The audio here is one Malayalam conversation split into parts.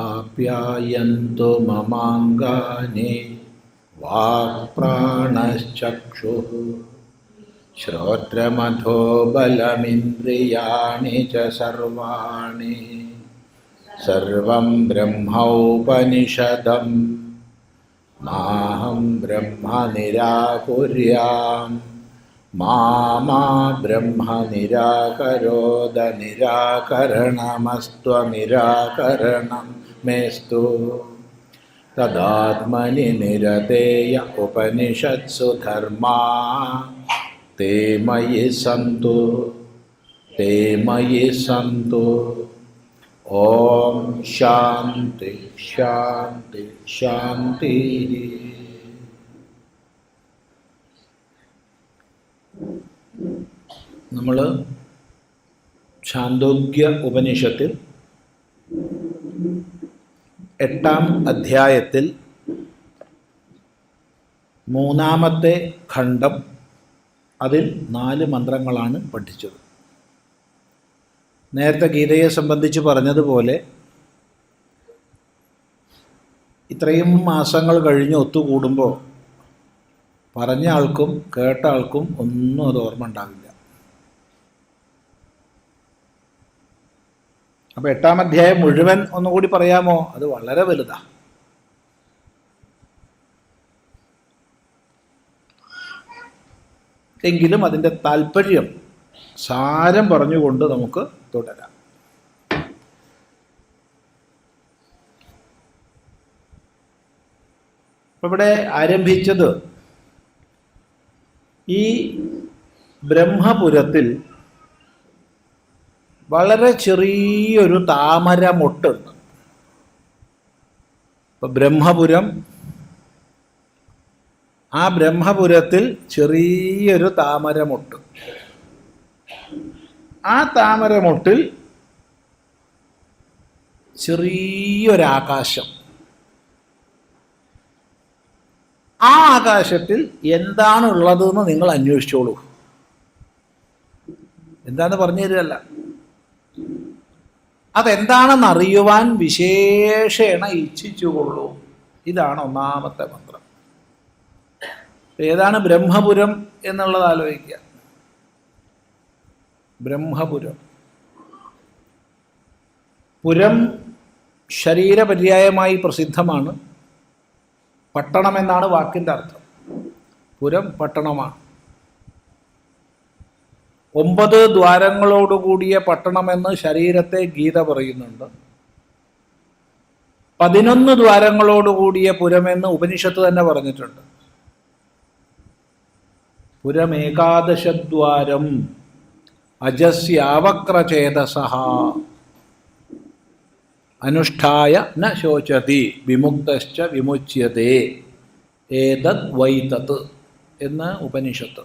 आप्यायन्तु ममाङ्गानि वाक्प्राणश्चक्षुः श्रोत्रमथो बलमिन्द्रियाणि च सर्वाणि सर्वं ब्रह्मोपनिषदं माहं ब्रह्म निराकुर्याम् मा ब्रह्म निराकरोद निराकरणमस्त्वनिराकरणं मेस्तु तदात्मनि निरतेय उपनिषत्सु धर्मा ते मयि सन्तु ओम शांति शांति शांति. നമ്മൾ ഛാന്ദോഗ്യ ഉപനിഷത്തിൽ 8-ാം അധ്യായത്തിൽ 3-ാമത്തെ ഖണ്ഡം, അതിൽ 4 മന്ത്രങ്ങളാണ് പഠിച്ചത്. നേരത്തെ ഗീതയെ സംബന്ധിച്ച് പറഞ്ഞതുപോലെ ഇത്രയും മാസങ്ങൾ കഴിഞ്ഞ് ഒത്തുകൂടുമ്പോൾ പറഞ്ഞ ആൾക്കും കേട്ട ആൾക്കും ഒന്നും അത് ഓർമ്മ ഉണ്ടാവില്ല. അപ്പോൾ 8-ാം അധ്യായം മുഴുവൻ ഒന്നുകൂടി പറയാമോ? അത് വളരെ വലുതാണ്. എങ്കിലും അതിൻ്റെ താല്പര്യം സാരം പറഞ്ഞുകൊണ്ട് നമുക്ക് തുടരാം. ഇവിടെ ആരംഭിച്ചത് ഈ ബ്രഹ്മപുരത്തിൽ വളരെ ചെറിയൊരു താമരമൊട്ടുണ്ട്. ഇപ്പം ബ്രഹ്മപുരം, ആ ബ്രഹ്മപുരത്തിൽ ചെറിയൊരു താമരമൊട്ട്. ആ താമരമൊട്ടിൽ ചെറിയൊരാകാശം. ആ ആകാശത്തിൽ എന്താണുള്ളതെന്ന് നിങ്ങൾ അന്വേഷിച്ചോളൂ. എന്താണെന്ന് പറഞ്ഞു തരികയല്ല, അതെന്താണെന്ന് അറിയുവാൻ വിശേഷേണ ഇച്ഛിച്ചുകൊള്ളൂ. ഇതാണ് 1-ാമത്തെ മന്ത്രം. ഏതാണ് ബ്രഹ്മപുരം എന്നുള്ളത് ആലോചിക്കുക. ബ്രഹ്മപുരം, പുരം ശരീരപര്യായമായി പ്രസിദ്ധമാണ്. പട്ടണം എന്നാണ് വാക്കിൻ്റെ അർത്ഥം. പുരം പട്ടണമാണ്. 9 ദ്വാരങ്ങളോടുകൂടിയ പട്ടണമെന്ന് ശരീരത്തെ ഗീത പറയുന്നുണ്ട്. 11 ദ്വാരങ്ങളോടുകൂടിയ പുരമെന്ന് ഉപനിഷത്ത് തന്നെ പറഞ്ഞിട്ടുണ്ട്. പുരമേകാദശദ്വാരം അജസ്യാവക്രചേതസഃ അനുഷ്ഠായ ന ശോചതി വിമുക്തശ്ച വിമുച്യതേ ഏതദ് വൈതത് എന്ന് ഉപനിഷത്ത്.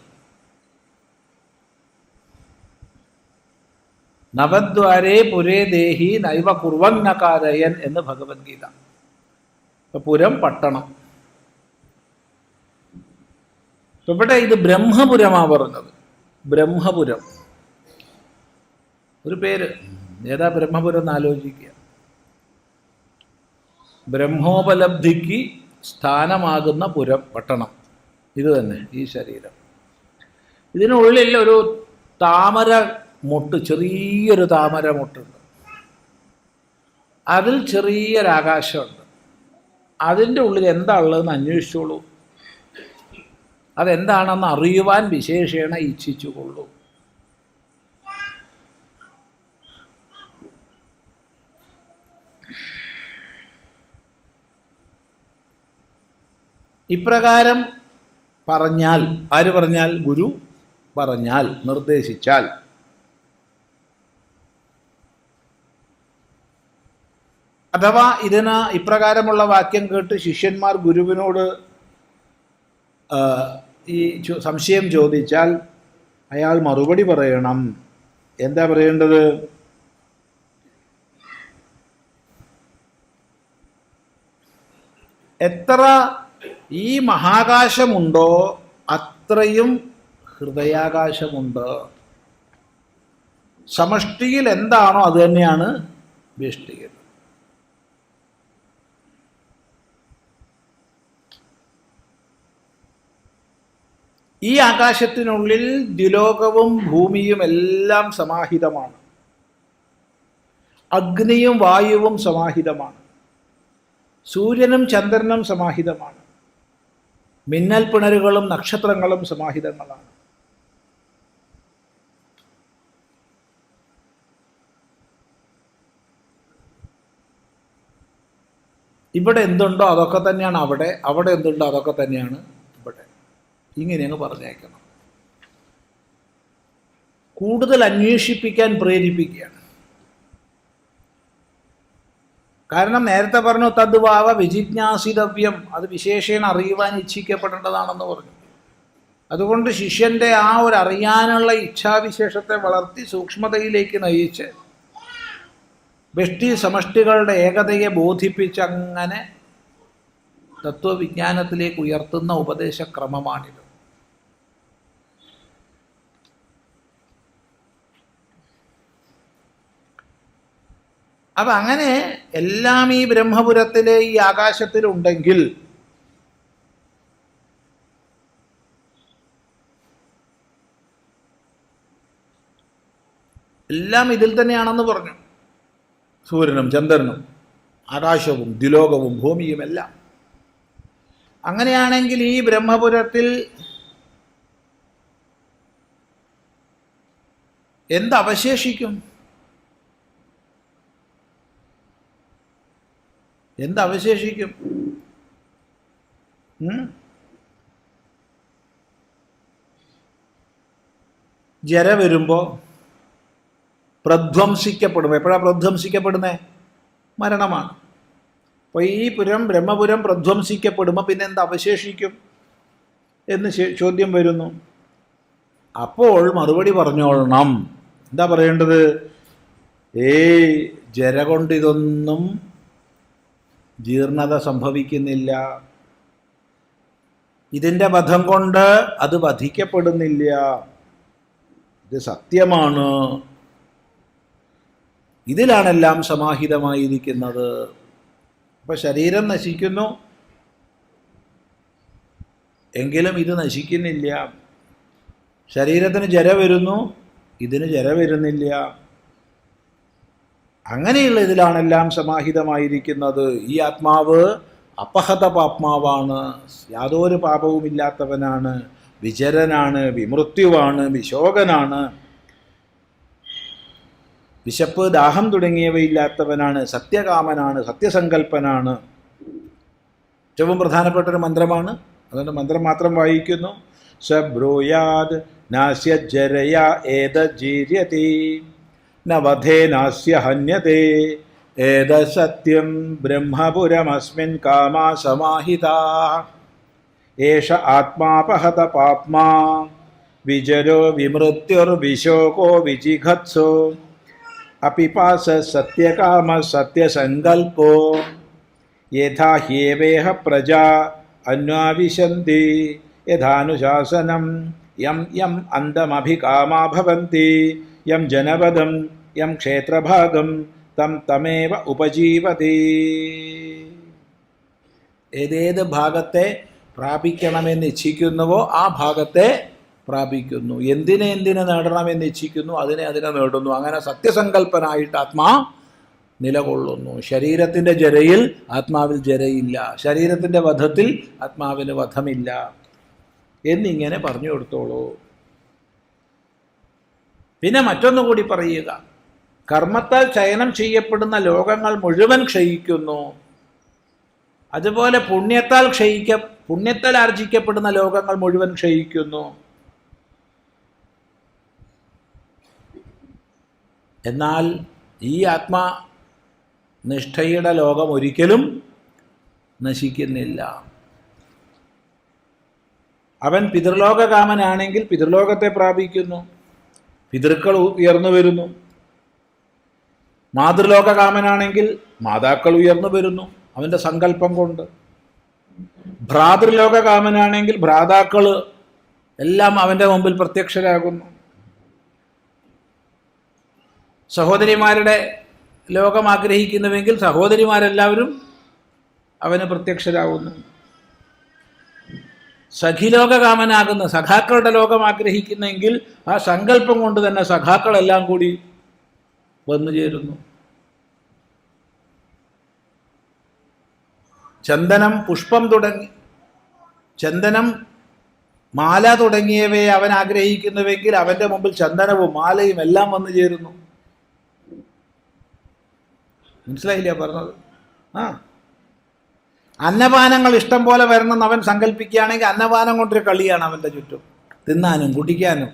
നവദ്വാരേ പുരേ ദേഹി നൈവ കുർവന്നകാരയൻ എന്ന് ഭഗവത്ഗീത. പുരം പട്ടണം. ഇവിടെ ഇത് ബ്രഹ്മപുരമാണ് പറഞ്ഞത്. ബ്രഹ്മപുരം ഒരു പേര്. ഏതാ ബ്രഹ്മപുരം എന്ന് ആലോചിക്കുക. ബ്രഹ്മോപലബ്ധിക്ക് സ്ഥാനമാകുന്ന പുരം, പട്ടണം. ഇത് തന്നെ ഈ ശരീരം. ഇതിനുള്ളിൽ ഒരു താമര മൊട്ട്, ചെറിയൊരു താമര മൊട്ടുണ്ട്. അതിൽ ചെറിയൊരാകാശമുണ്ട്. അതിൻ്റെ ഉള്ളിൽ എന്താ ഉള്ളതെന്ന് അന്വേഷിച്ചോളൂ. അതെന്താണെന്ന് അറിയുവാൻ വിശേഷേണ ഇച്ഛിച്ചുകൊള്ളൂ. ഇപ്രകാരം പറഞ്ഞാൽ, ആര് പറഞ്ഞാൽ? ഗുരു പറഞ്ഞാൽ, നിർദ്ദേശിച്ചാൽ. അഥവാ ഇതിന് ഇപ്രകാരമുള്ള വാക്യം കേട്ട് ശിഷ്യന്മാർ ഗുരുവിനോട് ഈ സംശയം ചോദിച്ചാൽ അയാൾ മറുപടി പറയണം. എന്താ പറയേണ്ടത്? എത്ര ഈ മഹാകാശമുണ്ടോ അത്രയും ഹൃദയാകാശമുണ്ട്. സമഷ്ടിയിൽ എന്താണോ അത് തന്നെയാണ് വ്യഷ്ടിയിൽ. ഈ ആകാശത്തിനുള്ളിൽ ദ്വിലോകവും ഭൂമിയും എല്ലാം സമാഹിതമാണ്. അഗ്നിയും വായുവും സമാഹിതമാണ്. സൂര്യനും ചന്ദ്രനും സമാഹിതമാണ്. മിന്നൽ പിണരുകളും നക്ഷത്രങ്ങളും സമാഹിതങ്ങളാണ്. ഇവിടെ എന്തുണ്ടോ അതൊക്കെ തന്നെയാണ് അവിടെ, അവിടെ എന്തുണ്ടോ അതൊക്കെ തന്നെയാണ് ഇവിടെ. ഇങ്ങനെ അങ്ങ് പറഞ്ഞേക്കണം. കൂടുതൽ അന്വേഷിപ്പിക്കാൻ പ്രേരിപ്പിക്കുകയാണ്. കാരണം നേരത്തെ പറഞ്ഞു തദ്വാവ വിജിജ്ഞാസിതവ്യം, അത് വിശേഷേണ അറിയുവാൻ ഇച്ഛിക്കപ്പെടേണ്ടതാണെന്ന് പറഞ്ഞു. അതുകൊണ്ട് ശിഷ്യൻ്റെ ആ ഒരു അറിയാനുള്ള ഇച്ഛാവിശേഷത്തെ വളർത്തി സൂക്ഷ്മതയിലേക്ക് നയിച്ച് വ്യഷ്ടി സമഷ്ടികളുടെ ഏകതയെ ബോധിപ്പിച്ച് അങ്ങനെ തത്വവിജ്ഞാനത്തിലേക്ക് ഉയർത്തുന്ന ഉപദേശക്രമമാണിത്. അപ്പം അങ്ങനെ എല്ലാം ഈ ബ്രഹ്മപുരത്തിലെ ഈ ആകാശത്തിലുണ്ടെങ്കിൽ എല്ലാം ഇതിൽ തന്നെയാണെന്ന് പറഞ്ഞു. സൂര്യനും ചന്ദ്രനും ആകാശവും ദ്വിലോകവും ഭൂമിയും എല്ലാം. അങ്ങനെയാണെങ്കിൽ ഈ ബ്രഹ്മപുരത്തിൽ എന്തവശേഷിക്കും? എന്തവശേഷിക്കും? ജര വരുമ്പോൾ പ്രധ്വംസിക്കപ്പെടും. എപ്പോഴാണ് പ്രധ്വംസിക്കപ്പെടുന്നത്? മരണമാണ്. അപ്പോൾ ഈ ബ്രഹ്മപുരം പ്രധ്വംസിക്കപ്പെടുമ്പോൾ പിന്നെ എന്ത് അവശേഷിക്കും എന്ന് ചോദ്യം വരുന്നു. അപ്പോൾ മറുപടി പറഞ്ഞോളണം. എന്താ പറയേണ്ടത്? ജര കൊണ്ട് ഇതൊന്നും ജീർണത സംഭവിക്കുന്നില്ല. ഇതിൻ്റെ വധം കൊണ്ട് അത് വധിക്കപ്പെടുന്നില്ല. ഇത് സത്യമാണ്. ഇതിലാണെല്ലാം സമാഹിതമായിരിക്കുന്നത്. അപ്പോൾ ശരീരം നശിക്കുന്നു, എങ്കിലും ഇത് നശിക്കുന്നില്ല. ശരീരത്തിന് ജര വരുന്നു, ഇതിന് ജര വരുന്നില്ല. അങ്ങനെയുള്ള ഇതിലാണെല്ലാം സമാഹിതമായിരിക്കുന്നത്. ഈ ആത്മാവ് അപഹത പാപ്മാവാണ്, യാതൊരു പാപവുമില്ലാത്തവനാണ്, വിചരനാണ്, വിമൃത്യുവാണ്, വിശോകനാണ്, വിശപ്പ് ദാഹം തുടങ്ങിയവയില്ലാത്തവനാണ്, സത്യകാമനാണ്, സത്യസങ്കല്പനാണ്. ഏറ്റവും പ്രധാനപ്പെട്ടൊരു മന്ത്രമാണ്. അതുകൊണ്ട് മന്ത്രം മാത്രം വായിക്കുന്നു. സബ്രൂയാദ് നാസ്യജരയ ഏതജീര്യതി നവധേ നാസ്യ ഹന്യതേ ഏത സത്യം ബ്രഹ്മപുരമസ്മിൻ കാമാ സമാഹിതാ ഏഷ ആത്മാപഹത പാപ്മാ വിജരോ വിമൃത്യുർവിശോകോ വിജിഘത്സോ അപിപാസ സത്യകാമ സത്യസങ്കൽപ്പോ യഥാ ഹ്യേവേഹ പ്രജാ അന്വാവിശന്തി യഥാനുശാസനം യം യം അന്തമഭികാമാ ഭവന്തി യം ജനപദം യം ക്ഷേത്രഭാഗം തം തമേവ ഉപജീവതി. ഏതേത് ഭാഗത്തെ പ്രാപിക്കണമെന്ന് ഇച്ഛിക്കുന്നുവോ ആ ഭാഗത്തെ പ്രാപിക്കുന്നു. എന്തിനെ നേടണമെന്ന് ഇച്ഛിക്കുന്നു അതിനെ നേടുന്നു. അങ്ങനെ സത്യസങ്കല്പനായിട്ട് ആത്മാ നിലകൊള്ളുന്നു. ശരീരത്തിൻ്റെ ജരയിൽ ആത്മാവിൽ ജരയില്ല, ശരീരത്തിൻ്റെ വധത്തിൽ ആത്മാവിന് വധമില്ല എന്നിങ്ങനെ പറഞ്ഞു കൊടുത്തോളൂ. പിന്നെ മറ്റൊന്നുകൂടി പറയുക. കർമ്മത്താൽ ചയനം ചെയ്യപ്പെടുന്ന ലോകങ്ങൾ മുഴുവൻ ക്ഷയിക്കുന്നു. അതുപോലെ പുണ്യത്താൽ ആർജിക്കപ്പെടുന്ന ലോകങ്ങൾ മുഴുവൻ ക്ഷയിക്കുന്നു. എന്നാൽ ഈ ആത്മനിഷ്ഠയുടെ ലോകം ഒരിക്കലും നശിക്കുന്നില്ല. അവൻ പിതൃലോകകാമനാണെങ്കിൽ പിതൃലോകത്തെ പ്രാപിക്കുന്നു, പിതൃക്കൾ ഉയർന്നു വരുന്നു. മാതൃലോകകാമനാണെങ്കിൽ മാതാക്കൾ ഉയർന്നു വരുന്നു അവൻ്റെ സങ്കല്പം കൊണ്ട്. ഭ്രാതൃലോകകാമനാണെങ്കിൽ ഭ്രാതാക്കൾ എല്ലാം അവൻ്റെ മുമ്പിൽ പ്രത്യക്ഷരാകുന്നു. സഹോദരിമാരുടെ ലോകം ആഗ്രഹിക്കുന്നുവെങ്കിൽ സഹോദരിമാരെല്ലാവരും അവന് പ്രത്യക്ഷരാകുന്നു. സഖിലോകകാമനാകുന്ന സഖാക്കളുടെ ലോകം ആഗ്രഹിക്കുന്നെങ്കിൽ ആ സങ്കല്പം കൊണ്ട് തന്നെ സഖാക്കളെല്ലാം കൂടി വന്നു ചേരുന്നു. ചന്ദനം, പുഷ്പം തുടങ്ങി ചന്ദനം, മാല തുടങ്ങിയവയെ അവൻ ആഗ്രഹിക്കുന്നുവെങ്കിൽ അവൻ്റെ മുമ്പിൽ ചന്ദനവും മാലയും എല്ലാം വന്നു ചേരുന്നു. മനസ്സിലായില്ല പറഞ്ഞത്? അന്നപാനങ്ങൾ ഇഷ്ടം പോലെ വരണമെന്ന് അവൻ സങ്കല്പിക്കുകയാണെങ്കിൽ അന്നപാനം കൊണ്ടൊരു കളിയാണ് അവൻ്റെ ചുറ്റും, തിന്നാനും കുടിക്കാനും.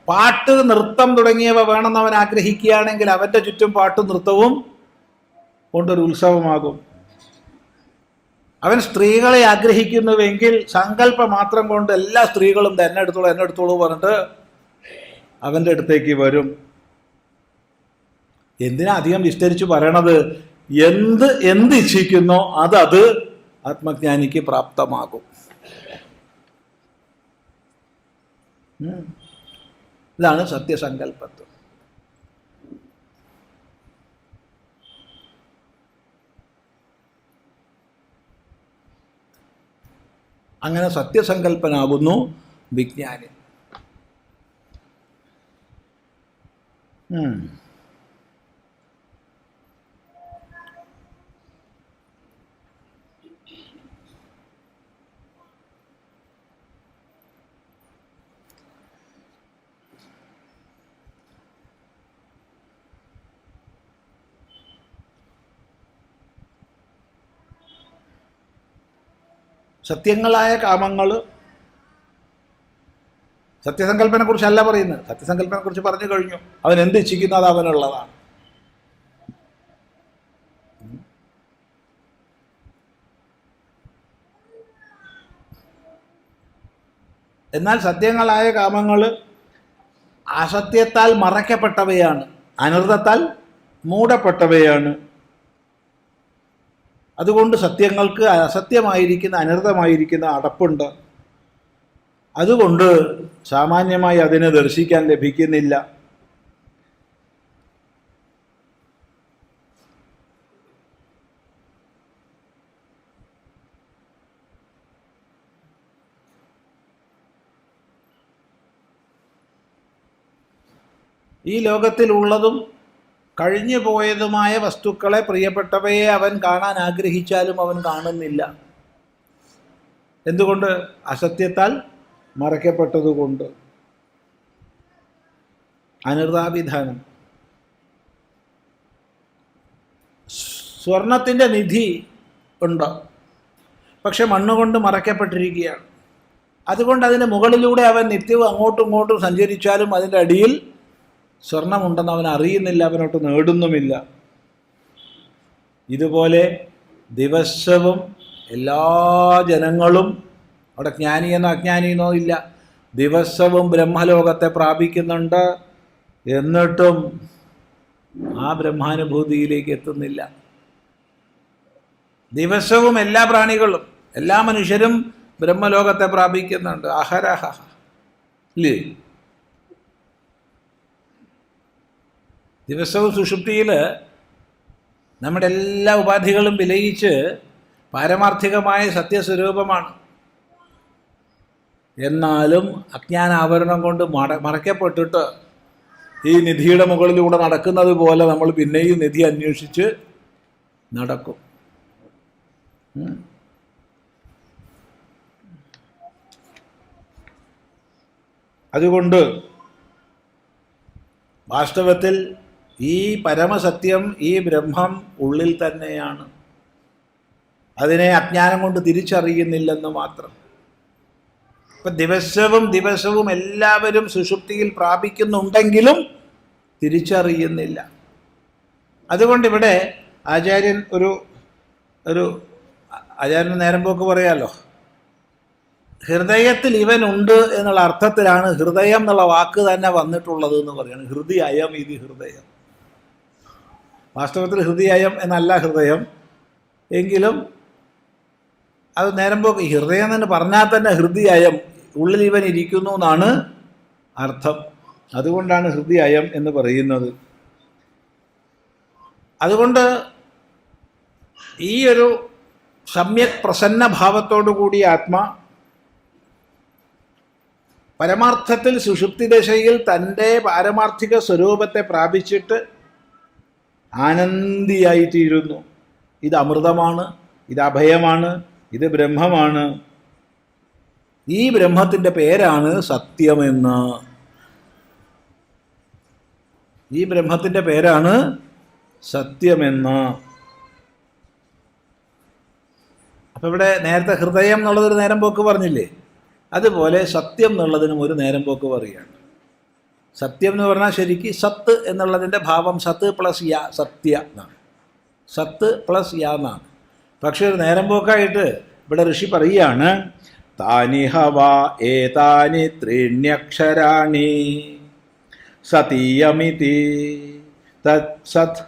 പാട്ട്, നൃത്തം തുടങ്ങിയവ വേണമെന്ന് അവൻ ആഗ്രഹിക്കുകയാണെങ്കിൽ അവൻ്റെ ചുറ്റും പാട്ടും നൃത്തവും കൊണ്ടൊരു ഉത്സവമാകും. അവൻ സ്ത്രീകളെ ആഗ്രഹിക്കുന്നുവെങ്കിൽ സങ്കല്പം മാത്രം കൊണ്ട് എല്ലാ സ്ത്രീകളും എന്നെ എടുത്തോളൂ പറഞ്ഞിട്ട് അവൻ്റെ അടുത്തേക്ക് വരും. എന്തിനാ അധികം വിസ്തരിച്ച് പറയണത്? എന്ത് ഇച്ഛിക്കുന്നോ അത് ആത്മജ്ഞാനിക്ക് പ്രാപ്തമാകും. ഇതാണ് സത്യസങ്കല്പത്വം. അങ്ങനെ സത്യസങ്കല്പനാകുന്നു വിജ്ഞാനി. സത്യങ്ങളായ കാമങ്ങൾ, സത്യസങ്കല്പനെ കുറിച്ചല്ല പറയുന്നത്. സത്യസങ്കല്പനെ കുറിച്ച് പറഞ്ഞു കഴിഞ്ഞു. അവൻ എന്ത് ഇച്ഛിക്കുന്നു അത് അവനുള്ളതാണ്. എന്നാൽ സത്യങ്ങളായ കാമങ്ങൾ അസത്യത്താൽ മറയ്ക്കപ്പെട്ടവയാണ്, അനർത്ഥത്താൽ മൂടപ്പെട്ടവയാണ്. അതുകൊണ്ട് സത്യങ്ങൾക്ക് അസത്യമായിരിക്കുന്ന, അനർത്ഥമായിരിക്കുന്ന അടപ്പുണ്ട്. അതുകൊണ്ട് സാമാന്യമായി അതിനെ ദർശിക്കാൻ ലഭിക്കുന്നില്ല. ഈ ലോകത്തിലുള്ളതും കഴിഞ്ഞു പോയതുമായ വസ്തുക്കളെ, പ്രിയപ്പെട്ടവയെ അവൻ കാണാൻ ആഗ്രഹിച്ചാലും അവൻ കാണുന്നില്ല. എന്തുകൊണ്ട്? അസത്യത്താൽ മറയ്ക്കപ്പെട്ടതുകൊണ്ട്. അനിർദാഭിധാനം. സ്വർണത്തിൻ്റെ നിധി ഉണ്ട്, പക്ഷെ മണ്ണുകൊണ്ട് മറയ്ക്കപ്പെട്ടിരിക്കുകയാണ്. അതുകൊണ്ട് അതിന് മുകളിലൂടെ അവൻ നിത്യവും അങ്ങോട്ടും ഇങ്ങോട്ടും സഞ്ചരിച്ചാലും അതിൻ്റെ അടിയിൽ സ്വർണമുണ്ടെന്ന് അവൻ അറിയുന്നില്ല, അവനോട്ട് നേടുന്നുമില്ല. ഇതുപോലെ ദിവസവും എല്ലാ ജനങ്ങളും, അവിടെ ജ്ഞാനിയെന്നോ അജ്ഞാനിയെന്നോ ഇല്ല, ദിവസവും ബ്രഹ്മലോകത്തെ പ്രാപിക്കുന്നുണ്ട്. എന്നിട്ടും ആ ബ്രഹ്മാനുഭൂതിയിലേക്ക് എത്തുന്നില്ല. ദിവസവും എല്ലാ പ്രാണികളും, എല്ലാ മനുഷ്യരും ബ്രഹ്മലോകത്തെ പ്രാപിക്കുന്നുണ്ട്. അഹരഹ ഇല്ലേ? ദിവസവും സുഷുപ്തിയിൽ നമ്മുടെ എല്ലാ ഉപാധികളും വിലയിച്ച് പാരമാർത്ഥികമായ സത്യസ്വരൂപമാണ്. എന്നാലും അജ്ഞാന ആവരണം കൊണ്ട് മറയ്ക്കപ്പെട്ടിട്ട് ഈ നിധിയുടെ മുകളിലൂടെ നടക്കുന്നത് പോലെ നമ്മൾ പിന്നെയും നിധി അന്വേഷിച്ച് നടക്കും. അതുകൊണ്ട് വാസ്തവത്തിൽ ഈ പരമസത്യം, ഈ ബ്രഹ്മം ഉള്ളിൽ തന്നെയാണ്. അതിനെ അജ്ഞാനം കൊണ്ട് തിരിച്ചറിയുന്നില്ലെന്ന് മാത്രം. ഇപ്പം ദിവസവും എല്ലാവരും സുഷുപ്തിയിൽ പ്രാപിക്കുന്നുണ്ടെങ്കിലും തിരിച്ചറിയുന്നില്ല. അതുകൊണ്ട് ഇവിടെ ആചാര്യൻ ആചാര്യന് നേരം പോക്ക് പറയാമല്ലോ, ഹൃദയത്തിൽ ഇവനുണ്ട് എന്നുള്ള അർത്ഥത്തിലാണ് ഹൃദയം എന്നുള്ള വാക്ക് തന്നെ വന്നിട്ടുള്ളത് എന്ന് പറയുന്നത്. ഹൃദയം, ഇത് ഹൃദയം. വാസ്തവത്തിൽ ഹൃദയം എന്നല്ല ഹൃദയം, എങ്കിലും അത് നേരം പോക്ക് ഹൃദയം എന്ന് പറഞ്ഞാൽ തന്നെ ഹൃദയം, ഉള്ളിൽ ഇവൻ ഇരിക്കുന്നു എന്നാണ് അർത്ഥം. അതുകൊണ്ടാണ് ഹൃദയം എന്ന് പറയുന്നത്. അതുകൊണ്ട് ഈ ഒരു സമ്യക് പ്രസന്ന ഭാവത്തോടു കൂടിയ ആത്മാ പരമാർത്ഥത്തിൽ സുഷുപ്തി ദശയിൽ തൻ്റെ പാരമാർത്ഥിക സ്വരൂപത്തെ പ്രാപിച്ചിട്ട് ആനന്ദിയായിത്തീരുന്നു. ഇത് അമൃതമാണ്, ഇത് അഭയമാണ്, ഇത് ബ്രഹ്മമാണ്. ഈ ബ്രഹ്മത്തിൻ്റെ പേരാണ് സത്യമെന്ന്. ഈ ബ്രഹ്മത്തിൻ്റെ പേരാണ് സത്യമെന്ന്. അപ്പം ഇവിടെ നേരത്തെ ഹൃദയം എന്നുള്ളതൊരു നേരം പോക്ക് പറഞ്ഞില്ലേ, അതുപോലെ സത്യം എന്നുള്ളതിനും ഒരു നേരം പോക്ക് പറയുകയാണ്. സത്യം എന്ന് പറഞ്ഞാൽ ശരിക്ക് സത്ത് എന്നുള്ളതിൻ്റെ ഭാവം സത്ത് പ്ലസ് യ, സത്യ എന്നാണ്. സത്ത് പ്ലസ് യ എന്നാണ്. പക്ഷെ ഒരു നേരം പോക്കായിട്ട് ഇവിടെ ഋഷി പറയുകയാണ്, താനി ഹവാ ഏതാനി ത്രീണ്യക്ഷരാണി സതീയമിതി തത് സത്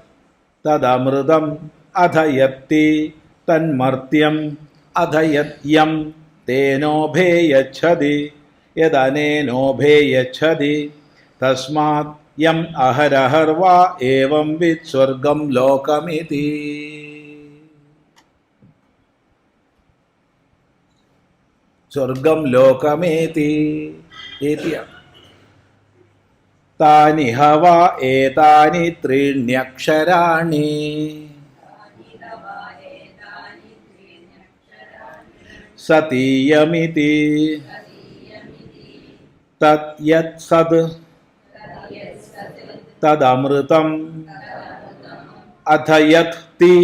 തദമൃതം അധയത്തി തന്മർത്യം അധയത്യം തേനോഭേയച്ഛതി യദനേനോഭേയച്ഛതി തസ്മാത് യം അഹരഹർവാ ഏവം വിത് സ്വർഗം ലോകമിതി. സ്വർഗം ലോകമേതി ഏതിയാണ്. താനി ഹവാ ഏതാനി ത്രീണ്യക്ഷരാണി സതീയമിതി തത് യത് സത് തദമൃതം അധയത്തി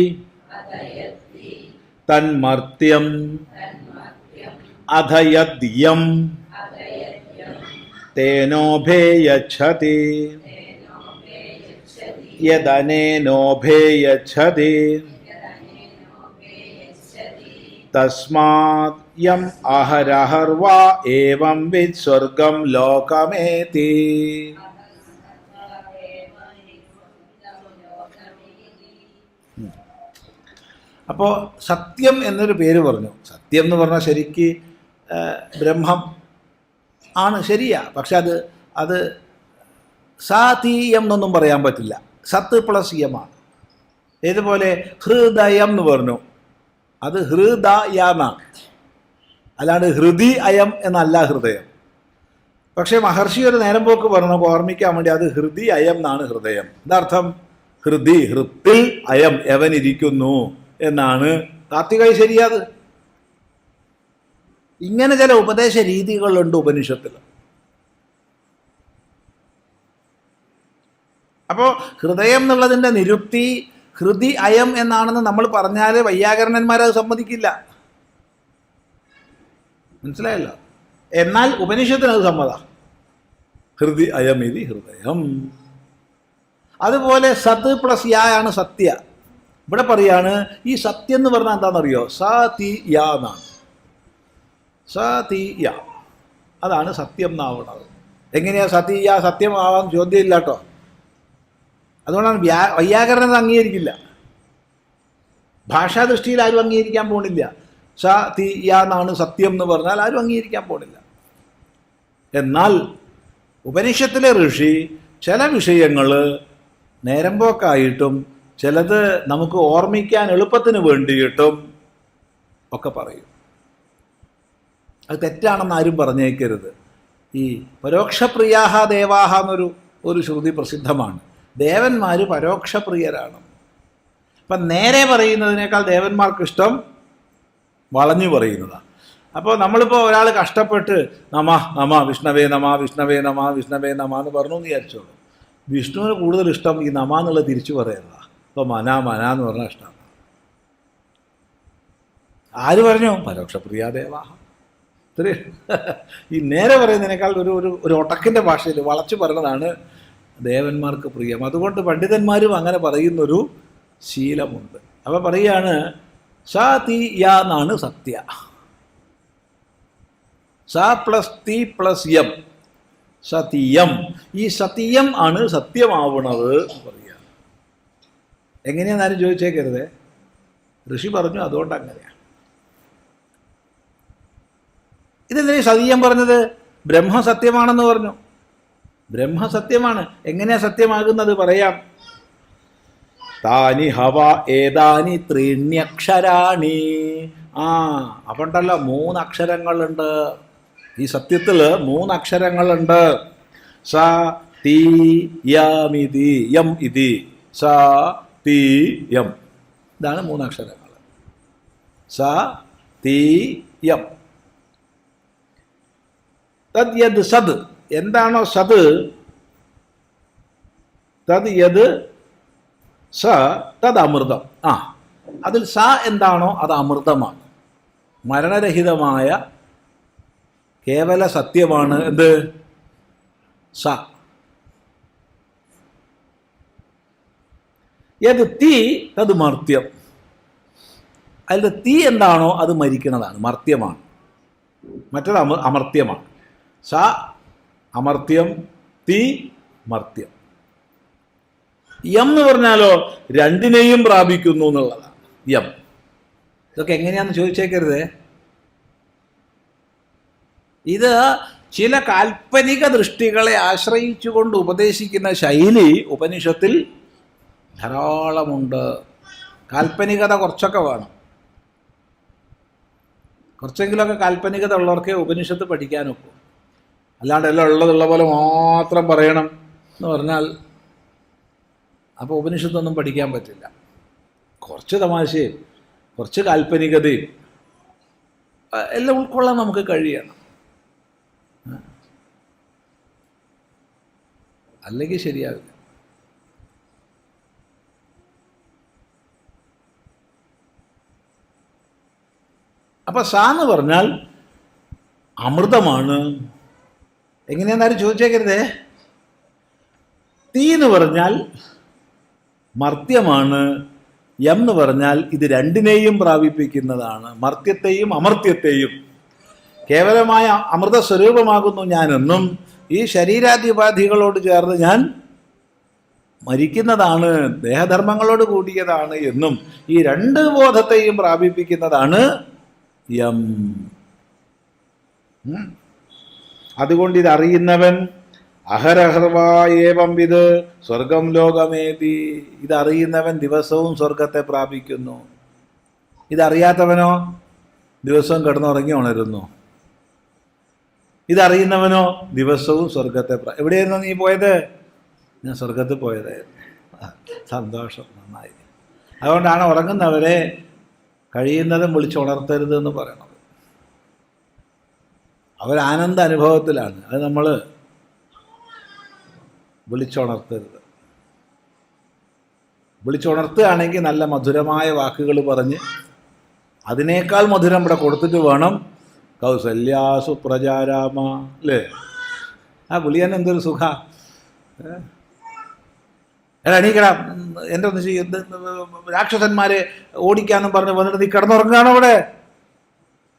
തന്മർത്യം അധയദ്യം തേനോഭേയച്ഛതി യദനേനോഭേയച്ഛതി തസ്മാത് യം അഹരഹർവാ ഏവം വിത് സ്വർഗം ലോകമേതി. അപ്പോൾ സത്യം എന്നൊരു പേര് പറഞ്ഞു. സത്യം എന്ന് പറഞ്ഞാൽ ശരിക്ക് ബ്രഹ്മം ആണ്, ശരിയാ. പക്ഷെ അത് സാതീയം എന്നൊന്നും പറയാൻ പറ്റില്ല. സത്ത് പ്ലസ് യമാണ്. ഏതുപോലെ ഹൃദയം എന്ന് പറഞ്ഞു, അത് ഹൃദയ എന്നാണ്, അല്ലാണ്ട് ഹൃദി അയം എന്നല്ല ഹൃദയം. പക്ഷേ മഹർഷി ഒരു നേരം പോക്ക് പറഞ്ഞു ഓർമ്മിക്കാൻ വേണ്ടി, അത് ഹൃദി അയം എന്നാണ് ഹൃദയം. എന്താർത്ഥം? ഹൃദി, ഹൃത്തിൽ അയം എവനിരിക്കുന്നു എന്നാണ്. താത്വികമായി ശരിയാത്. ഇങ്ങനെ ചില ഉപദേശ രീതികളുണ്ട് ഉപനിഷത്തിൽ. അപ്പോൾ ഹൃദയം എന്നുള്ളതിൻ്റെ നിരുക്തി ഹൃദി അയം എന്നാണെന്ന് നമ്മൾ പറഞ്ഞാൽ വൈയാകരണന്മാരത് സമ്മതിക്കില്ല. മനസ്സിലായല്ലോ? എന്നാൽ ഉപനിഷത്തിനത് സമ്മത. ഹൃദി അയം ഇതി ഹൃദയം. അതുപോലെ സത് പ്ലസ് യാ ആണ് സത്യ. ഇവിടെ പറയാണ് ഈ സത്യം എന്ന് പറഞ്ഞാൽ എന്താണെന്നറിയോ? സതീയ എന്നാണ്. സതീയ, അതാണ് സത്യം എന്നാവുന്നത്. എങ്ങനെയാ സതീയ സത്യമാവാൻ ചോദ്യമില്ല കേട്ടോ. അതുകൊണ്ടാണ് വൈയാകരണത് അംഗീകരിക്കില്ല. ഭാഷാദൃഷ്ടിയിൽ ആരും അംഗീകരിക്കാൻ പോണില്ല. സതീയ എന്നാണ് സത്യം എന്ന് പറഞ്ഞാൽ ആരും അംഗീകരിക്കാൻ പോണില്ല. എന്നാൽ ഉപനിഷത്തിലെ ഋഷി ചില വിഷയങ്ങൾ നേരമ്പോക്കായിട്ടും ചിലത് നമുക്ക് ഓർമ്മിക്കാൻ എളുപ്പത്തിന് വേണ്ടിയിട്ടും ഒക്കെ പറയും. അത് തെറ്റാണെന്ന് ആരും പറഞ്ഞേക്കരുത്. ഈ പരോക്ഷപ്രിയാഹ ദേവാഹ എന്നൊരു ശ്രുതി പ്രസിദ്ധമാണ്. ദേവന്മാർ പരോക്ഷപ്രിയരാണ്. അപ്പം നേരെ പറയുന്നതിനേക്കാൾ ദേവന്മാർക്കിഷ്ടം വളഞ്ഞു പറയുന്നതാണ്. അപ്പോൾ നമ്മളിപ്പോൾ ഒരാൾ കഷ്ടപ്പെട്ട് നമ നമ വിഷ്ണവേ നമ വിഷ്ണവേ നമ വിഷ്ണവേ നമ എന്ന് പറഞ്ഞു എന്ന് വിചാരിച്ചോളൂ. വിഷ്ണുവിന് കൂടുതൽ ഇഷ്ടം ഈ നമ എന്നുള്ള തിരിച്ചു പറയുന്നതാണ്. ഇപ്പോൾ മന മന എന്ന് പറഞ്ഞാൽ ഇഷ്ടമാണ്. ആര് പറഞ്ഞു? പരോക്ഷപ്രിയാദേവാഹ. ഇത്രയും ഈ നേരെ പറയുന്നതിനേക്കാൾ ഒരു ഒട്ടക്കിൻ്റെ ഭാഷയിൽ വളച്ചു പറയുന്നതാണ് ദേവന്മാർക്ക് പ്രിയം. അതുകൊണ്ട് പണ്ഡിതന്മാരും അങ്ങനെ പറയുന്നൊരു ശീലമുണ്ട്. അപ്പോൾ പറയുകയാണ് സതീയ എന്നാണ് സത്യ. സ പ്ലസ് തി പ്ലസ് യം സതീയം. ഈ സതീയം ആണ് സത്യമാവണത് എന്ന് പറയുക. എങ്ങനെയാണെന്നാരും ചോദിച്ചേക്കരുത്. ഋഷി പറഞ്ഞു, അതുകൊണ്ട് അങ്ങനെയാണ്. ഇതെന്തിനാ സതീയം പറഞ്ഞത്? ബ്രഹ്മ സത്യമാണെന്ന് പറഞ്ഞു. ബ്രഹ്മ സത്യമാണ്. എങ്ങനെയാ സത്യമാകുന്നത്? പറയാം. താനി ഹവ ഏതാനി ത്രീണ്യക്ഷരാണി. അപ്പം ഉണ്ടല്ലോ 3 അക്ഷരങ്ങളുണ്ട്. ഈ സത്യത്തിൽ 3 അക്ഷരങ്ങളുണ്ട്. സ തീ യമിതി യം ഇതി സ തീ യം. ഇതാണ് 3 അക്ഷരങ്ങൾ. സ തീ യം. തദ് യത് സത്, എന്താണോ സത്, തദ് യത് സ തദ് അമൃതം. അതിൽ സ എന്താണോ അത് അമൃതമാണ്, മരണരഹിതമായ കേവല സത്യമാണ്. എന്ത്? സ. യത് തീ തത് മർത്യം, അതിൽ തീ എന്താണോ അത് മരിക്കുന്നതാണ്, മർത്യമാണ്. മറ്റത് അമർത്യമാണ്. സ അമർത്യം, തീ മർത്യം. യം എന്ന് പറഞ്ഞാലോ രണ്ടിനെയും പ്രാപിക്കുന്നു എന്നുള്ളതാണ് യം. ഇതൊക്കെ എങ്ങനെയാന്ന് ചോദിച്ചേക്കരുതേ. ഇത് ചില കാൽപ്പനിക ദൃഷ്ടികളെ ആശ്രയിച്ചുകൊണ്ട് ഉപദേശിക്കുന്ന ശൈലി ഉപനിഷത്തിൽ ധാരാളമുണ്ട്. കാൽപ്പനികത കുറച്ചൊക്കെ വേണം. കുറച്ചെങ്കിലുമൊക്കെ കാൽപ്പനികത ഉള്ളവർക്കേ ഉപനിഷത്ത് പഠിക്കാനൊക്കും. അല്ലാണ്ട് എല്ലാം ഉള്ളതുള്ള പോലെ മാത്രം പറയണം എന്ന് പറഞ്ഞാൽ അപ്പോൾ ഉപനിഷത്തൊന്നും പഠിക്കാൻ പറ്റില്ല. കുറച്ച് തമാശയും കുറച്ച് കാൽപ്പനികതയും എല്ലാം ഉൾക്കൊള്ളാൻ നമുക്ക് കഴിയണം. അല്ലെങ്കിൽ ശരിയാവില്ല. അപ്പം സ എന്ന് പറഞ്ഞാൽ അമൃതമാണ്. എങ്ങനെയാണെന്നാരും ചോദിച്ചേക്കരുതേ. തീ എന്ന് പറഞ്ഞാൽ മർത്യമാണ്. യം എന്ന് പറഞ്ഞാൽ ഇത് രണ്ടിനെയും പ്രാപിപ്പിക്കുന്നതാണ്, മർത്യത്തെയും അമർത്യത്തെയും. കേവലമായ അമൃത സ്വരൂപമാകുന്നു ഞാനെന്നും ഈ ശരീരാദ്യുപാധികളോട് ചേർന്ന് ഞാൻ മരിക്കുന്നതാണ്, ദേഹധർമ്മങ്ങളോട് കൂടിയതാണ് എന്നും ഈ 2 ബോധത്തെയും പ്രാപിപ്പിക്കുന്നതാണ് യം. അതുകൊണ്ട് ഇതറിയുന്നവൻ അഹരഹർവായേവം ഇത് സ്വർഗം ലോകമേതി. ഇതറിയുന്നവൻ ദിവസവും സ്വർഗത്തെ പ്രാപിക്കുന്നു. ഇതറിയാത്തവനോ ദിവസവും കിടന്നുറങ്ങി ഉണരുന്നു. ഇതറിയുന്നവനോ ദിവസവും സ്വർഗത്തെ എവിടെയായിരുന്നു നീ പോയത്? ഞാൻ സ്വർഗത്തിൽ പോയതായിരുന്നു. സന്തോഷം, നന്നായി. അതുകൊണ്ടാണ് ഉറങ്ങുന്നവരെ കഴിയുന്നതും വിളിച്ചുണർത്തരുത് എന്ന് പറയണത്. അവരാനന്ദ അനുഭവത്തിലാണ്. അത് നമ്മൾ വിളിച്ചുണർത്തരുത്. വിളിച്ചുണർത്തുകയാണെങ്കിൽ നല്ല മധുരമായ വാക്കുകൾ പറഞ്ഞ് അതിനേക്കാൾ മധുരം ഇവിടെ കൊടുത്തിട്ട് വേണം. കൗസല്യാസു പ്രജാരാമ, അല്ലേ? ആ വിളിയാൻ എന്തൊരു സുഖ. എണീക്കടാ, എൻ്റെ ഒന്ന് രാക്ഷസന്മാരെ ഓടിക്കാന്നും പറഞ്ഞ് വന്നിട്ട് നീ കിടന്നുറങ്ങുകയാണോ അവിടെ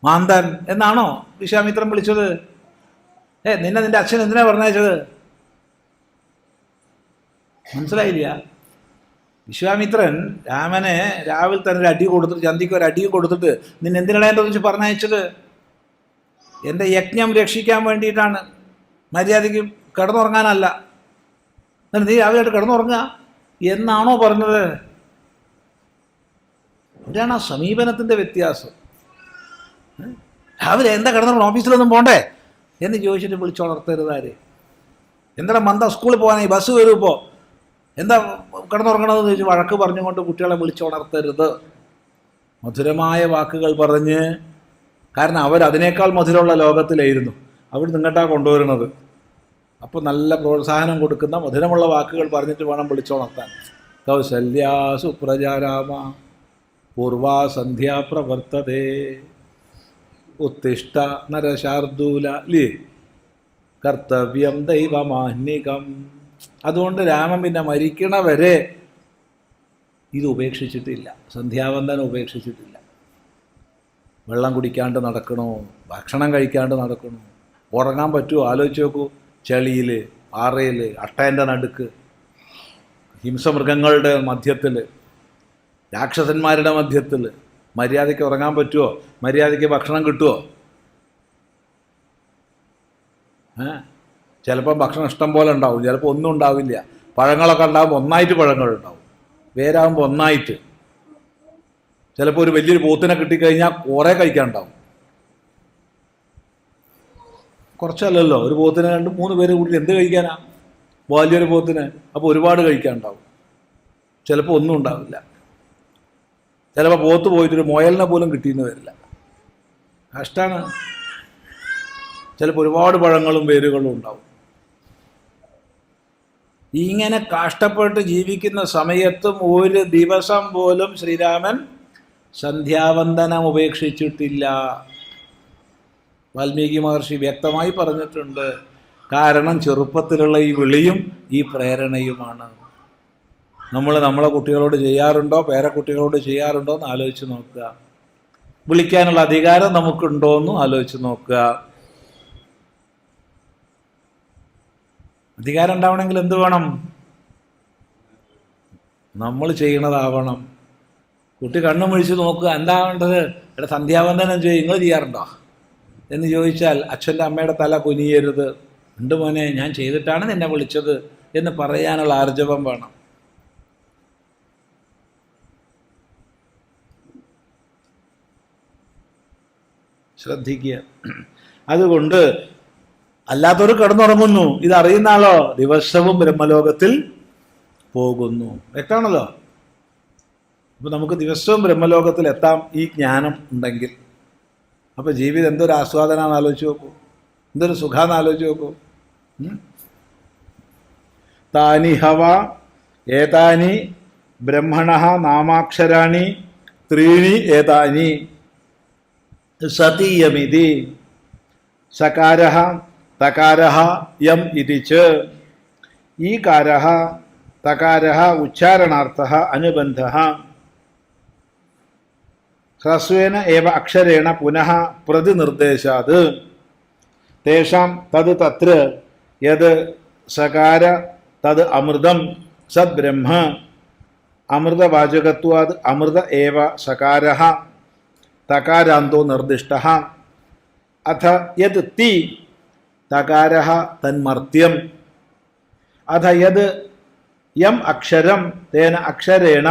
മാന്താൻ എന്നാണോ വിശ്വാമിത്രൻ വിളിച്ചത്? നിന്നെ നിന്റെ അച്ഛൻ എന്തിനാ പറഞ്ഞയച്ചത്? മനസ്സിലായില്ല. വിശ്വാമിത്രൻ രാമനെ രാവിലെ തന്നെ ഒരു അടി കൊടുത്തിട്ട്, ചന്തിക്ക് ഒരു അടി കൊടുത്തിട്ട് നിന്നെ എന്തിനാണ് എൻ്റെ ഒന്നിച്ച് പറഞ്ഞയച്ചത്? എൻ്റെ യജ്ഞം രക്ഷിക്കാൻ വേണ്ടിയിട്ടാണ്, മര്യാദയ്ക്ക് കിടന്നുറങ്ങാനല്ല. നീ രാവിലെയായിട്ട് കിടന്നുറങ്ങുക എന്നാണോ പറഞ്ഞത്? ഇതാണ് ആ സമീപനത്തിൻ്റെ വ്യത്യാസം. രാവിലെ എന്താ കിടന്നുറങ്ങണം, ഓഫീസിലൊന്നും പോണ്ടേ എന്ന് ചോദിച്ചിട്ട് വിളിച്ചുണർത്തരുതാര്. എന്താ മന്ദ സ്കൂളിൽ പോകാനായി ബസ് വരും ഇപ്പോൾ, എന്താ കിടന്നുറങ്ങണമെന്ന് ചോദിച്ച് വഴക്ക് പറഞ്ഞുകൊണ്ട് കുട്ടികളെ വിളിച്ചുണർത്തരുത്. മധുരമായ വാക്കുകൾ പറഞ്ഞ്, കാരണം അവരതിനേക്കാൾ മധുരമുള്ള ലോകത്തിലായിരുന്നു, അവർ നിങ്ങട്ടാണ് കൊണ്ടുവരുന്നത്. അപ്പോൾ നല്ല പ്രോത്സാഹനം കൊടുക്കുന്ന മധുരമുള്ള വാക്കുകൾ പറഞ്ഞിട്ട് വേണം വിളിച്ചുണർത്താൻ. കൗസല്യാ സുപ്രജാരാമ പൂർവാ സന്ധ്യാ പ്രവർത്തതേ ഉത്തിഷ്ഠ നരശാർദൂല ലേ കർത്തവ്യം ദൈവമാഹ്നികം. അതുകൊണ്ട് രാമൻ പിന്നെ മരിക്കണവരെ ഇത് ഉപേക്ഷിച്ചിട്ടില്ല, സന്ധ്യാവന്ദനം ഉപേക്ഷിച്ചിട്ടില്ല. വെള്ളം കുടിക്കാണ്ട് നടക്കണോ, ഭക്ഷണം കഴിക്കാണ്ട് നടക്കണോ, ഉറങ്ങാൻ പറ്റുമോ? ആലോചിച്ച് നോക്കൂ. ചെളിയിൽ, പാറയിൽ, അട്ടേൻ്റെ നടുക്ക്, ഹിംസമൃഗങ്ങളുടെ മധ്യത്തിൽ, രാക്ഷസന്മാരുടെ മധ്യത്തിൽ മര്യാദയ്ക്ക് ഉറങ്ങാൻ പറ്റുമോ? മര്യാദയ്ക്ക് ഭക്ഷണം കിട്ടുമോ? ചിലപ്പം ഭക്ഷണം ഇഷ്ടം പോലെ ഉണ്ടാവും, ചിലപ്പോൾ ഒന്നും ഉണ്ടാവില്ല. പഴങ്ങളൊക്കെ ഉണ്ടാകുമ്പോൾ ഒന്നായിട്ട് പഴങ്ങളുണ്ടാവും, വേരാകുമ്പോൾ ഒന്നായിട്ട്. ചിലപ്പോൾ ഒരു വലിയൊരു പോത്തിനെ കിട്ടിക്കഴിഞ്ഞാൽ കുറേ കഴിക്കാനുണ്ടാവും. കുറച്ചല്ലല്ലോ, ഒരു പോത്തിനെ 2-3 പേര് കൂടി എന്ത് കഴിക്കാനാ? വലിയൊരു പോത്തിന്. അപ്പോൾ ഒരുപാട് കഴിക്കാനുണ്ടാവും. ചിലപ്പോൾ ഒന്നും ഉണ്ടാവില്ല. ചിലപ്പോൾ പോത്ത് പോയിട്ടൊരു മുയലിനെ പോലും കിട്ടിയെന്ന് വരില്ല. കഷ്ടമാണ്. ചിലപ്പോൾ ഒരുപാട് പഴങ്ങളും വേരുകളും ഉണ്ടാവും. ഇങ്ങനെ കഷ്ടപ്പെട്ട് ജീവിക്കുന്ന സമയത്തും ഒരു ദിവസം പോലും ശ്രീരാമൻ സന്ധ്യാവന്ദനം ഉപേക്ഷിച്ചിട്ടില്ല. വാൽമീകി മഹർഷി വ്യക്തമായി പറഞ്ഞിട്ടുണ്ട്. കാരണം ചെറുപ്പത്തിലുള്ള ഈ വിളിയും ഈ പ്രേരണയുമാണ്. നമ്മളെ കുട്ടികളോട് ചെയ്യാറുണ്ടോ, പേരക്കുട്ടികളോട് ചെയ്യാറുണ്ടോ എന്ന് ആലോചിച്ച് നോക്കുക. വിളിക്കാനുള്ള അധികാരം നമുക്കുണ്ടോ എന്നും ആലോചിച്ച് നോക്കുക. അധികാരം ഉണ്ടാവണമെങ്കിൽ എന്ത് വേണം? നമ്മൾ ചെയ്യണതാവണം. കുട്ടി കണ്ണും വിളിച്ച് നോക്കുക. എന്താ വേണ്ടത്? ഇവിടെ സന്ധ്യാവന്ദനം നിങ്ങൾ ചെയ്യാറുണ്ടോ എന്ന് ചോദിച്ചാൽ അച്ഛൻ്റെ അമ്മയുടെ തല കുനിയരുത്. ഉണ്ട് മോനെ, ഞാൻ ചെയ്തിട്ടാണ് നിന്നെ വിളിച്ചത് എന്ന് പറയാനുള്ള ആർജവം വേണം. ശ്രദ്ധിക്കുക. അതുകൊണ്ട് അല്ലാത്തവർ കിടന്നുറങ്ങുന്നു, ഇതറിയുന്ന ആളോ ദിവസവും ബ്രഹ്മലോകത്തിൽ പോകുന്നു. വ്യക്തമാണല്ലോ. അപ്പോൾ നമുക്ക് ദിവസവും ബ്രഹ്മലോകത്തിൽ എത്താം ഈ ജ്ഞാനം ഉണ്ടെങ്കിൽ. അപ്പോൾ ജീവിതം എന്തൊരു ആസ്വാദനമാണെന്ന് ആലോചിച്ച് നോക്കൂ, എന്തൊരു സുഖാന്ന് ആലോചിച്ച് നോക്കൂ. താനി ഹവ ഏതാനി ബ്രഹ്മണഃ നാമാക്ഷരാണി ത്രീണി ഏതാനി സതീയമിതി സകാരഃ തകാരഃ യം ഇതി ച. ഈകാരഃ തകാരഃ ഉച്ചാരണാർത്ഥഃ അനുബന്ധഃ. ഹ്രസ്വേന ഏവ അക്ഷരേണ പുനഃ പ്രതിനിർദ്ദേശാത്. തേഷാം തത് തത്ര യത് സകാര തത് അമൃതം സദ് ബ്രഹ്മ. അമൃതവാചകത്വാത് അമൃത ഏവ സകാരഃ തകാരാന്തോ നിർദ്ദിഷ്ടഃ. അഥ യത് തി തകാരഃ തന്മർത്യം. അഥ യത് യം അക്ഷരം തേന അക്ഷരേണ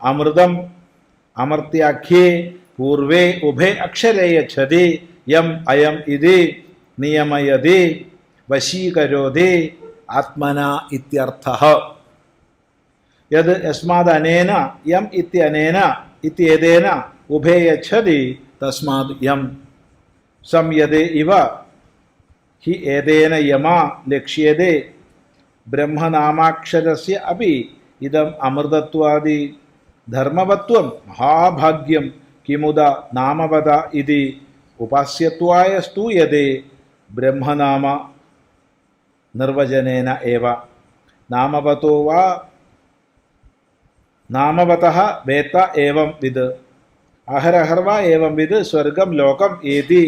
അമൃതം അമർത്യാഖ്യേ പൂർവേ ഉഭേ അക്ഷരേ യച്ഛതി യം അയം ഇതി നിയമയതി വശീകരോതി ആത്മന ഇത്യർത്ഥഃ. യത് യസ്മാദ് അനേന യം ഇത്യനേന ഇത്യേതേന ഉഭേ യച്ഛതി തസ്മാദ് യം സംയതേ ഇവ ഹി ഏതേന യമാ ലക്ഷ്യതേ ബ്രഹ്മനാമാക്ഷരസ്യ അപി ഇദം അമൃതത്വാദി ധർമ്മവത്വം മഹാഭാഗ്യം കിമുദ നാമവദ ഇതി ഉപാസ്യത്വായ സ്തൂയതേ ബ്രഹ്മനാമ നിർവചനേന ഏവ. നാമവതോ വാ നാമവതഃ വേത്ത ഏവം വിദ് അഹരഹർവാ ഏവം വിദ് സ്വർഗം ലോകം ഏതി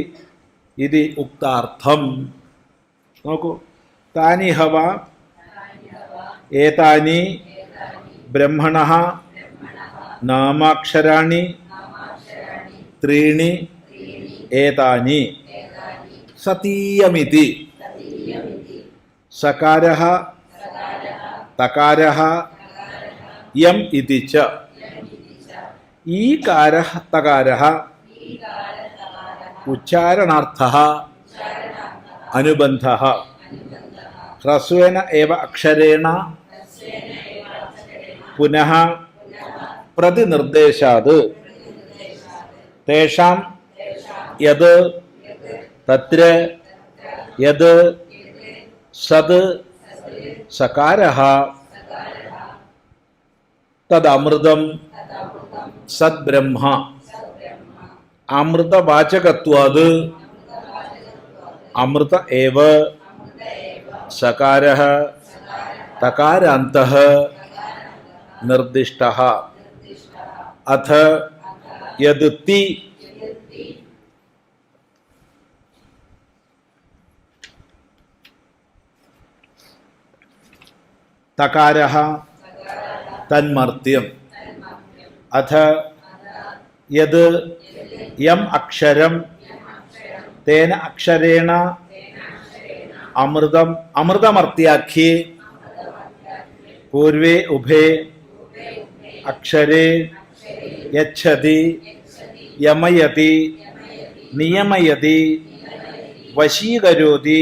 ഇതി ഉക്താർത്ഥം. നോക്കൂ, താനി ഹവ ഏതാനി ബ്രഹ്മണഃ നാമാക്ഷരാണി ത്രീണി ഏതാനി സതീയമിതി സകാരഃ തകാരഃ യം ഇതി ച. ഈകാരഃ തകാരഃ ഉച്ചാരണാർത്ഥഃ അനുബന്ധഃ. ഹ്രസ്വേന ഏവ അക്ഷരേണ പുനഃ പ്രതിനിർദ്ദേശാത്. തേഷാം യത് തത്ര യത് സത് സകാരഃ തദമൃതം സദ്ബ്രഹ്മ. അമൃതവാചകത്വാത് അമൃത ഏവ സകാരഃ തകാരാന്തഃ നിർദ്ദിഷ്ടഃ. അഥ യത് തി തകാരഃ തന്മർത്യം. അഥ യത് യം അക്ഷരം തേന അക്ഷരേണ അമൃതം അമൃതമർത്യാഖ്യേ പൂർവേ ഉഭേ അക്ഷരേ യച്ഛതി യമയതി നിയമയതി വശീകരോതി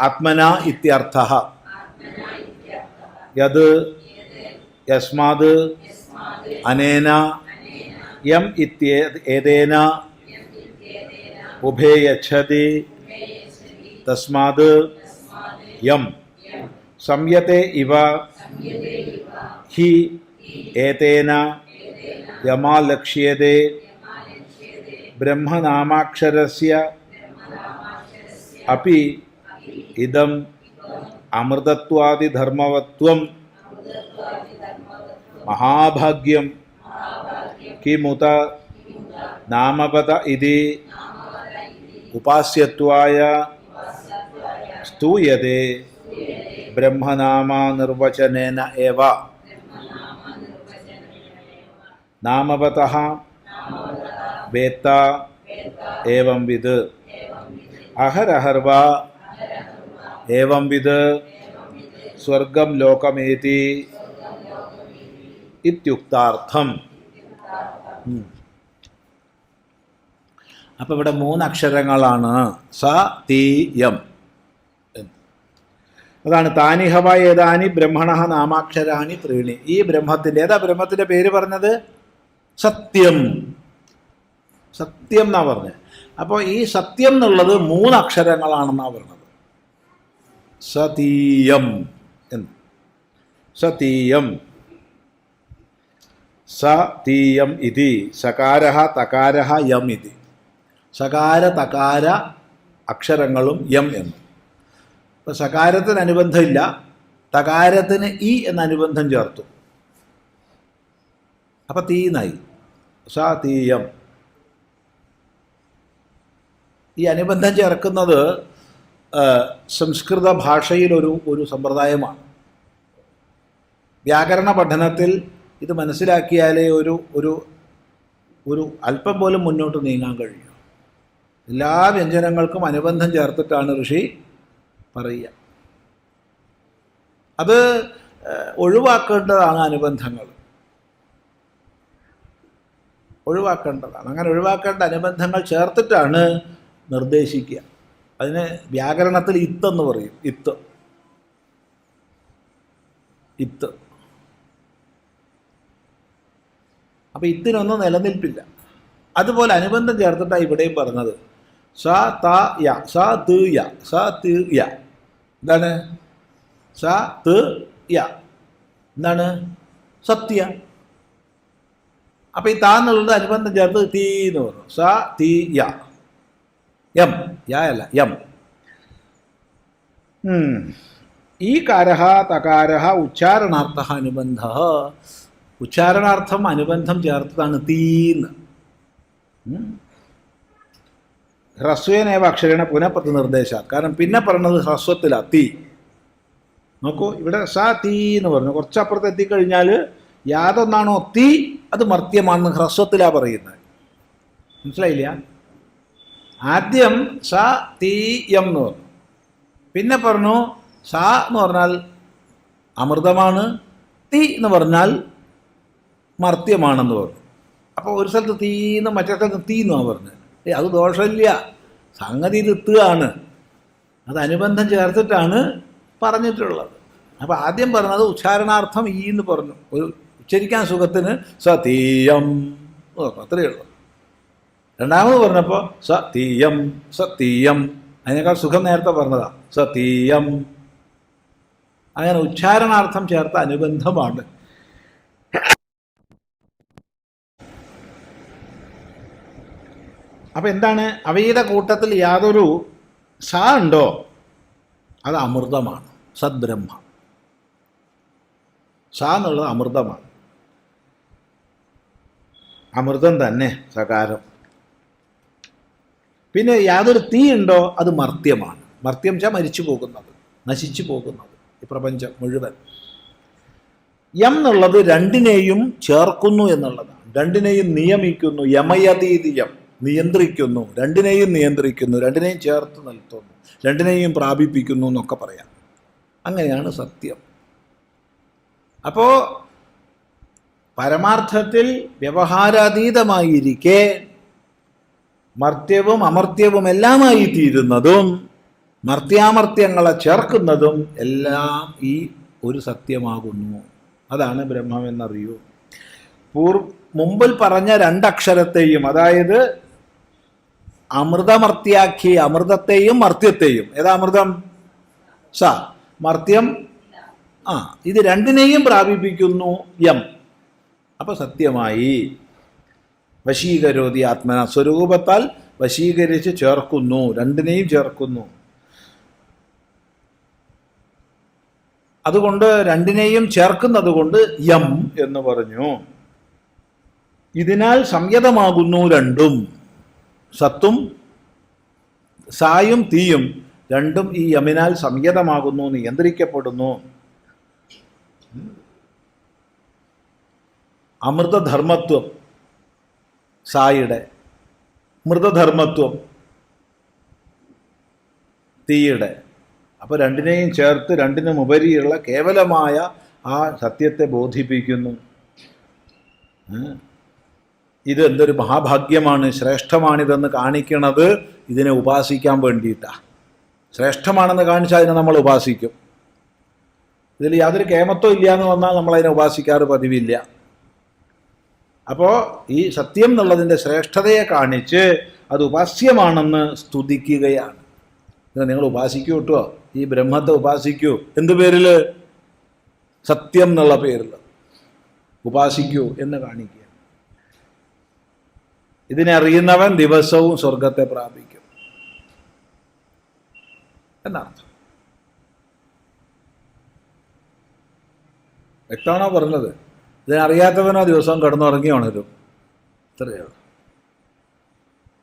ആത്മന ഇത്യർത്ഥഃ. യത് യസ്മാത് അനേന യം ഇത്യേതേന ഉഭേ യച്ഛതി തസ്മാത് യം സംയത്തെ ഇവ ഹി ഏതേന യമാലക്ഷ്യത്തെ ബ്രഹ്മനാമാക്ഷരസ്യ അപി ഇദം അമൃതത്വാദിധർമ്മവത്വം മഹാഭാഗ്യം കിമുത നാമപദ ഇതി ഉപാസ്യത്വായ സ്തൂയതേ ബ്രഹ്മനാമനിർവചനേന ഏവ. നാമപതഃ വേത്ത ഏവം വിദ് അഹരഹർവാ ഏവം വിദ് സ്വർഗം ലോകമേതി ഇത്യുക്താർത്ഥം. അപ്പം ഇവിടെ 3 അക്ഷരങ്ങളാണ് സ തീ യം. അതാണ് താനിഹവ ഏതാനി ബ്രഹ്മണ നാമാക്ഷരാണി ത്രീണി. ഈ ബ്രഹ്മത്തിൻ്റെ ഏതാ ബ്രഹ്മത്തിൻ്റെ പേര് പറഞ്ഞത്? സത്യം. സത്യം എന്നാ പറഞ്ഞത്. അപ്പോൾ ഈ സത്യം എന്നുള്ളത് 3 അക്ഷരങ്ങളാണെന്നാണ് പറഞ്ഞത്. സതീയം എന്ന്. സതീയം സതീയം ഇതി സകാരഃ തകാരഃ യം ഇതി. സകാര തകാര അക്ഷരങ്ങളും യം എന്ന്. ഇപ്പം സകാരത്തിന് അനുബന്ധമില്ല, തകാരത്തിന് ഇ എന്ന അനുബന്ധം ചേർത്തു. അപ്പം തീനായി സതീയം. ഈ അനുബന്ധം ചേർക്കുന്നത് സംസ്കൃത ഭാഷയിലൊരു സമ്പ്രദായമാണ്. വ്യാകരണ പഠനത്തിൽ ഇത് മനസ്സിലാക്കിയാലേ ഒരു അല്പം പോലും മുന്നോട്ട് നീങ്ങാൻ കഴിയും. എല്ലാ വ്യഞ്ജനങ്ങൾക്കും അനുബന്ധം ചേർത്തിട്ടാണ് ഋഷി പറയുക. അത് ഒഴിവാക്കേണ്ടതാണ്. അനുബന്ധങ്ങൾ ഒഴിവാക്കേണ്ടതാണ്. അങ്ങനെ ഒഴിവാക്കേണ്ട അനുബന്ധങ്ങൾ ചേർത്തിട്ടാണ് നിർദ്ദേശിക്കുക. അതിന് വ്യാകരണത്തിൽ ഇത്തെന്ന് പറയും. ഇത്ത് അപ്പം ഇത്തിനൊന്നും നിലനിൽപ്പില്ല. അതുപോലെ അനുബന്ധം ചേർത്തിട്ടാണ് ഇവിടെയും പറഞ്ഞത്. സ ത യ സ ത് യ സ ത് യ. എന്താണ് സ ത് യ? എന്താണ്? സത്യ. അപ്പം ഈ താന്നുള്ളത് അനുബന്ധം ചേർത്ത് തീ എന്ന് പറഞ്ഞു. സ തീ യ. യം യ അല്ല യം. ഈ കാരഹ തകാരഹ ഉച്ചാരണാർത്ഥ അനുബന്ധ. ഉച്ചാരണാർത്ഥം അനുബന്ധം ചേർത്തതാണ് തീന്ന്. ഹ്രസ്വേനേവ അക്ഷരേണ പുനഃപ്രതി നിർദ്ദേശ. കാരണം പിന്നെ പറഞ്ഞത് ഹ്രസ്വത്തിലാണ് തീ. നോക്കൂ, ഇവിടെ സ തീ എന്ന് പറഞ്ഞു. കുറച്ചപ്പുറത്ത് എത്തിക്കഴിഞ്ഞാൽ യാതൊന്നാണോ തീ അത് മർത്യമാണെന്ന് ഹ്രസ്വത്തിലാണ് പറയുന്നത്. മനസ്സിലായില്ല? ആദ്യം സ തീ യം എന്ന് പറഞ്ഞു. പിന്നെ പറഞ്ഞു സ എന്ന് പറഞ്ഞാൽ അമൃതമാണ്, തീ എന്ന് പറഞ്ഞാൽ മർത്യമാണെന്ന് പറഞ്ഞു. അപ്പോൾ ഒരു സ്ഥലത്ത് തീന്ന് മറ്റേ സ്ഥലത്ത് തീന്നാണ് പറഞ്ഞത്. അത് ദോഷമില്ല, സംഗതി ഇത് ഇത്തുകയാണ്. അത് അനുബന്ധം ചേർത്തിട്ടാണ് പറഞ്ഞിട്ടുള്ളത്. അപ്പോൾ ആദ്യം പറഞ്ഞത് ഉച്ചാരണാർത്ഥം ഈ എന്ന് പറഞ്ഞു. ഒരു ഉച്ചരിക്കാൻ സുഖത്തിന് സതീയം എന്ന് പറഞ്ഞു, അത്രയേ ഉള്ളൂ. രണ്ടാമത് പറഞ്ഞപ്പോൾ സതീയം സതീയം, അതിനേക്കാൾ സുഖം നേരത്തെ പറഞ്ഞതാണ് സതീയം. അങ്ങനെ ഉച്ചാരണാർത്ഥം ചേർത്ത അനുബന്ധമാണ്. അപ്പം എന്താണ്? അവയുടെ കൂട്ടത്തിൽ യാതൊരു സ ഉണ്ടോ അത് അമൃതമാണ്, സദ്ബ്രഹ്മ. സ എന്നുള്ളത് അമൃതമാണ്, അമൃതം തന്നെ സകാരം. പിന്നെ യാതൊരു തീ ഉണ്ടോ അത് മർത്യമാണ്. മർത്യം വെച്ചാൽ മരിച്ചു പോകുന്നത്, നശിച്ചു പോകുന്നത്, ഈ പ്രപഞ്ചം മുഴുവൻ. യം എന്നുള്ളത് രണ്ടിനെയും ചേർക്കുന്നു എന്നുള്ളതാണ്. രണ്ടിനെയും നിയമിക്കുന്നു. യമയതീതിയം, നിയന്ത്രിക്കുന്നു. രണ്ടിനെയും നിയന്ത്രിക്കുന്നു, രണ്ടിനെയും ചേർത്ത് നിർത്തുന്നു, രണ്ടിനെയും പ്രാപിപ്പിക്കുന്നു എന്നൊക്കെ പറയാം. അങ്ങനെയാണ് സത്യം. അപ്പോൾ പരമാർത്ഥത്തിൽ വ്യവഹാരാതീതമായിരിക്കെ മർത്യവും അമർത്യവും എല്ലാമായി തീരുന്നതും മർത്യാമർത്യങ്ങളെ ചേർക്കുന്നതും എല്ലാം ഈ ഒരു സത്യമാകുന്നു. അതാണ് ബ്രഹ്മമെന്നറിയൂ. മുമ്പിൽ പറഞ്ഞ രണ്ടക്ഷരത്തെയും, അതായത് അമൃതമർത്യാഖ്യ, അമൃതത്തെയും മർത്യത്തെയും, ഏതാ അമൃതം? സ, മർത്യം ഇത് രണ്ടിനെയും പ്രാപിപ്പിക്കുന്നു യം. അപ്പൊ സത്യമായി. വശീകരോതി ആത്മന, സ്വരൂപത്താൽ വശീകരിച്ച് ചേർക്കുന്നു, രണ്ടിനെയും ചേർക്കുന്നു. അതുകൊണ്ട് രണ്ടിനെയും ചേർക്കുന്നത് കൊണ്ട് യം എന്ന് പറഞ്ഞു. ഇതിനാൽ സംയതമാകുന്നു രണ്ടും, സത്തും സായും തീയും രണ്ടും ഈ യമിനാൽ സംയതമാകുന്നു, നിയന്ത്രിക്കപ്പെടുന്നു. അമൃതധർമ്മത്വം സായുടെ, മൃതധർമ്മത്വം തീയുടെ. അപ്പോൾ രണ്ടിനെയും ചേർത്ത് രണ്ടിനും ഉപരിയുള്ള കേവലമായ ആ സത്യത്തെ ബോധിപ്പിക്കുന്നു. ഇത് എന്തൊരു മഹാഭാഗ്യമാണ്, ശ്രേഷ്ഠമാണിതെന്ന് കാണിക്കണത് ഇതിനെ ഉപാസിക്കാൻ വേണ്ടിയിട്ടാണ്. ശ്രേഷ്ഠമാണെന്ന് കാണിച്ചാൽ അതിനെ നമ്മൾ ഉപാസിക്കും. ഇതിൽ യാതൊരു കേമത്വം ഇല്ല എന്ന് വന്നാൽ നമ്മളതിനെ ഉപാസിക്കാറ് പതിവില്ല. അപ്പോൾ ഈ സത്യം എന്നുള്ളതിൻ്റെ ശ്രേഷ്ഠതയെ കാണിച്ച് അത് ഉപാസ്യമാണെന്ന് സ്തുതിക്കുകയാണ്. നിങ്ങൾ ഉപാസിക്കൂ കേട്ടോ, ഈ ബ്രഹ്മത്തെ ഉപാസിക്കൂ. എന്ത് പേരിൽ? സത്യം എന്നുള്ള പേരിൽ ഉപാസിക്കൂ എന്ന് കാണിക്കുക. ഇതിനെ അറിയുന്നവൻ ദിവസവും സ്വർഗത്തെ പ്രാപിക്കും എന്നർത്ഥം. വ്യക്തമാണോ പറഞ്ഞത്? ഇതിനറിയാത്തവനോ ദിവസവും കിടന്നുറങ്ങി ഉണരും. ഇത്രയേ ഉള്ളൂ.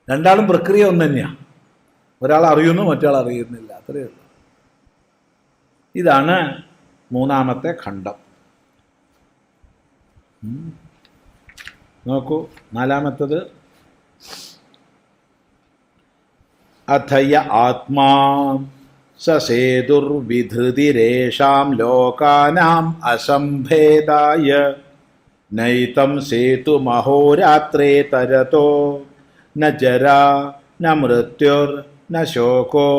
രണ്ടാളും പ്രക്രിയ ഒന്ന് തന്നെയാണ്. ഒരാൾ അറിയുന്നു, മറ്റൊരാൾ അറിയുന്നില്ല. അത്രയേ ഉള്ളൂ. ഇതാണ് മൂന്നാമത്തെ ഖണ്ഡം. നോക്കൂ, നാലാമത്തത്. അഥയ ആത്മാ സസേതുർവിധൃതിരേഷാം ലോകാനാം അസംഭേദായ നൈതം സേതുമഹോരാത്രേ തരതോ ന ജരാ ന മൃത്യുർ ന ശോകോ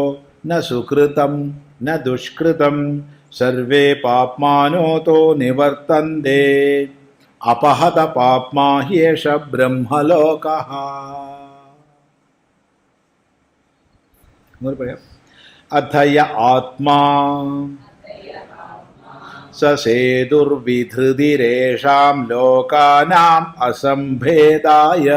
ന സുകൃതം ന ദുഷ്കൃതം സർവേ പാപ്മാനോതോ നിവർത്തന്തേ അപഹത പാപ്മാ ഹ്യേഷ ബ്രഹ്മലോകഃ. പറയാം. അഥയ ആത്മാ സസേതുർവിധൃതിരേഷാം ലോകാനാം അസംഭേദായ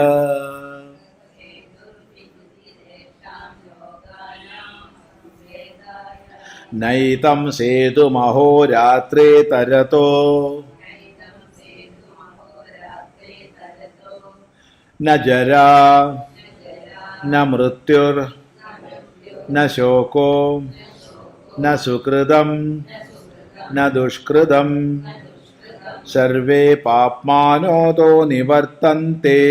നൈതം സേതുമഹോരാത്രേ തരതോ ന ജരാ ന മൃത്യുർ ന ശോകോ ന സുകൃതം ന ദുഷ്കൃതം സർവേ പാപ്മാനോതോ നിവർത്തന്തേ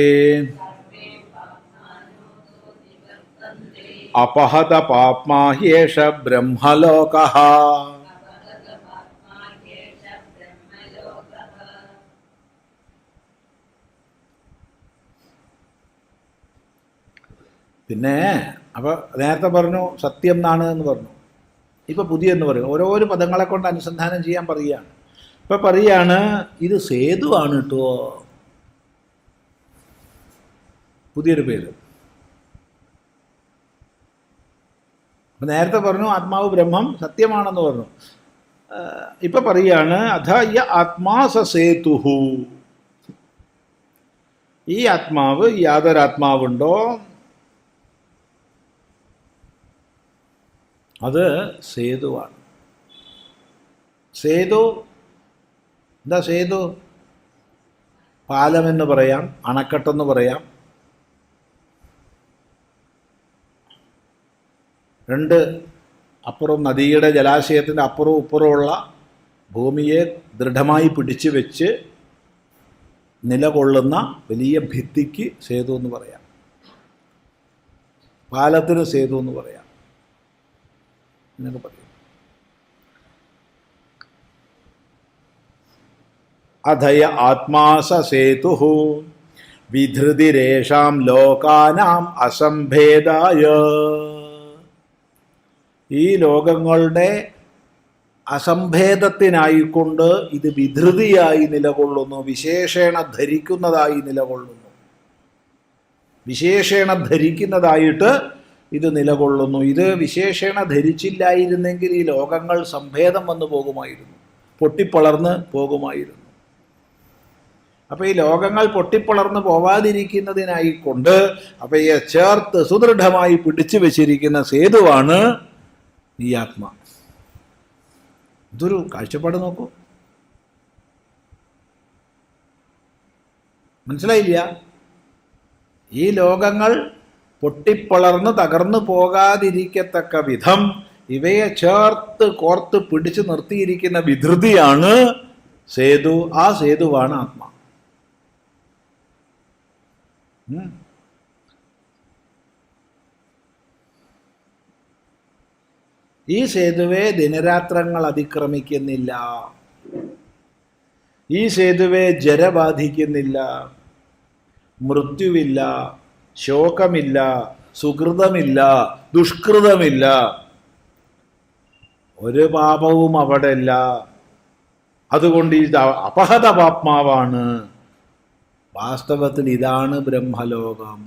അപഹത പാപ്മാ ഹ്യേഷ ബ്രഹ്മലോകഃ. പിന്നെ അപ്പോൾ നേരത്തെ പറഞ്ഞു സത്യം എന്നാണ് എന്ന് പറഞ്ഞു. ഇപ്പം പുതിയെന്ന് പറയും. ഓരോരോ പദങ്ങളെ കൊണ്ട് അനുസന്ധാനം ചെയ്യാൻ പറയുകയാണ്. ഇപ്പം പറയുകയാണ് ഇത് സേതുവാണ് കേട്ടോ, പുതിയൊരു പേര്. അപ്പം നേരത്തെ പറഞ്ഞു ആത്മാവ് ബ്രഹ്മം സത്യമാണെന്ന് പറഞ്ഞു. ഇപ്പം പറയുകയാണ് അഥ യ ആത്മാ സസേതുഹു. ഈ ആത്മാവ്, യാതൊരാത്മാവുണ്ടോ അത് സേതുവാണ്. സേതു എന്താ? സേതു പാലമെന്ന് പറയാം, അണക്കെട്ടെന്ന് പറയാം. രണ്ട് അപ്പുറം നദിയുടെ ജലാശയത്തിൻ്റെ അപ്പുറവും ഇപ്പുറമുള്ള ഭൂമിയെ ദൃഢമായി പിടിച്ചു വെച്ച് നിലകൊള്ളുന്ന വലിയ ഭിത്തിക്ക് സേതു എന്ന് പറയാം. പാലത്തിന് സേതു എന്ന് പറയാം എന്നൊക്കെ പറയും. അധയ ആത്മാ സ സേതുഃ വിധൃതിരേഷാം ലോകാനാം അസംഭേദായ. ഈ ലോകങ്ങളുടെ അസംഭേദത്തിനായിക്കൊണ്ട് ഇത് വിധൃതിയായി നിലകൊള്ളുന്നു, വിശേഷേണ ധരിക്കുന്നതായി നിലകൊള്ളുന്നു, വിശേഷേണ ധരിക്കുന്നതായിട്ട് ഇത് നിലകൊള്ളുന്നു. ഇത് വിശേഷേണ ധരിച്ചില്ലായിരുന്നെങ്കിൽ ഈ ലോകങ്ങൾ സംഭേദം വന്നു പോകുമായിരുന്നു, പൊട്ടിപ്പളർന്ന് പോകുമായിരുന്നു. അപ്പോൾ ഈ ലോകങ്ങൾ പൊട്ടിപ്പളർന്ന് പോവാതിരിക്കുന്നതിനായിക്കൊണ്ട് അവയെ ചേർത്ത് സുദൃഢമായി പിടിച്ചു വെച്ചിരിക്കുന്ന സേതുവാണ് ഈ ആത്മ. ഇതൊരു കാഴ്ചപ്പാട് നോക്കൂ, മനസ്സിലായില്ല? ഈ ലോകങ്ങൾ പൊട്ടിപ്പളർന്ന് തകർന്നു പോകാതിരിക്കത്തക്ക വിധം ഇവയെ ചേർത്ത് കോർത്ത് പിടിച്ചു നിർത്തിയിരിക്കുന്ന വിധൃതിയാണ് സേതു. ആ സേതുവാണ് ആത്മ. ഈ സേതുവെ ദിനരാത്രങ്ങൾ അതിക്രമിക്കുന്നില്ല, ഈ സേതുവെ ജര ബാധിക്കുന്നില്ല, മൃത്യുവില്ല, ശോകമില്ല, സുകൃതമില്ല, ദുഷ്കൃതമില്ല, ഒരു പാപവും അവിടെ ഇല്ല. അതുകൊണ്ട് ഇത് അപഹത പാപ്മാവാണ്. വാസ്തവത്തിൽ ഇതാണ് ബ്രഹ്മലോകം.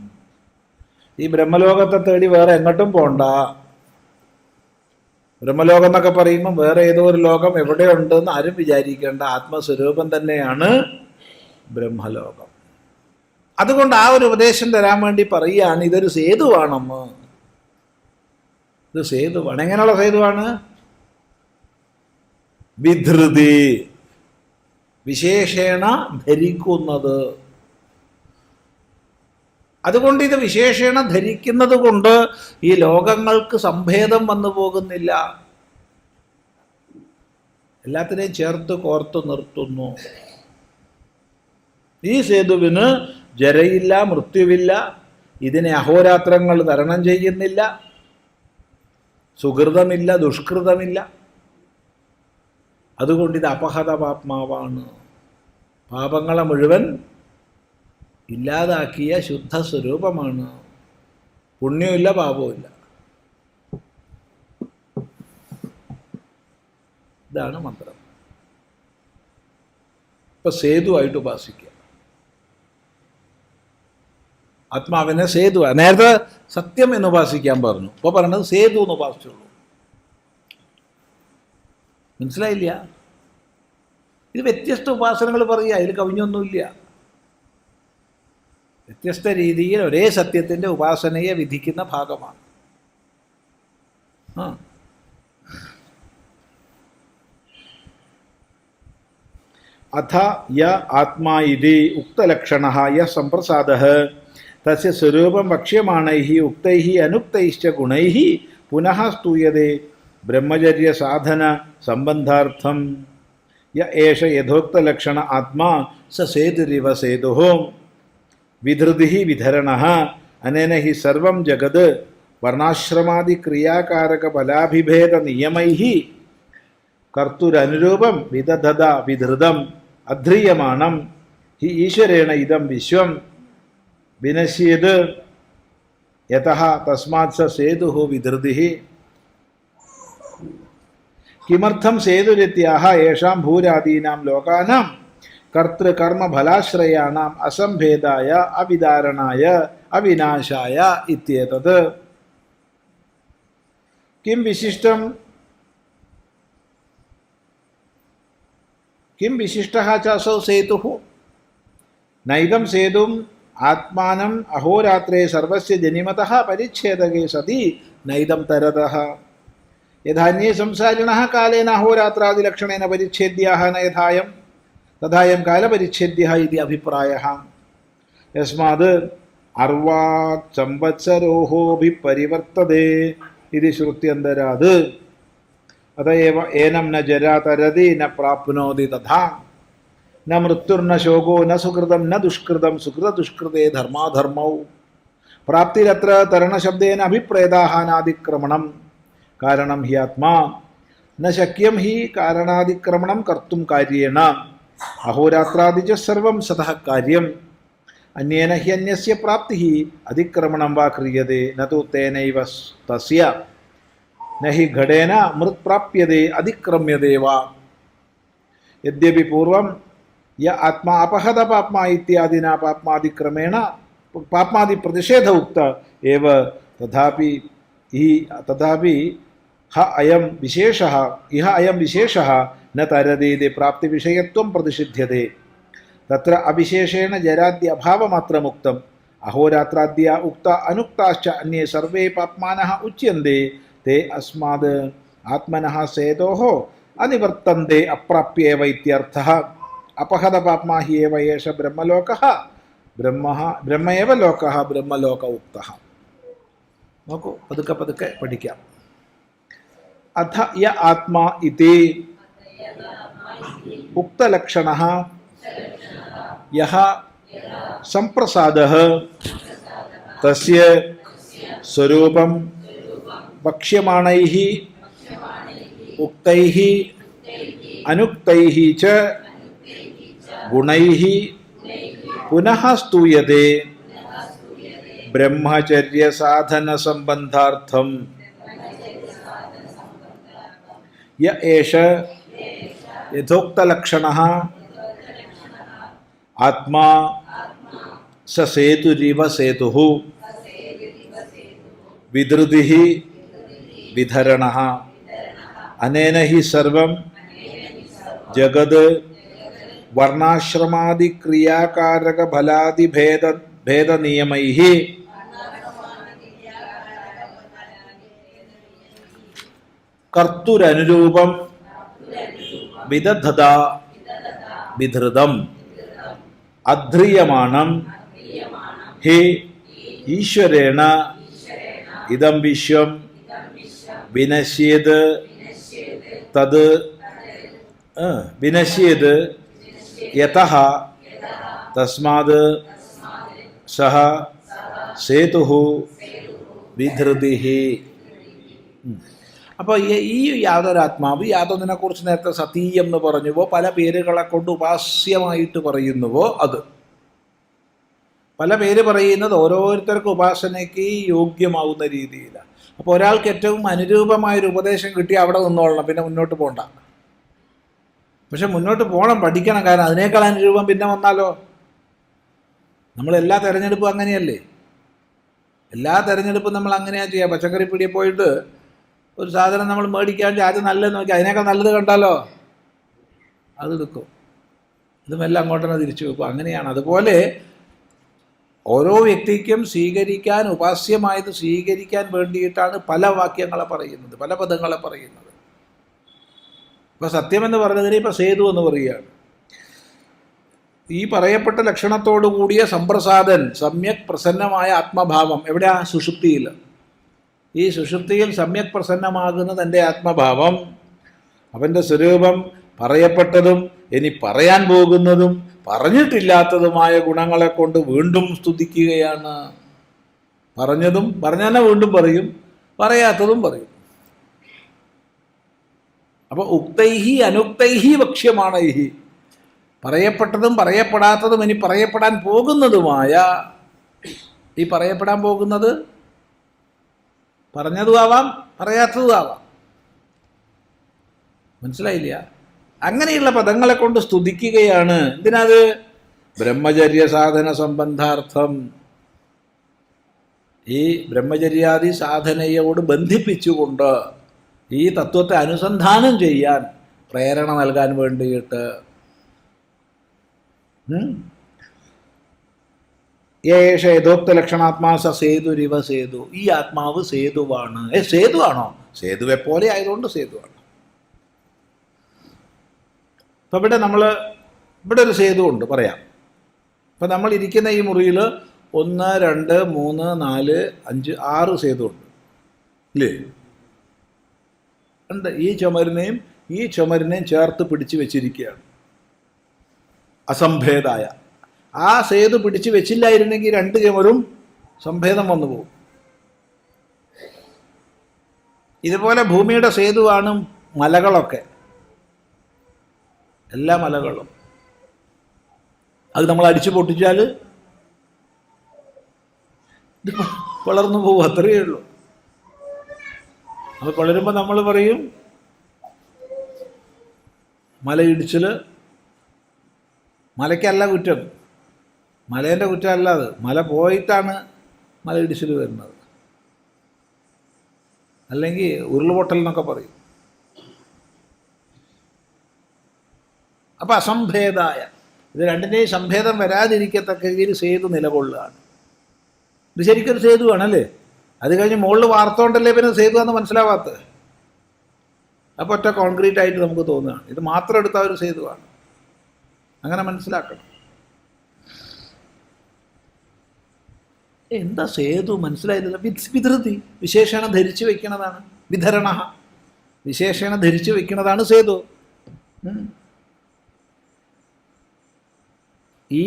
ഈ ബ്രഹ്മലോകത്തെ തേടി വേറെ എങ്ങോട്ടും പോണ്ട. ബ്രഹ്മലോകം എന്നൊക്കെ പറയുമ്പോൾ വേറെ ഏതോ ഒരു ലോകം എവിടെ ഉണ്ടെന്ന് ആരും വിചാരിക്കേണ്ട. ആത്മസ്വരൂപം തന്നെയാണ് ബ്രഹ്മലോകം. അതുകൊണ്ട് ആ ഒരു ഉപദേശം തരാൻ വേണ്ടി പറയുകയാണ്, ഇതൊരു സേതുവാണമ്മ, ഇത് സേതുവാണ്. എങ്ങനെയുള്ള സേതുവാണ്? വിധൃതി, വിശേഷേണ ധരിക്കുന്നത്. അതുകൊണ്ട് ഇത് വിശേഷേണ ധരിക്കുന്നത് കൊണ്ട് ഈ ലോകങ്ങൾക്ക് സംഭേദം വന്നു പോകുന്നില്ല, എല്ലാത്തിനെയും ചേർത്ത് കോർത്തു നിർത്തുന്നു. ഈ സേതുവിന് ജരയില്ല, മൃത്യുവില്ല, ഇതിനെ അഹോരാത്രങ്ങൾ തരണം ചെയ്യുന്നില്ല, സുഹൃതമില്ല, ദുഷ്കൃതമില്ല. അതുകൊണ്ട് ഇത് അപഹത പാപ്മാവാണ്. പാപങ്ങളെ മുഴുവൻ ഇല്ലാതാക്കിയ ശുദ്ധ സ്വരൂപമാണ്. പുണ്യമില്ല, പാപവുമില്ല. ഇതാണ് മന്ത്രം. ഇപ്പൊ സേതുവായിട്ട് ഉപാസിക്കുക. ആത്മാവിനെ സേതു. നേരത്തെ സത്യം എന്ന് ഉപാസിക്കാൻ പറഞ്ഞു, ഇപ്പൊ പറയണത് സേതു എന്ന് ഉപാസിച്ചുള്ളൂ. മനസ്സിലായില്ല? ഇത് വ്യത്യസ്ത ഉപാസനകൾ പറയുക, അതിൽ കവിഞ്ഞൊന്നുമില്ല. വ്യത്യസ്ത രീതിയിൽ ഒരേ സത്യത്തിൻ്റെ ഉപാസനയെ വിധിക്കുന്ന ഭാഗമാണ്. അഥ യ ആത്മാ ഇതി ഉക്തലക്ഷണഃ യ സംപ്രസാദഃ തസ്യ സ്വരൂപം വക്ഷ്യമാണൈഃ ഉക്തൈഃ അനുക്തൈശ്ച ഗുണൈഃ പുനഃ സ്തൂയതേ ബ്രഹ്മചര്യ സാധന സംബന്ധാർത്ഥം. യ ഏഷ യഥോക്തലക്ഷണ ആത്മാ സ സേതുരിവ സേതുഃ വിധൃതി വിധരണഃ അനേന ഹി സർവം ജഗത് വർണ്ണാശ്രമാദി ക്രിയാകാരക ഫലാഭിഭേദ നിയമൈഃ കർത്തുരനുരൂപം വിദധത വിധൃതം അധ്രീയമാണം ഹി ഈശ്വരേണ ഇദം വിശ്വം വിനശ്യത് യതഃ തസ്മാത് സ സേതുഃ വിധൃതിഃ. കിമർത്ഥം സേതുരിത്യാഹ യേഷാം ഭൂരാദീനാം ലോകാനാം കർത്തൃകർമ്മഫലാശ്രയാണാം അസംഭേദായ അവിതാരണായ അവിനാശായ ഇത്യേതത്. കിം വിശിഷ്ടം കിം വിശിഷ്ടഃ ച അസൗ സേതുഃ നൈദം സേതും ആത്മാനം അഹോരാത്രേ സർവസ്യ ജനിമതഃ പരിച്ഛേദകേ സതി നൈദം തരതഃ. യഥാന്യേ സംസാരിണഃ കാലേന അഹോരാത്രാദിലക്ഷണേന പരിച്ഛേദ്യാഃ ന യഥായം തഥായം കാലപരിച്ഛേദ്യഃ ഇതി അഭിപ്രായഃ. യസ്മാത് അർവാക് സംവത്സരോഹോഭിപരിവർത്തതേ ഇതി ശ്രുത്യന്തരാത്. അതയേവ ഏനം ന ജരാ തരതി ന പ്രാപ്നോതി തഥാ ന മൃത്യുർന ശോകോ ന സുകൃതം ന ദുഷ്കൃതം സുകൃതദുഷ്കൃതേ ധർമാധർമ്മൗ. പ്രാപ്തിരത്ര തരണശബ്ദേന അഭിപ്രേതാഹാനാദിക്രമണം കാരണം ഹി ആത്മാ ന ശക്യം ഹി കാരണാതിക്രമണം കർത്തും കാര്യേണ അഹോരാത്രാദിച സർവം സതഃ കാര്യം അന്യേന ഹി അന്യസ്യ പ്രാപ്തി അതിക്രമണം വാ ക്രിയതേ നതു തേനൈവ തസ്യ നഹി ഘടേന മൃത് പ്രാപ്യതേ അതിക്രമ്യതേ വാ യദ്യപി പൂർവം യ ആത്മാ അപഹത പാപ്മാ ഇത്യാദിന പാപ്മാതിക്രമേണ പാപ്മാദി പ്രതിഷേധ ഉക്ത ഏവ തഥാപി അയം വിശേഷഃ ന തരതേതി പ്രാപ്തി വിഷയത്വം പ്രതിഷിധ്യതേ തത്ര അവിശേഷേണ ജരാദ്യ അഭാവമാത്രമുക്തം അഹോരാത്രാദ്യ ഉക്ത അനുക്താശ്ച അന്യേ സർവേ പാപ്മാനഃ ഉച്യന്തെ തേ അസ്മാത് ആത്മനഃ സേതോഃ അനിവർത്തന്തെ അപ്രാപ്യേവ ഇത്യർത്ഥഃ അപഹത പാപ്മാ ഹി ഏവ ഏഷ ബ്രഹ്മലോകഃ ബ്രഹ്മയേവ ലോകഃ ബ്രഹ്മലോക ഉക്തഃ. നോക്കൂ, പതുക്കെ പതുക്കെ പഠിക്കാം. അഥ യ ആത്മാ ഇതി ഉക്തലക്ഷണഃ യഹ സംപ്രസാദഃ തസ്യ സ്വരൂപം വക്ഷ്യമാണൈഃ ഉക്തൈഃ അനുക്തൈഃ ച ഗുണൈഃ പുനഃ സ്തൂയതേ ബ്രഹ്മചര്യ സാധന സംബന്ധാർത്ഥം. യ ഏഷ യഥോക്തലക്ഷണഃ ആത്മാ സ സേതുരിവ സേതുഃ വിധൃതിഃ വിധരണഃ അനേന ഹി സർവം ജഗത് വർണ്ണാശ്രമാദി ക്രിയാകാരക ഫലാദി ഭേദനിയമൈഃ കർത്തുരനുരൂപം വിദധത വിധൃതം അധ്രിയമാണം ഹി ഈശ്വരേണ ഇദം വിശ്വം വിനശ്യേത് തത് വിനശ്യേത് യതഃ തസ്മാത് സഹ സേതുഃ വിധൃതിഃ. അപ്പോൾ ഈ യാതൊരാത്മാവ് യാതൊന്നിനെ കുറിച്ച് നേരത്തെ സതീയം എന്ന് പറഞ്ഞുവോ പല പേരുകളെ കൊണ്ട് ഉപാസ്യമായിട്ട് പറയുന്നുവോ അത് പല പേര് പറയുന്നത് ഓരോരുത്തർക്കും ഉപാസനയ്ക്ക് യോഗ്യമാവുന്ന രീതിയിലാണ്. അപ്പോൾ ഒരാൾക്ക് ഏറ്റവും അനുരൂപമായൊരു ഉപദേശം കിട്ടി അവിടെ നിന്നോളണം, പിന്നെ മുന്നോട്ട് പോകണ്ട. പക്ഷെ മുന്നോട്ട് പോകണം, പഠിക്കണം. കാരണം അതിനേക്കാൾ അനുരൂപം പിന്നെ വന്നാലോ? നമ്മളെല്ലാ തിരഞ്ഞെടുപ്പും അങ്ങനെയല്ലേ? എല്ലാ തിരഞ്ഞെടുപ്പും നമ്മൾ അങ്ങനെയാണ് ചെയ്യുക. പച്ചക്കറി പീടികയിൽ പോയിട്ട് ഒരു സാധനം നമ്മൾ മേടിക്കാൻ വേണ്ടി ആദ്യം നല്ലത് നോക്കി അതിനേക്കാൾ നല്ലത് കണ്ടാലോ അതെടുക്കും. ഇതുമെല്ലാം അങ്ങോട്ട് തന്നെ തിരിച്ചു വെക്കും. അങ്ങനെയാണ്. അതുപോലെ ഓരോ വ്യക്തിക്കും സ്വീകരിക്കാൻ ഉപാസ്യമായത് സ്വീകരിക്കാൻ വേണ്ടിയിട്ടാണ് പല വാക്യങ്ങളെ പറയുന്നത്, പല പദങ്ങളെ പറയുന്നത്. ഇപ്പോൾ സത്യമെന്ന് പറഞ്ഞതിന് ഇപ്പോൾ സേതു എന്ന് പറയുകയാണ്. ഈ പറയപ്പെട്ട ലക്ഷണത്തോടു കൂടിയ സംപ്രസാദൻ സമ്യക് പ്രസന്നമായ ആത്മഭാവം എവിടെയാ? സുഷുപ്തിയിൽ. ഈ സുഷുപ്തിയിൽ സമ്യക് പ്രസന്നമാകുന്ന തൻ്റെ ആത്മഭാവം, അവൻ്റെ സ്വരൂപം പറയപ്പെട്ടതും ഇനി പറയാൻ പോകുന്നതും പറഞ്ഞിട്ടില്ലാത്തതുമായ ഗുണങ്ങളെ കൊണ്ട് വീണ്ടും സ്തുതിക്കുകയാണ്. പറഞ്ഞതും പറഞ്ഞാൽ വീണ്ടും പറയും, പറയാത്തതും പറയും. അപ്പോൾ ഉക്തൈഹി അനുക്തൈഹി വക്ഷ്യമാണൈഹി, പറയപ്പെട്ടതും പറയപ്പെടാത്തതും ഇനി പറയപ്പെടാൻ പോകുന്നതുമായ, ഈ പറയപ്പെടാൻ പോകുന്നത് പറഞ്ഞതുമാവാം പറയാത്തതുമാവാം. മനസ്സിലായില്ല? അങ്ങനെയുള്ള പദങ്ങളെ കൊണ്ട് സ്തുതിക്കുകയാണ്. എന്തിനത്? ബ്രഹ്മചര്യ സാധന സംബന്ധാർത്ഥം. ഈ ബ്രഹ്മചര്യാദി സാധനയോട് ബന്ധിപ്പിച്ചുകൊണ്ട് ഈ തത്വത്തെ അനുസന്ധാനം ചെയ്യാൻ പ്രേരണ നൽകാൻ വേണ്ടിയിട്ട്. യേഷ യഥോക്ത ലക്ഷണാത്മാ സ സേതുരിവ സേതു. ഈ ആത്മാവ് സേതുവാണ്. സേതുവാണോ? സേതുവെ പോലെ ആയതുകൊണ്ട് സേതുവാണ്. ഇപ്പം ഇവിടെ ഒരു സേതു ഉണ്ട് പറയാം. ഇപ്പം നമ്മൾ ഇരിക്കുന്ന ഈ മുറിയിൽ 1, 2, 3, 4, 5, 6 സേതു ഉണ്ട് ഇല്ലേ? ഉണ്ട്. ഈ ചുമരിനെയും ചേർത്ത് പിടിച്ച് വെച്ചിരിക്കുകയാണ് അസംഭേദായ. ആ സേതു പിടിച്ചു വെച്ചില്ലായിരുന്നെങ്കിൽ 2 ചുമരും സംഭേദം വന്നു പോകും. ഇതുപോലെ ഭൂമിയുടെ സേതുവാണ് മലകളൊക്കെ, എല്ലാ മലകളും. അത് നമ്മൾ അടിച്ചു പൊട്ടിച്ചാൽ ഇത് വളർന്നു പോകും, അത്രയേ ഉള്ളൂ. അത് വളരുമ്പോൾ നമ്മൾ പറയും മലയിടിച്ചിൽ, മലയ്ക്കല്ല കുറ്റം, മലേൻ്റെ കുറ്റമല്ല അത്, മല പോയിട്ടാണ് മലയിടിച്ചിൽ വരുന്നത്. അല്ലെങ്കിൽ ഉരുൾപൊട്ടൽ എന്നൊക്കെ പറയും. അപ്പം അസംഭേദായ, ഇത് രണ്ടിൻ്റെയും സംഭേദം വരാതിരിക്കത്തക്ക രീതിയിൽ സേതു നിലകൊള്ളുകയാണ്. ഇത് ശരിക്കൊരു സേതുവാണല്ലേ. അത് കഴിഞ്ഞ് മുകളിൽ വാർത്തോണ്ടല്ലേ പിന്നെ സേതുവാന്ന് മനസ്സിലാവാത്തത്. അപ്പോൾ ഒറ്റ കോൺക്രീറ്റ് ആയിട്ട് നമുക്ക് തോന്നുകയാണ്. ഇത് മാത്രം എടുത്ത ഒരു സേതുവാണ്, അങ്ങനെ മനസ്സിലാക്കണം. എന്താ സേതു മനസ്സിലായില്ല. വിധൃതി, വിശേഷണം ധരിച്ചു വെക്കണതാണ്. വിധരണ, വിശേഷണം ധരിച്ചു വെക്കുന്നതാണ് സേതു. ഈ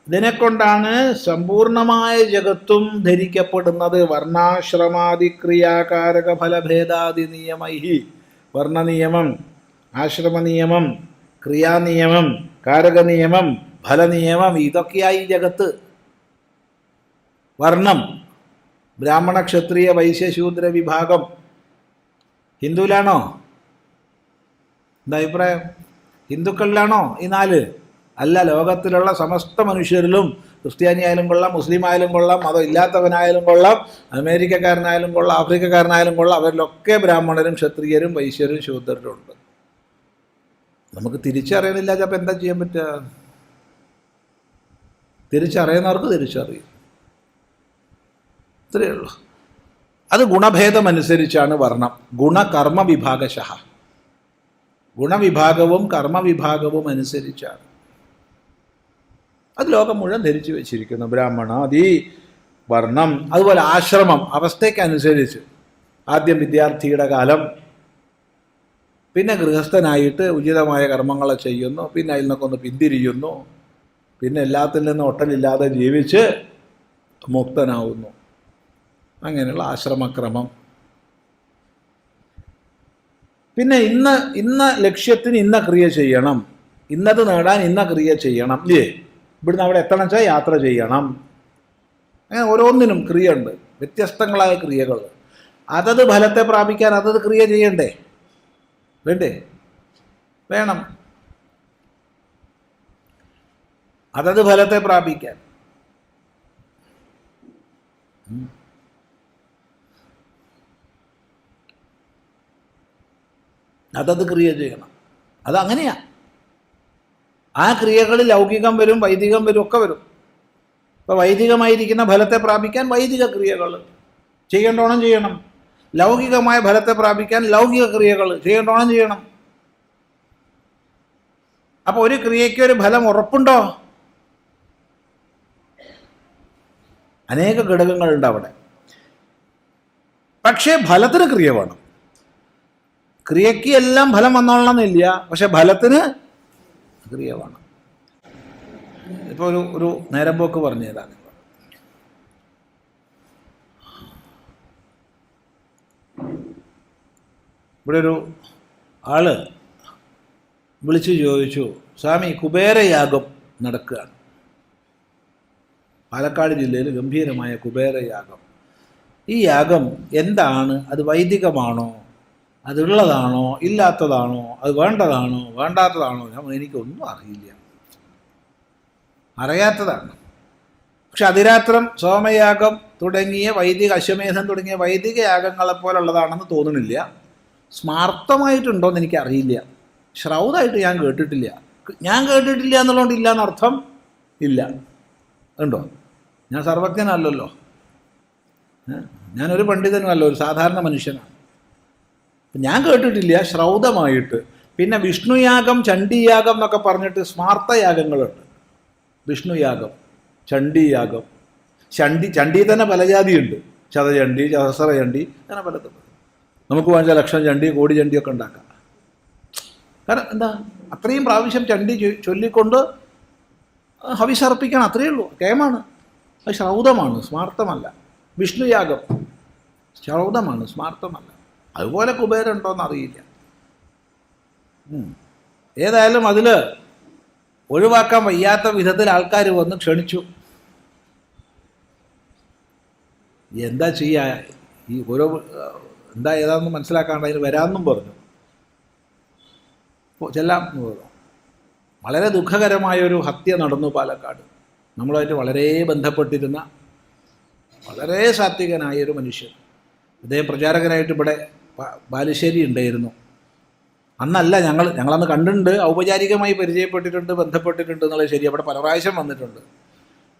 ഇതിനെക്കൊണ്ടാണ് സമ്പൂർണമായ ജഗത്തും ധരിക്കപ്പെടുന്നത്. വർണ്ണാശ്രമാദിക്രിയാകാരക ഫലഭേദാദി നിയമൈ, വർണ്ണനിയമം, ആശ്രമനിയമം, ക്രിയാനിയമം, കാരകനിയമം, ഫലനിയമം, ഇതൊക്കെയായി ജഗത്ത്. വർണ്ണം, ബ്രാഹ്മണ ക്ഷത്രിയ വൈശ്യ ശൂദ്ര വിഭാഗം. ഹിന്ദുവിലാണോ? എന്താ അഭിപ്രായം? ഹിന്ദുക്കളിലാണോ ഈ 4? അല്ല, ലോകത്തിലുള്ള സമസ്ത മനുഷ്യരിലും, ക്രിസ്ത്യാനി ആയാലും കൊള്ളാം, മുസ്ലിം ആയാലും കൊള്ളാം, മതം ഇല്ലാത്തവനായാലും കൊള്ളാം, അമേരിക്കക്കാരനായാലും കൊള്ളാം, ആഫ്രിക്കക്കാരനായാലും കൊള്ളാം, അവരിലൊക്കെ ബ്രാഹ്മണരും ക്ഷത്രിയരും വൈശ്യരും ശൂദ്രരും ഉണ്ട്. നമുക്ക് തിരിച്ചറിയണില്ല. അപ്പം എന്താ ചെയ്യാൻ പറ്റുക? തിരിച്ചറിയുന്നവർക്ക് തിരിച്ചറിയും, ഇത്രയേ ഉള്ളൂ. അത് ഗുണഭേദമനുസരിച്ചാണ് വർണ്ണം. ഗുണകർമ്മ വിഭാഗശഃ, ഗുണവിഭാഗവും കർമ്മവിഭാഗവും അനുസരിച്ചാണ്. അത് ലോകം മുഴുവൻ ധരിച്ചു വെച്ചിരിക്കുന്നു. ബ്രാഹ്മണാദി വർണ്ണം. അതുപോലെ ആശ്രമം, അവസ്ഥയ്ക്കനുസരിച്ച്. ആദ്യം വിദ്യാർത്ഥിയുടെ കാലം, പിന്നെ ഗൃഹസ്ഥനായിട്ട് ഉചിതമായ കർമ്മങ്ങളെ ചെയ്യുന്നു, പിന്നെ അതിൽ നിന്നൊക്കെ ഒന്ന് പിന്തിരിയുന്നു, പിന്നെ എല്ലാത്തിൽ നിന്നും ഒട്ടലില്ലാതെ ജീവിച്ച് മുക്തനാവുന്നു. അങ്ങനെയുള്ള ആശ്രമക്രമം. പിന്നെ ഇന്ന ലക്ഷ്യത്തിന് ഇന്ന ക്രിയ ചെയ്യണം, ഇന്നത് നേടാൻ ഇന്ന ക്രിയ ചെയ്യണം, ഇല്ലേ? ഇവിടുന്ന് അവിടെ എത്തണം വെച്ചാൽ യാത്ര ചെയ്യണം. അങ്ങനെ ഓരോന്നിനും ക്രിയ ഉണ്ട്, വ്യത്യസ്തങ്ങളായ ക്രിയകൾ. അതത് ഫലത്തെ പ്രാപിക്കാൻ അതത് ക്രിയ ചെയ്യണ്ടേ? വേണ്ടേ? വേണം, അതത് ഫലത്തെ പ്രാപിക്കാൻ. അതത് ക്രിയ ചെയ്യണം. അതങ്ങനെയാ. ആ ക്രിയകളിൽ ലൗകികം വരും, വൈദികം വരും, ഒക്കെ വരും. ഇപ്പോൾ വൈദികമായിരിക്കുന്ന ഫലത്തെ പ്രാപിക്കാൻ വൈദിക ക്രിയകൾ ചെയ്യേണ്ടോണം ചെയ്യണം. ലൗകികമായ ഫലത്തെ പ്രാപിക്കാൻ ലൗകിക ക്രിയകൾ ചെയ്യേണ്ടോണം ചെയ്യണം. അപ്പോൾ ഒരു ക്രിയയ്ക്ക് ഒരു ഫലം ഉറപ്പുണ്ടോ? അനേക ഘടകങ്ങളുണ്ട് അവിടെ. പക്ഷേ ഫലത്തിന് ക്രിയ വേണം. ക്രിയയ്ക്ക് എല്ലാം ഫലം വന്നോളണമെന്നില്ല, പക്ഷെ ഫലത്തിന് ക്രിയ വേണം. ഇപ്പോൾ ഒരു നേരം പോക്ക് പറഞ്ഞു തരാം. ഇവിടെ ഒരു ആള് വിളിച്ചു ചോദിച്ചു, സ്വാമി കുബേരയാഗം നടക്കുകയാണ്. പാലക്കാട് ജില്ലയിൽ ഗംഭീരമായ കുബേരയാഗം. ഈ യാഗം എന്താണ്? അത് വൈദികമാണോ? അതുള്ളതാണോ? ഇല്ലാത്തതാണോ? അത് വേണ്ടതാണോ? വേണ്ടാത്തതാണോ? എനിക്കൊന്നും അറിയില്ല, അറിയാത്തതാണ്. പക്ഷെ അതിരാത്രം സോമയാഗം തുടങ്ങിയ വൈദിക, അശ്വമേധം തുടങ്ങിയ വൈദിക യാഗങ്ങളെപ്പോലുള്ളതാണെന്ന് തോന്നുന്നില്ല. സ്മാർത്ഥമായിട്ടുണ്ടോയെന്ന് എനിക്കറിയില്ല. ശ്രൗതമായിട്ട് ഞാൻ കേട്ടിട്ടില്ല. ഞാൻ കേട്ടിട്ടില്ല എന്നുള്ളതുകൊണ്ട് ഇല്ല എന്നർത്ഥം ഇല്ല. ഉണ്ടോ? ഞാൻ സർവജ്ഞനല്ലല്ലോ, ഞാനൊരു പണ്ഡിതനുമല്ല, ഒരു സാധാരണ മനുഷ്യനാണ്. ഞാൻ കേട്ടിട്ടില്ല ശ്രൗതമായിട്ട്. പിന്നെ വിഷ്ണുയാഗം, ചണ്ഡീയാഗം എന്നൊക്കെ പറഞ്ഞിട്ട് സ്മാർത്ഥയാഗങ്ങളുണ്ട്. വിഷ്ണുയാഗം, ചണ്ഡീയാഗം. ചണ്ഡി തന്നെ പല ജാതിയുണ്ട്. ശതചണ്ഡി, സഹസ്രചണ്ഡി, അങ്ങനെ പലതും. നമുക്ക് വേണ്ട ലക്ഷം ചണ്ഡി, കോടി ചണ്ഡിയൊക്കെ ഉണ്ടാക്കാം. കാരണം എന്താ? അത്രയും പ്രാവശ്യം ചണ്ഡി ചൊല്ലിക്കൊണ്ട് ഹവിസർപ്പിക്കണം, അത്രയേ ഉള്ളൂ. കേമാണ്. അത് ശ്രൗതമാണ്, സ്മാർത്ഥമല്ല. വിഷ്ണുയാഗം ശ്രൗതമാണ്, സ്മാർത്ഥമല്ല. അതുപോലെ കുബേരുണ്ടോയെന്ന് അറിയില്ല. ഏതായാലും അതിൽ ഒഴിവാക്കാൻ വയ്യാത്ത വിധത്തിൽ ആൾക്കാർ വന്ന് ക്ഷണിച്ചു. എന്താ ചെയ്യുക, ഈ ഓരോ എന്താ ഏതാണെന്ന് മനസ്സിലാക്കാണ്ട് അതിന് വരാമെന്നും പറഞ്ഞു. ചെല്ലാം എന്ന് പറഞ്ഞു. വളരെ ദുഃഖകരമായൊരു ഹത്യ നടന്നു പാലക്കാട്. നമ്മളുമായിട്ട് വളരെ ബന്ധപ്പെട്ടിരുന്ന വളരെ സാത്വികനായൊരു മനുഷ്യൻ. അദ്ദേഹം പ്രചാരകനായിട്ട് ഇവിടെ ബാലുശ്ശേരി ഉണ്ടായിരുന്നു. അന്നല്ല, ഞങ്ങളന്ന് കണ്ടിട്ടുണ്ട്, ഔപചാരികമായി പരിചയപ്പെട്ടിട്ടുണ്ട്, ബന്ധപ്പെട്ടിട്ടുണ്ട് എന്നുള്ളത് ശരി. അവിടെ പല പ്രാവശ്യം വന്നിട്ടുണ്ട്.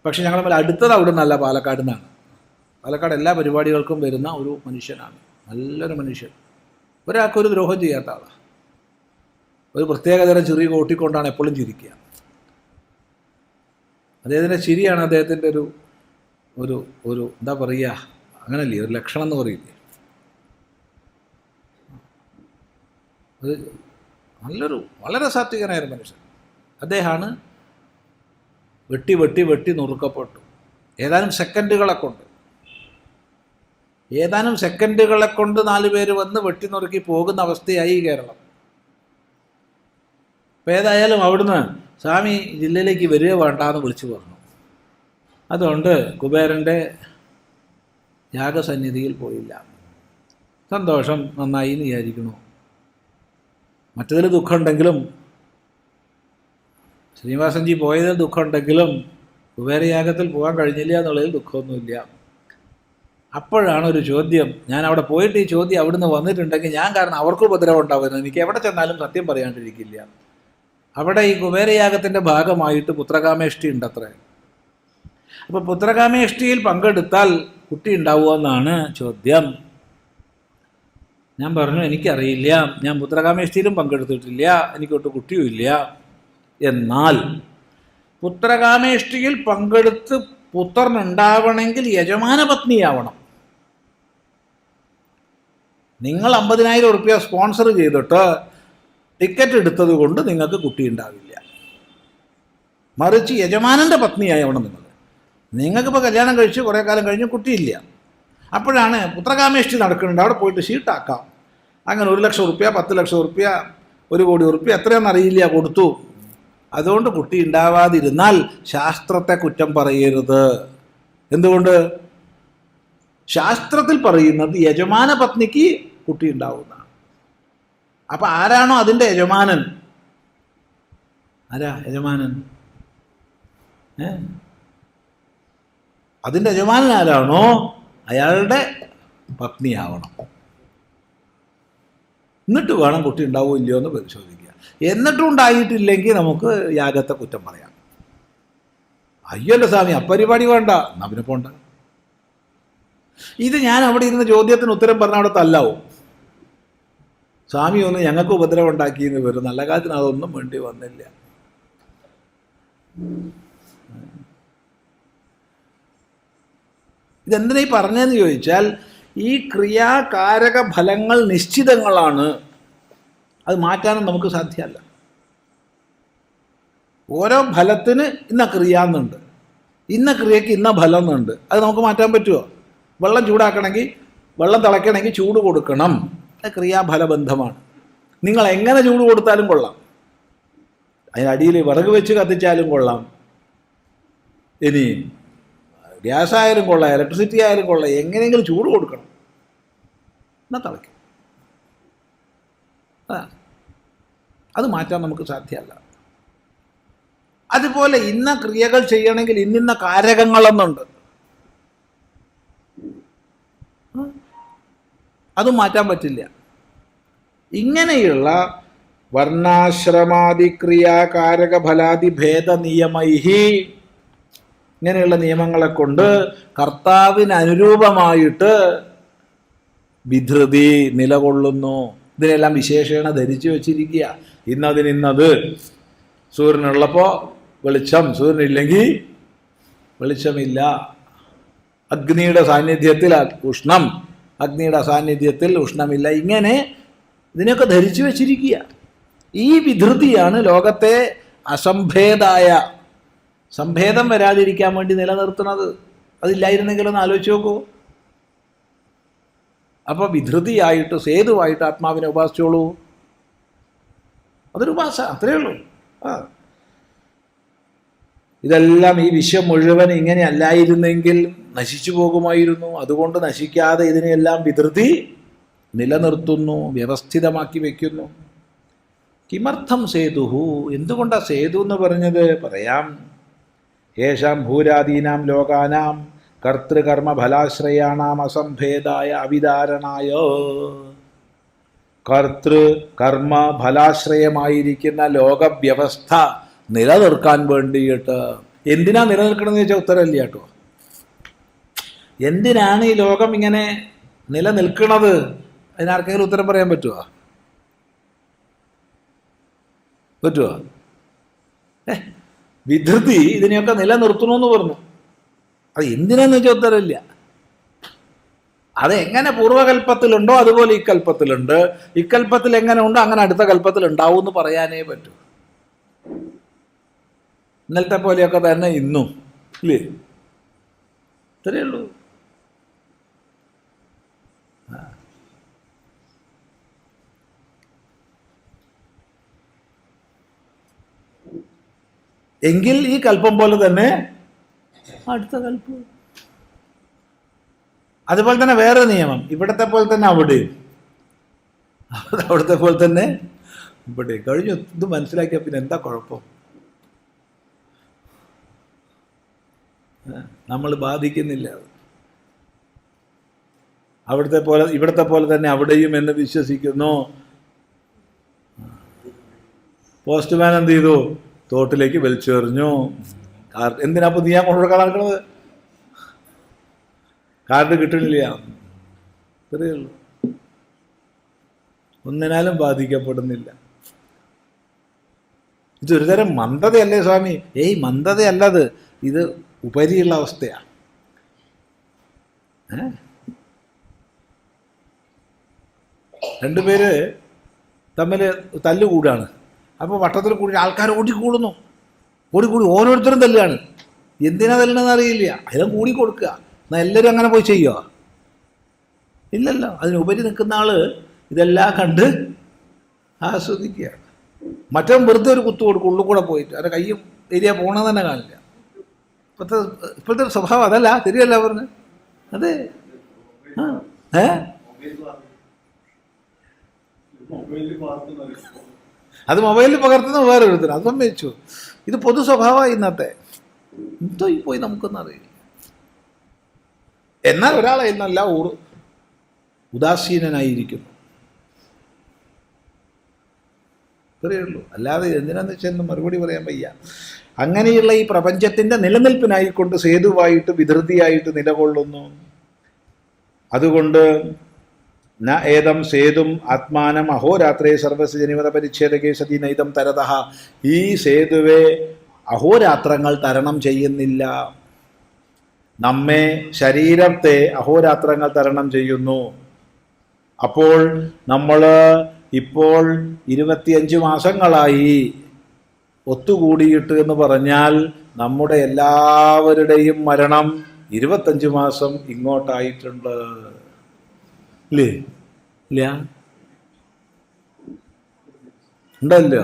പക്ഷെ ഞങ്ങൾ തമ്മിൽ അടുത്തത് അവിടെ നിന്നല്ല, പാലക്കാട് നിന്നാണ്. പാലക്കാട് എല്ലാ പരിപാടികൾക്കും വരുന്ന ഒരു മനുഷ്യനാണ്. നല്ലൊരു മനുഷ്യൻ, ഒരാൾക്കൊരു ദ്രോഹം ചെയ്യാത്ത ആളാണ്. ഒരു പ്രത്യേകതരം ചിരി കൂട്ടിക്കൊണ്ടാണ് എപ്പോഴും ചിരിക്കുക. അദ്ദേഹത്തിൻ്റെ ചിരിയാണ് അദ്ദേഹത്തിൻ്റെ ഒരു ഒരു ഒരു എന്താ പറയുക, അങ്ങനല്ലേ, ഒരു ലക്ഷണം എന്ന് പറയില്ലേ. അത് നല്ലൊരു വളരെ സാത്വികനായ മനുഷ്യൻ. അദ്ദേഹമാണ് വെട്ടി വെട്ടി വെട്ടി നുറുക്കപ്പെട്ടു. ഏതാനും സെക്കൻഡുകളെ കൊണ്ട് 4 പേര് വന്ന് വെട്ടി നുറുക്കി പോകുന്ന അവസ്ഥയായി കേരളം. അപ്പോൾ ഏതായാലും അവിടുന്ന് സ്വാമി ജില്ലയിലേക്ക് വരിക വേണ്ടാന്ന് വിളിച്ചു പറഞ്ഞു. അതുകൊണ്ട് കുബേരൻ്റെ യാഗസന്നിധിയിൽ പോയില്ല. സന്തോഷം, നന്നായി എന്ന് വിചാരിക്കണു. മറ്റതിൽ ദുഃഖമുണ്ടെങ്കിലും, ശ്രീനിവാസൻജി പോയതിൽ ദുഃഖമുണ്ടെങ്കിലും കുബേരയാഗത്തിൽ പോകാൻ കഴിഞ്ഞില്ല എന്നുള്ളതിൽ ദുഃഖമൊന്നുമില്ല. അപ്പോഴാണ് ഒരു ചോദ്യം, ഞാൻ അവിടെ പോയിട്ട് ഈ ചോദ്യം അവിടുന്ന് വന്നിട്ടുണ്ടെങ്കിൽ ഞാൻ കാരണം അവർക്ക് ഉപദ്രവം ഉണ്ടാവുന്നത്, എനിക്ക് എവിടെ ചെന്നാലും സത്യം പറയാണ്ടിരിക്കില്ല. അവിടെ ഈ കുബേരയാഗത്തിൻ്റെ ഭാഗമായിട്ട് പുത്രകാമേഷ്ടി ഉണ്ടത്രേ. അപ്പോൾ പുത്രകാമേഷ്ടിയിൽ പങ്കെടുത്താൽ കുട്ടി ഉണ്ടാവുമെന്നാണ് ചോദ്യം. ഞാൻ പറഞ്ഞു എനിക്കറിയില്ല, ഞാൻ പുത്രകാമേഷ്ടിയിലും പങ്കെടുത്തിട്ടില്ല, എനിക്കൊട്ട് കുട്ടിയുമില്ല. എന്നാൽ പുത്രകാമേഷ്ടിയിൽ പങ്കെടുത്ത് പുത്രനുണ്ടാവണമെങ്കിൽ യജമാന പത്നിയാവണം. നിങ്ങൾ 50,000 റുപ്യ സ്പോൺസർ ചെയ്തിട്ട് ടിക്കറ്റ് എടുത്തത് കൊണ്ട് നിങ്ങൾക്ക് കുട്ടി ഉണ്ടാവില്ല. മറിച്ച് യജമാനൻ്റെ പത്നിയാവണം നിങ്ങൾ. നിങ്ങൾക്കിപ്പോൾ കല്യാണം കഴിച്ച് കുറേ കാലം കഴിഞ്ഞ് കുട്ടിയില്ല. അപ്പോഴാണ് പുത്രകാമേഷ്ടി നടക്കുന്നുണ്ട്, അവിടെ പോയിട്ട് ഷീട്ടാക്കാം. അങ്ങനെ 1 ലക്ഷം റുപ്യ, 10 ലക്ഷം റുപ്യ, 1 കോടി റുപ്യ എത്രയാണെന്ന് അറിയില്ല കൊടുത്തു. അതുകൊണ്ട് കുട്ടി ഉണ്ടാവാതിരുന്നാൽ ശാസ്ത്രത്തെ കുറ്റം പറയരുത്. എന്തുകൊണ്ട്? ശാസ്ത്രത്തിൽ പറയുന്നത് യജമാന പത്നിക്ക് കുട്ടി ഉണ്ടാവുന്നതാണ്. അപ്പം ആരാണോ അതിൻ്റെ യജമാനൻ, ആരാ യജമാനൻ? അതിൻ്റെ യജമാനൻ ആരാണോ അയാളുടെ പത്നിയാവണം. എന്നിട്ട് വേണം കുട്ടി ഉണ്ടാവുമോ ഇല്ലയോ എന്ന് പരിശോധിക്കുക. എന്നിട്ടും ഉണ്ടായിട്ടില്ലെങ്കിൽ നമുക്ക് യാഗത്തെ കുറ്റം പറയാം. അയ്യല്ലോ സ്വാമി, അപ്പരിപാടി വേണ്ട, എന്നാ പിന്നെ പോണ്ട. ഇത് ഞാൻ അവിടെ ഇരുന്ന ചോദ്യത്തിന് ഉത്തരം പറഞ്ഞ അവിടെ തല്ലാവും. സ്വാമി ഒന്ന് ഞങ്ങൾക്ക് ഉപദ്രവം ഉണ്ടാക്കിയെന്ന് വരും. നല്ല കാര്യത്തിന് അതൊന്നും വേണ്ടി വന്നില്ല. ഇതെന്തിനാ ഈ പറഞ്ഞതെന്ന് ചോദിച്ചാൽ, ഈ ക്രിയാകാരക ഫലങ്ങൾ നിശ്ചിതങ്ങളാണ്, അത് മാറ്റാനും നമുക്ക് സാധ്യമല്ല. ഓരോ ഫലത്തിന് ഇന്ന ക്രിയ എന്നുണ്ട്, ഇന്ന ക്രിയക്ക് ഇന്ന ഫലം എന്നുണ്ട്. അത് നമുക്ക് മാറ്റാൻ പറ്റുമോ? വെള്ളം ചൂടാക്കണമെങ്കിൽ, വെള്ളം തിളയ്ക്കണമെങ്കിൽ ചൂട് കൊടുക്കണം. അത് ക്രിയാഫലബന്ധമാണ്. നിങ്ങൾ എങ്ങനെ ചൂട് കൊടുത്താലും കൊള്ളാം, അതിനടിയിൽ വിറക് വെച്ച് കത്തിച്ചാലും കൊള്ളാം, ഇനി ഗ്യാസ് ആയാലും കൊള്ളാം, ഇലക്ട്രിസിറ്റി ആയാലും കൊള്ളാം, എങ്ങനെയെങ്കിലും ചൂട് കൊടുക്കണം, എന്നാൽ തിളയ്ക്കും. അത് മാറ്റാൻ നമുക്ക് സാധ്യമല്ല. അതുപോലെ ഇന്ന ക്രിയകൾ ചെയ്യണമെങ്കിൽ ഇന്നിന്ന കാരകങ്ങളെന്നുണ്ട്, അതും മാറ്റാൻ പറ്റില്ല. ഇങ്ങനെയുള്ള വർണ്ണാശ്രമാദി ക്രിയാകാരക ഫലാദി ഭേദ നിയമൈഹി, ഇങ്ങനെയുള്ള നിയമങ്ങളെ കൊണ്ട് കർത്താവിന് അനുരൂപമായിട്ട് വിധൃതി നിലകൊള്ളുന്നു. ഇതിനെല്ലാം വിശേഷണ ധരിച്ചു വച്ചിരിക്കുക. ഇന്നത് സൂര്യനുള്ളപ്പോൾ വെളിച്ചം, സൂര്യനില്ലെങ്കിൽ വെളിച്ചമില്ല. അഗ്നിയുടെ സാന്നിധ്യത്തിൽ ഉഷ്ണം, അഗ്നിയുടെ സാന്നിധ്യത്തിൽ ഉഷ്ണമില്ല. ഇങ്ങനെ ഇതിനൊക്കെ ധരിച്ചു വച്ചിരിക്കുക. ഈ വിധൃതിയാണ് ലോകത്തെ അസംഭേദായ, സംഭേദം വരാതിരിക്കാൻ വേണ്ടി നിലനിർത്തുന്നത്. അതില്ലായിരുന്നെങ്കിലൊന്ന് ആലോചിച്ച് നോക്കൂ. അപ്പോൾ വിധൃതിയായിട്ട് സേതുവായിട്ട് ആത്മാവിനെ ഉപാസിച്ചോളൂ. അതൊരു ഉപാസ, അത്രയേ ഉള്ളൂ. ഇതെല്ലാം ഈ വിശ്വം മുഴുവൻ ഇങ്ങനെ അല്ലായിരുന്നെങ്കിൽ നശിച്ചു പോകുമായിരുന്നു. അതുകൊണ്ട് നശിക്കാതെ ഇതിനെയെല്ലാം വിതൃതി നിലനിർത്തുന്നു, വ്യവസ്ഥിതമാക്കി വയ്ക്കുന്നു. കിമർത്ഥം സേതുഹു, എന്തുകൊണ്ടാണ് സേതു എന്ന് പറഞ്ഞത്? പറയാം. യേശാം ഭൂരാദീനാം ലോകാനാം കർത്തൃകർമ്മഫലാശ്രയാണാം അസംഭേദായ അവിധാരണായ. കർത്തൃ കർമ്മ ഫലാശ്രയമായിരിക്കുന്ന ലോകവ്യവസ്ഥ നിലനിർത്താൻ വേണ്ടിയിട്ട്. എന്തിനാ നിലനിൽക്കണമെന്ന് ചോദിച്ചാൽ ഉത്തരമില്ല കേട്ടോ. എന്തിനാണ് ഈ ലോകം ഇങ്ങനെ നിലനിൽക്കുന്നത്? അതിനാർക്കെങ്കിലും ഉത്തരം പറയാൻ പറ്റുമോ? വിധൃതി ഇതിനെയൊക്കെ നിലനിർത്തണമെന്ന് പറഞ്ഞു. അത് എന്തിനാന്ന് വെച്ചാൽ ഉത്തരമില്ല. അത് എങ്ങനെ പൂർവ്വകൽപ്പത്തിലുണ്ടോ അതുപോലെ ഈ കൽപ്പത്തിലുണ്ട്. ഇക്കൽപ്പത്തിൽ എങ്ങനെ ഉണ്ടോ അങ്ങനെ അടുത്ത കൽപ്പത്തിൽ ഉണ്ടാവും എന്ന് പറയാനേ പറ്റൂ. ഇന്നലത്തെ പോലെയൊക്കെ തന്നെ ഇന്നും, ഇല്ലേ? ഇത്രയേ ഉള്ളൂ. എങ്കിൽ ഈ കൽപ്പം പോലെ തന്നെ അടുത്ത കൽപ്പം. അതുപോലെ തന്നെ വേറെ നിയമം, ഇവിടത്തെ പോലെ തന്നെ അവിടെയും, അവിടുത്തെ പോലെ തന്നെ ഇവിടെ. കഴിഞ്ഞു. ഇത് മനസ്സിലാക്കിയ പിന്നെ എന്താ കുഴപ്പം? നമ്മൾ ബാധിക്കുന്നില്ല. അവിടുത്തെ പോലെ ഇവിടത്തെ പോലെ തന്നെ അവിടെയും എന്ന് വിശ്വസിക്കുന്നു. പോസ്റ്റ്മാൻ എന്ത് ചെയ്തു? തോട്ടിലേക്ക് വലിച്ചെറിഞ്ഞു. എന്തിനാ ഇപ്പൊ നീ കൊണ്ടുകൊടുക്കാൻ നടക്കുന്നത്? കാർഡ് കിട്ടണില്ല. ഇത്രയേ ഉള്ളൂ. ഒന്നിനാലും ബാധിക്കപ്പെടുന്നില്ല. ഇതൊരു തരം മന്ദതയല്ലേ സ്വാമി? മന്ദതയല്ലത്, ഇത് ഉപരിയുള്ള അവസ്ഥയാണ്. രണ്ടുപേര് തമ്മിൽ തല്ലുകൂടാണ്. അപ്പോൾ വട്ടത്തിൽ കൂടി ആൾക്കാർ ഓടിക്കൂടുന്നു. ഓടിക്കൂടി ഓരോരുത്തരും തല്ലുകയാണ്. എന്തിനാ തല്ലണമെന്ന് അറിയില്ല. അതിലും കൂടി കൊടുക്കുക. എന്നാൽ എല്ലാവരും അങ്ങനെ പോയി ചെയ്യുക? ഇല്ലല്ലോ. അതിനുപരി നിൽക്കുന്ന ആള് ഇതെല്ലാം കണ്ട് ആസ്വദിക്കുകയാണ്. മറ്റവൻ വെറുതെ ഒരു കുത്തു കൊടുക്കും ഉള്ളിൽ കൂടെ പോയിട്ട്. അവരുടെ കയ്യും ഏരിയ പോകണമെന്ന് തന്നെ കാണില്ല. ഇപ്പോഴത്തെ സ്വഭാവം അതല്ല. ശരിയല്ല പറഞ്ഞ്? അതെ. അത് മൊബൈലിൽ പകർത്തുന്ന വേറെ എഴുതുന്നു. അത് സമ്മതിച്ചു. ഇത് പൊതു സ്വഭാവമായി ഇന്നത്തെ. എന്തോ ഈ പോയി നമുക്കൊന്നും അറിയില്ല. എന്നാൽ ഒരാളെ എന്നല്ല ഉദാസീനനായിരിക്കുന്നു. ഇത്രയേ ഉള്ളൂ. അല്ലാതെ എന്തിനാന്ന് വെച്ചാൽ മറുപടി പറയാൻ വയ്യ. അങ്ങനെയുള്ള ഈ പ്രപഞ്ചത്തിൻ്റെ നിലനിൽപ്പിനായിക്കൊണ്ട് സേതുവായിട്ട് വിധൃതിയായിട്ട് നിലകൊള്ളുന്നു. അതുകൊണ്ട് ന ഏതം സേതും ആത്മാനം അഹോരാത്രേ സർവസ്യ ജനിമത പരിച്ഛേദകേ സതി നൈതം തരതഃ. ഈ സേതുവെ അഹോരാത്രങ്ങൾ തരണം ചെയ്യുന്നില്ല. നമ്മെ, ശരീരത്തെ അഹോരാത്രങ്ങൾ തരണം ചെയ്യുന്നു. അപ്പോൾ നമ്മൾ ഇപ്പോൾ 25 മാസങ്ങളായി ഒത്തുകൂടിയിട്ട് എന്ന് പറഞ്ഞാൽ നമ്മുടെ എല്ലാവരുടെയും മരണം 25 മാസം ഇങ്ങോട്ടായിട്ടുണ്ട്. ഇല്ലേ? ഇല്ല? ഉണ്ടല്ലോ.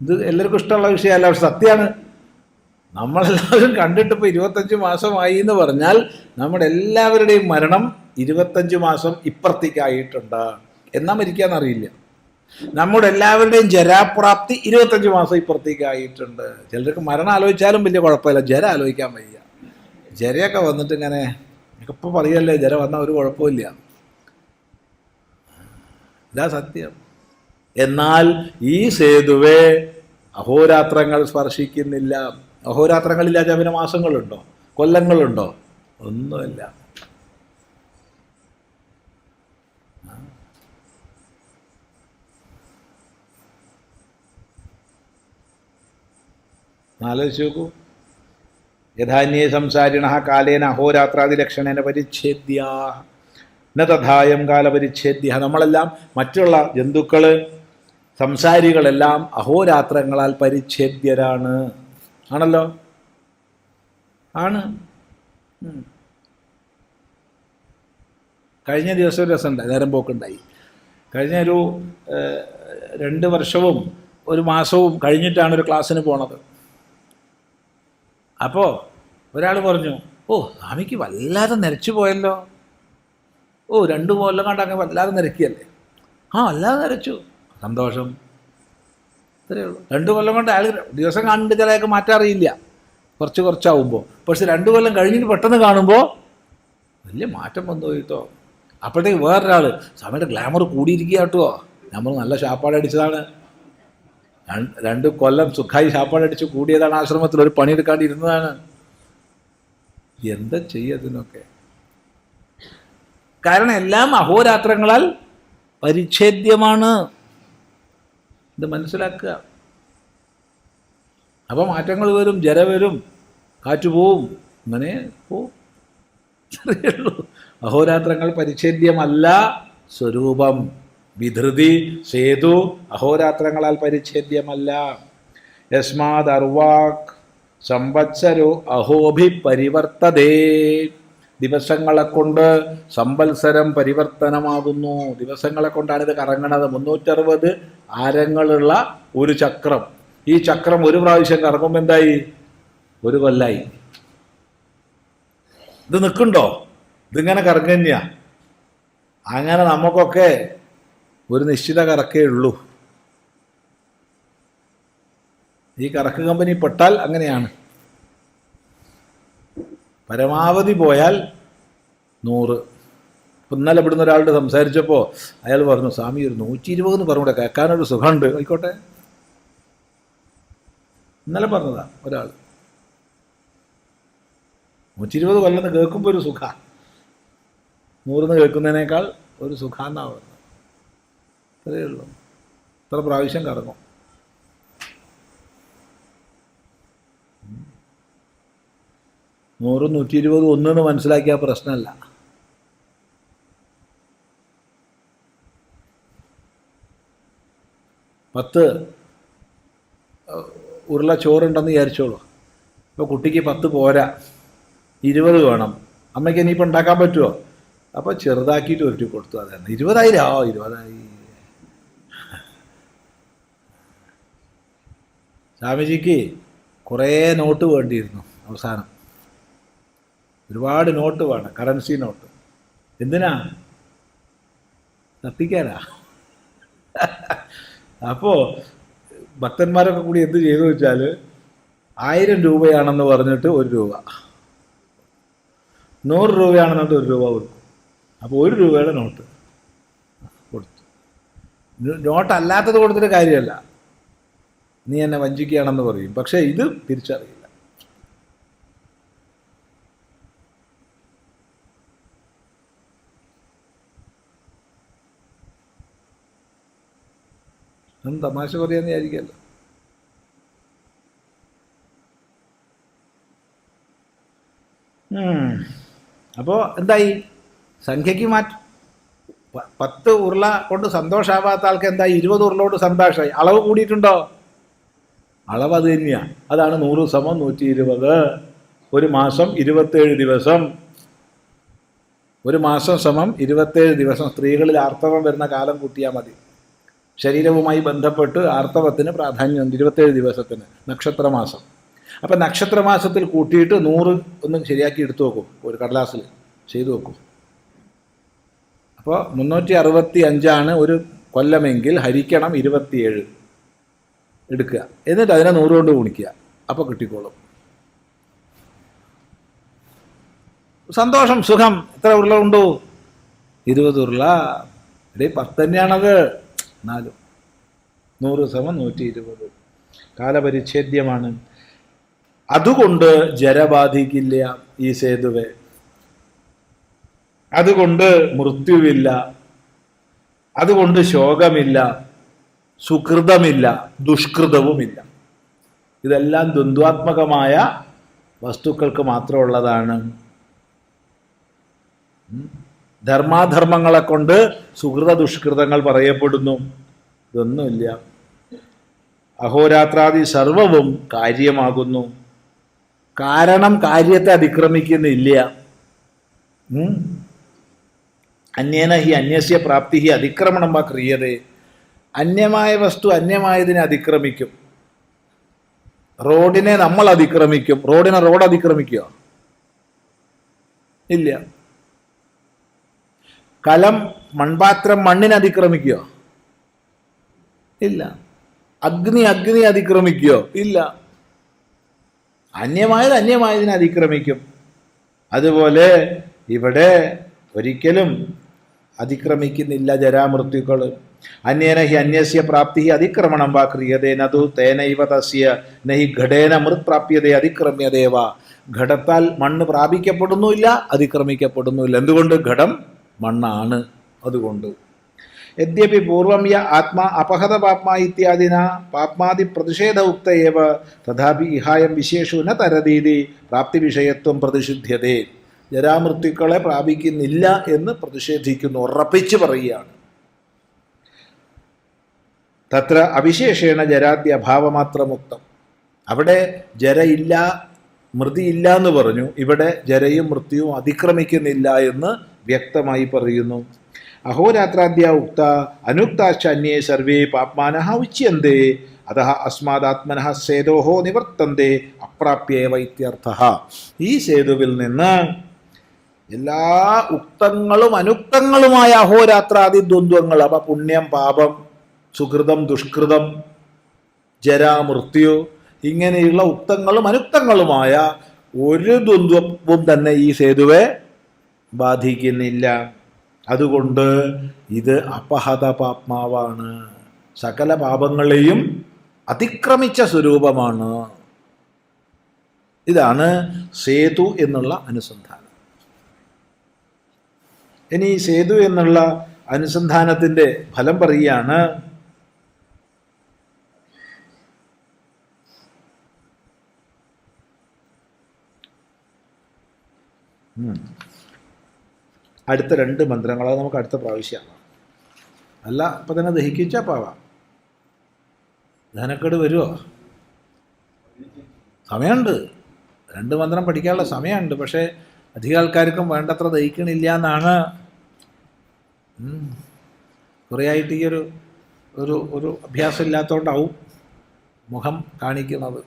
ഇത് എല്ലാവർക്കും ഇഷ്ടമുള്ള വിഷയമല്ല. പക്ഷെ സത്യമാണ്. നമ്മളെല്ലാവരും കണ്ടിട്ട് ഇപ്പോൾ 25 മാസമായി എന്ന് പറഞ്ഞാൽ നമ്മുടെ എല്ലാവരുടെയും മരണം 25 മാസം ഇപ്പുറത്തേക്കായിട്ടുണ്ട്. എന്നാ മരിക്കാന്നറിയില്ല. നമ്മുടെ എല്ലാവരുടെയും ജരാപ്രാപ്തി 25 മാസം ഇപ്പുറത്തേക്കായിട്ടുണ്ട്. ചിലർക്ക് മരണം ആലോചിച്ചാലും വലിയ കുഴപ്പമില്ല, ജര ആലോചിക്കാൻ വയ്യ. ജരയൊക്കെ വന്നിട്ട് ഇങ്ങനെ ഇപ്പോൾ പറയല്ലേ, ജര വന്നാൽ ഒരു കുഴപ്പമില്ല. ഇതാ സത്യം. എന്നാൽ ഈ സേതുവെ അഹോരാത്രങ്ങൾ സ്പർശിക്കുന്നില്ല. അഹോരാത്രങ്ങളില്ലാതെ പിന്നെ മാസങ്ങളുണ്ടോ, കൊല്ലങ്ങളുണ്ടോ? ഒന്നുമില്ല. ആലോചിച്ച് നോക്കൂ. യഥാന്യേ സംസാരിണ കാലേന അഹോരാത്രാദിലക്ഷണേന പരിച്ഛേദ്യ ന തഥായം കാലപരിച്ഛേദ്യ. നമ്മളെല്ലാം, മറ്റുള്ള ജന്തുക്കൾ, സംസാരികളെല്ലാം അഹോരാത്രങ്ങളാൽ പരിച്ഛേദ്യരാണ്. ആണല്ലോ? ആണ്. കഴിഞ്ഞ ദിവസം ഒരു രസമുണ്ടായി, നേരം പോക്കുണ്ടായി. കഴിഞ്ഞ ഒരു 2 വർഷവും ഒരു മാസവും കഴിഞ്ഞിട്ടാണ് ഒരു ക്ലാസ്സിന് പോണത്. അപ്പോൾ ഒരാൾ പറഞ്ഞു, ഓ സ്വാമിക്ക് വല്ലാതെ നരച്ചു പോയല്ലോ, ഓ 2 കൊല്ലം കണ്ടങ്ങ് വല്ലാതെ നരക്കിയല്ലേ. ആ വല്ലാതെ നരച്ചു, സന്തോഷം, ഇത്രയേ ഉള്ളൂ. 2 കൊല്ലം കൊണ്ട് അയാൾ ദിവസം കാണുന്നുണ്ട്, ചിലയൊക്കെ മാറ്റം അറിയില്ല, കുറച്ചാവുമ്പോൾ. പക്ഷെ 2 കൊല്ലം കഴിഞ്ഞിട്ട് പെട്ടെന്ന് കാണുമ്പോൾ വലിയ മാറ്റം വന്നു പോയിട്ടോ. അപ്പോഴത്തേക്ക് വേറൊരാൾ, സ്വാമിയുടെ ഗ്ലാമർ കൂടിയിരിക്കുക കേട്ടോ, നമ്മൾ നല്ല ശാപ്പാടടിച്ചതാണ്, 2 കൊല്ലം സുഖമായി ശാപ്പാടടിച്ച് കൂടിയതാണ്, ആശ്രമത്തിൽ ഒരു പണിയെടുക്കാണ്ടിരുന്നതാണ്. എന്താ ചെയ്യതിനൊക്കെ? കാരണം എല്ലാം അഹോരാത്രങ്ങളാൽ പരിച്ഛേദ്യമാണ്. ഇത് മനസ്സിലാക്കുക. അപ്പോൾ മാറ്റങ്ങൾ വരും, ജര വരും, കാറ്റ് പോവും, അങ്ങനെ പോവും, അറിയുള്ളൂ. അഹോരാത്രങ്ങൾ പരിച്ഛേദ്യമല്ല സ്വരൂപം. വിധൃതി സേതു അഹോരാത്രങ്ങളാൽ പരിച്ഛേദ്യമല്ല. യസ്മാത് അർവാക് സംവത്സരോ അഹോഭി പരിവർത്തതേ. ദിവസങ്ങളെ കൊണ്ട് സംവത്സരം പരിവർത്തനമാകുന്നു. ദിവസങ്ങളെ കൊണ്ടാണ് ഇത് കറങ്ങണത്. 360 ആരങ്ങളുള്ള ഒരു ചക്രം. ഈ ചക്രം ഒരു പ്രാവശ്യം കറങ്ങുമ്പോൾ എന്തായി? 1 കൊല്ലായി. ഇത് നിൽക്കുന്നുണ്ടോ? ഇതിങ്ങനെ കറങ്ങുക തന്നെയാ. അങ്ങനെ നമുക്കൊക്കെ ഒരു നിശ്ചിത കറക്കേ ഉള്ളൂ. ഈ കറക്ക് കമ്പനി പെട്ടാൽ അങ്ങനെയാണ്. പരമാവധി പോയാൽ 100. ഇന്നലെ ഇവിടുന്ന് ഒരാളോട് സംസാരിച്ചപ്പോൾ അയാൾ പറഞ്ഞു, സ്വാമി ഒരു 120 എന്ന് പറഞ്ഞൂടെ, കേൾക്കാനൊരു സുഖമുണ്ട്. ആയിക്കോട്ടെ, ഇന്നലെ പറഞ്ഞതാ ഒരാൾ. 120 കൊല്ലെന്ന് കേൾക്കുമ്പോൾ ഒരു സുഖ, 100 കേൾക്കുന്നതിനേക്കാൾ ഒരു സുഖാന്നാ പറഞ്ഞത്. അത്രയേ ഉള്ളൂ. ഇത്ര പ്രാവശ്യം കറങ്ങും. നൂറും 120 ഒന്നെന്ന് മനസ്സിലാക്കിയ പ്രശ്നമല്ല. പത്ത് ഉരുള ചോറുണ്ടെന്ന് വിചാരിച്ചോളൂ. ഇപ്പോൾ കുട്ടിക്ക് 10 പോരാ, 20 വേണം. അമ്മയ്ക്ക് ഇനിയിപ്പോൾ ഉണ്ടാക്കാൻ പറ്റുമോ? അപ്പോൾ ചെറുതാക്കിയിട്ട് ഉരുട്ടി കൊടുത്തു. അതാണ് 20,000. 20,000. സ്വാമിജിക്ക് കുറേ നോട്ട് വേണ്ടിയിരുന്നു. അവസാനം ഒരുപാട് നോട്ട് വേണം, കറൻസി നോട്ട്. എന്തിനാ? തപ്പിക്കാനാ. അപ്പോൾ ഭക്തന്മാരൊക്കെ കൂടി എന്ത് ചെയ്തു വെച്ചാൽ 1000 രൂപയാണെന്ന് പറഞ്ഞിട്ട് 1 രൂപ, 100 രൂപയാണെന്നിട്ട് 1 രൂപ കൊടുക്കും. അപ്പോൾ 1 രൂപയുടെ നോട്ട് കൊടുത്തു. നോട്ട് അല്ലാത്തത് കൊടുത്തിട്ട് കാര്യമല്ല, നീ എന്നെ വഞ്ചിക്കുകയാണെന്ന് പറയും. പക്ഷേ ഇത് തിരിച്ചറിയില്ല. തമാശ പറയാന്ന് വിചാരിക്കല്ലോ. അപ്പോൾ എന്തായി? സംഖ്യയ്ക്ക് മാറ്റം. 10 ഉരുള കൊണ്ട് സന്തോഷമാവാത്ത ആൾക്ക് എന്തായി? 20 ഉരുള കൊണ്ട് സന്തോഷമായി. അളവ് കൂടിയിട്ടുണ്ടോ? അളവ് അത് തന്നെയാണ്. അതാണ് 100 = 120. ഒരു മാസം 27 ദിവസം. ഒരു മാസം സമം 27 ദിവസം. സ്ത്രീകളിൽ ആർത്തവം വരുന്ന കാലം കൂട്ടിയാൽ മതി. ശരീരവുമായി ബന്ധപ്പെട്ട് ആർത്തവത്തിന് പ്രാധാന്യമുണ്ട് 27 ദിവസത്തിന്. നക്ഷത്രമാസം. അപ്പം നക്ഷത്രമാസത്തിൽ കൂട്ടിയിട്ട് 100 ഒന്ന് ശരിയാക്കി എടുത്തു വെക്കും, ഒരു കടലാസിൽ ചെയ്തു വെക്കും. അപ്പോൾ 365 ഒരു കൊല്ലമെങ്കിൽ ഹരിക്കണം 27 എടുക്കുക. എന്നിട്ട് അതിനെ 100 കൊണ്ട് ഗുണിക്കുക. അപ്പോൾ കിട്ടിക്കോളും. സന്തോഷം, സുഖം. എത്ര ഉരുള ഉണ്ടോ? 20 ഉരുള. ഇടേ 10 തന്നെയാണത്. എന്നാലും 100 = 120. കാലപരിച്ഛേദ്യമാണ്. അതുകൊണ്ട് ജര ബാധിക്കില്ല ഈ സേതുവെ. അതുകൊണ്ട് മൃത്യുവില്ല. അതുകൊണ്ട് ശോകമില്ല, സുകൃതമില്ല, ദുഷ്കൃതവുമില്ല. ഇതെല്ലാം ദ്വന്ദ്വാത്മകമായ വസ്തുക്കൾക്ക് മാത്രമുള്ളതാണ്. ധർമാധർമ്മങ്ങളെ കൊണ്ട് സുഹൃത ദുഷ്കൃതങ്ങൾ പറയപ്പെടുന്നു. ഇതൊന്നുമില്ല. അഹോരാത്രാദി സർവവും കാര്യമാകുന്നു. കാരണം കാര്യത്തെ അതിക്രമിക്കുന്നില്ല. അന്യേന ഹി അന്യസ്യ പ്രാപ്തി ഹി അതിക്രമണം വാ ക്രിയതേ. അന്യമായ വസ്തു അന്യമായതിനെ അതിക്രമിക്കും. റോഡിനെ നമ്മൾ അതിക്രമിക്കും. റോഡിനെ റോഡ് അതിക്രമിക്കുക ഇല്ല. കലം മൺപാത്രം മണ്ണിനെ അതിക്രമിക്കുക ഇല്ല. അഗ്നി അതിക്രമിക്കുകയോ ഇല്ല. അന്യമായത് അന്യമായതിനെ അതിക്രമിക്കും. അതുപോലെ ഇവിടെ ഒരിക്കലും അതിക്രമിക്കുന്നില്ല ജരാമൃത്യുക്കൾ. അന്യേന ഹി അന്യസ്യ പ്രാപ്തി അതിക്രമണം വാ ക്രിയതേ നതു തേനൈവ തസ്യ നഹി ഘടേന മൃത് പ്രാപ്യതേ അതിക്രമ്യതേവ. ഘടത്താൽ മണ്ണ് പ്രാപിക്കപ്പെടുന്നുമില്ല, അതിക്രമിക്കപ്പെടുന്നുമില്ല. എന്തുകൊണ്ട്? ഘടം മണ്ണാണ്. അതുകൊണ്ട് യദ്യപി പൂർവം യ ആത്മാ അപഹത പാപ്മാ ഇത്യാദിന പാപ്മാദി പ്രതിഷേധ ഉക്തയേവ തഥാപി ഇഹായം വിശേഷു ന തരതീതി പ്രാപ്തി വിഷയത്വം പ്രതിഷിധ്യതേ. ജരാമൃത്യുക്കളെ പ്രാപിക്കുന്നില്ല എന്ന് പ്രതിഷേധിക്കുന്നു, ഉറപ്പിച്ച് പറയുകയാണ്. തത്ര അവിശേഷേണ ജരാദ്യ അഭാവമാത്രമുക്തം. അവിടെ ജരയില്ല മൃതിയില്ല എന്ന് പറഞ്ഞു, ഇവിടെ ജരയും മൃത്യുവും അതിക്രമിക്കുന്നില്ല എന്ന് വ്യക്തമായി പറയുന്നു. അഹോരാത്രാദ്യ ഉക്ത അനുക്താശ്ച അന്യേ സർവേ പാപ്മാനഃ ഉച്യന്തെ അതഃ അസ്മാദാത്മനഃ സേതോഹോ നിവർത്തന്തെ അപ്രാപ്യേവ ഇത്യർത്ഥഃ. ഈ സേതുവിൽ നിന്ന് എല്ലാ ഉക്തങ്ങളും അനുക്തങ്ങളുമായ അഹോരാത്രാദി ദ്വന്ദ്വങ്ങൾ, അവ പുണ്യം പാപം, സുഹൃതം ദുഷ്കൃതം, ജരാമൃത്യു, ഇങ്ങനെയുള്ള ഉക്തങ്ങളും അനുക്തങ്ങളുമായ ഒരു ദ്വന്ദ്വവും തന്നെ ഈ സേതുവെ ബാധിക്കുന്നില്ല. അതുകൊണ്ട് ഇത് അപഹത പാപ്മാവാണ്, സകല പാപങ്ങളെയും അതിക്രമിച്ച സ്വരൂപമാണ്. ഇതാണ് സേതു എന്നുള്ള അനുസന്ധാനം. ഇനി സേതു എന്നുള്ള അനുസന്ധാനത്തിൻ്റെ ഫലം പറയുകയാണ്. അടുത്ത 2 മന്ത്രങ്ങൾ, അത് നമുക്ക് അടുത്ത പ്രാവശ്യമാണ്. അല്ല ഇപ്പം തന്നെ ദഹിക്കിച്ചാൽ പാവാം. ദഹനക്കേട് വരുമോ? സമയമുണ്ട്, 2 മന്ത്രം പഠിക്കാനുള്ള സമയമുണ്ട്. പക്ഷേ അധികം ആൾക്കാർക്കും വേണ്ടത്ര ദഹിക്കണില്ല എന്നാണ് കുറേ ആയിട്ട് ഈ ഒരു അഭ്യാസം ഇല്ലാത്തതുകൊണ്ടാവും മുഖം കാണിക്കുന്നത്.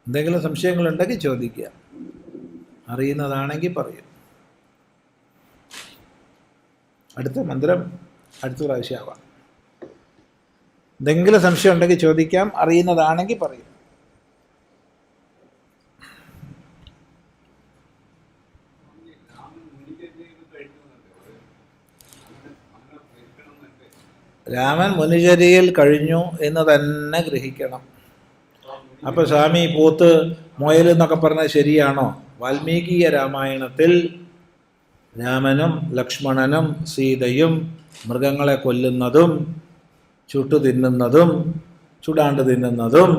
എന്തെങ്കിലും സംശയങ്ങളുണ്ടെങ്കിൽ ചോദിക്കുക, അറിയുന്നതാണെങ്കിൽ പറയും. അടുത്ത മന്ത്രം അടുത്ത പ്രാവശ്യമാവാം. എന്തെങ്കിലും സംശയം ഉണ്ടെങ്കിൽ ചോദിക്കാം, അറിയുന്നതാണെങ്കിൽ പറയും. രാമൻ മുനിചര്യയിൽ കഴിഞ്ഞു എന്ന് തന്നെ ഗ്രഹിക്കണം. അപ്പോൾ സ്വാമി പോത്ത് മുയൽ എന്നൊക്കെ പറഞ്ഞത് ശരിയാണോ? വാൽമീകീയ രാമായണത്തിൽ രാമനും ലക്ഷ്മണനും സീതയും മൃഗങ്ങളെ കൊല്ലുന്നതും ചുട്ടു തിന്നുന്നതും ചുടാണ്ട് തിന്നുന്നതും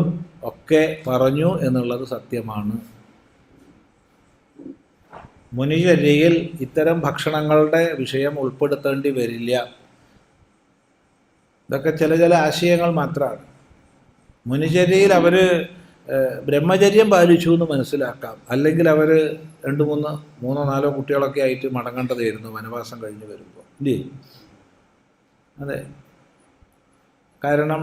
ഒക്കെ പറഞ്ഞു എന്നുള്ളത് സത്യമാണ്. മുനിചര്യയിൽ ഇത്തരം ഭക്ഷണങ്ങളുടെ വിഷയം ഉൾപ്പെടുത്തേണ്ടി വരില്ല. ഇതൊക്കെ ചില ആശയങ്ങൾ മാത്രമാണ്. മുനിചര്യയിൽ അവർ ബ്രഹ്മചര്യം പാലിച്ചു എന്ന് മനസ്സിലാക്കാം. അല്ലെങ്കിൽ അവർ 2-3-4 കുട്ടികളൊക്കെ ആയിട്ട് മടങ്ങേണ്ടതായിരുന്നു വനവാസം കഴിഞ്ഞ് വരുമ്പോൾ, ഇല്ലേ? അതെ. കാരണം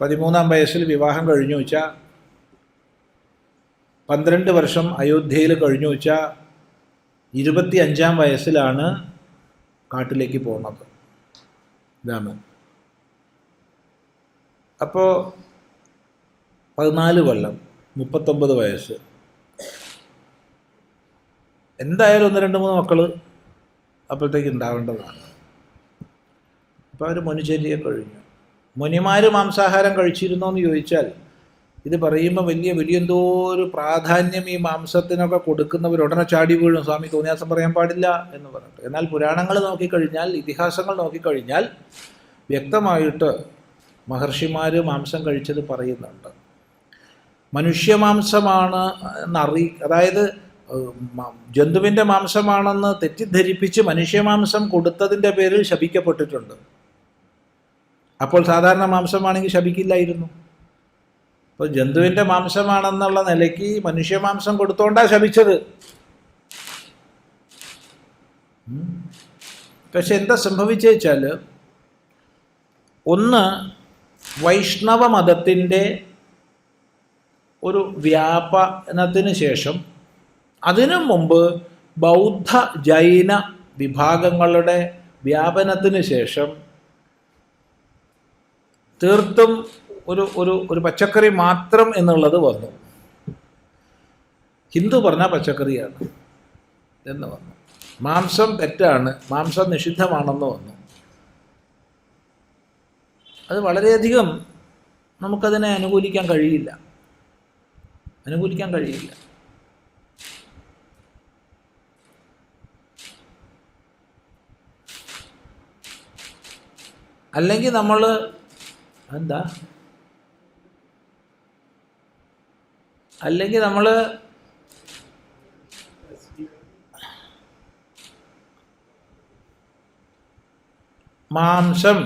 13-ാം വയസ്സിൽ വിവാഹം കഴിഞ്ഞു വെച്ചാൽ 12 വർഷം അയോധ്യയിൽ കഴിഞ്ഞു വെച്ചാൽ 25-ാം വയസ്സിലാണ് കാട്ടിലേക്ക് പോകുന്നത് രാമൻ. അപ്പോൾ 14 കൊല്ലം 39 വയസ്സ്. എന്തായാലും 1-2-3 മക്കൾ അപ്പോഴത്തേക്ക് ഉണ്ടാവേണ്ടതാണ്. അപ്പോൾ അവർ മുനിചര്യയെ കഴിഞ്ഞു. മുനിമാർ മാംസാഹാരം കഴിച്ചിരുന്നോ എന്ന് ചോദിച്ചാൽ, ഇത് പറയുമ്പോൾ വലിയെന്തോ ഒരു പ്രാധാന്യം ഈ മാംസത്തിനൊക്കെ കൊടുക്കുന്നവർ ഉടനെ ചാടി വീഴും, സ്വാമി തോന്നിയാസം പറയാൻ പാടില്ല എന്ന് പറഞ്ഞിട്ട്. എന്നാൽ പുരാണങ്ങൾ നോക്കിക്കഴിഞ്ഞാൽ, ഇതിഹാസങ്ങൾ നോക്കിക്കഴിഞ്ഞാൽ വ്യക്തമായിട്ട് മഹർഷിമാർ മാംസം കഴിച്ചത് പറയുന്നുണ്ട്. മനുഷ്യമാംസമാണ് അതായത് ജന്തുവിൻ്റെ മാംസമാണെന്ന് തെറ്റിദ്ധരിപ്പിച്ച് മനുഷ്യമാംസം കൊടുത്തതിൻ്റെ പേരിൽ ശപിക്കപ്പെട്ടിട്ടുണ്ട്. അപ്പോൾ സാധാരണ മാംസമാണെങ്കിൽ ശപിക്കില്ലായിരുന്നു. അപ്പോൾ ജന്തുവിൻ്റെ മാംസമാണെന്നുള്ള നിലയ്ക്ക് മനുഷ്യമാംസം കൊടുത്തോണ്ടാണ് ശപിച്ചത്. പക്ഷെ എന്താ സംഭവിച്ചാൽ, ഒന്ന് വൈഷ്ണവ മതത്തിൻ്റെ ഒരു വ്യാപനത്തിന് ശേഷം, അതിനു മുമ്പ് ബൗദ്ധ ജൈന വിഭാഗങ്ങളുടെ വ്യാപനത്തിന് ശേഷം തീർത്തും ഒരു ഒരു ഒരു പച്ചക്കറി മാത്രം എന്നുള്ളത് വന്നു. ഹിന്ദു പറഞ്ഞാൽ പച്ചക്കറിയാണ് എന്ന് വന്നു. മാംസം തെറ്റാണ്, മാംസം നിഷിദ്ധമാണെന്ന് വന്നു. അത് വളരെയധികം നമുക്കതിനെ അനുകൂലിക്കാൻ കഴിയില്ല. അല്ലെങ്കിൽ നമ്മൾ മാംസം,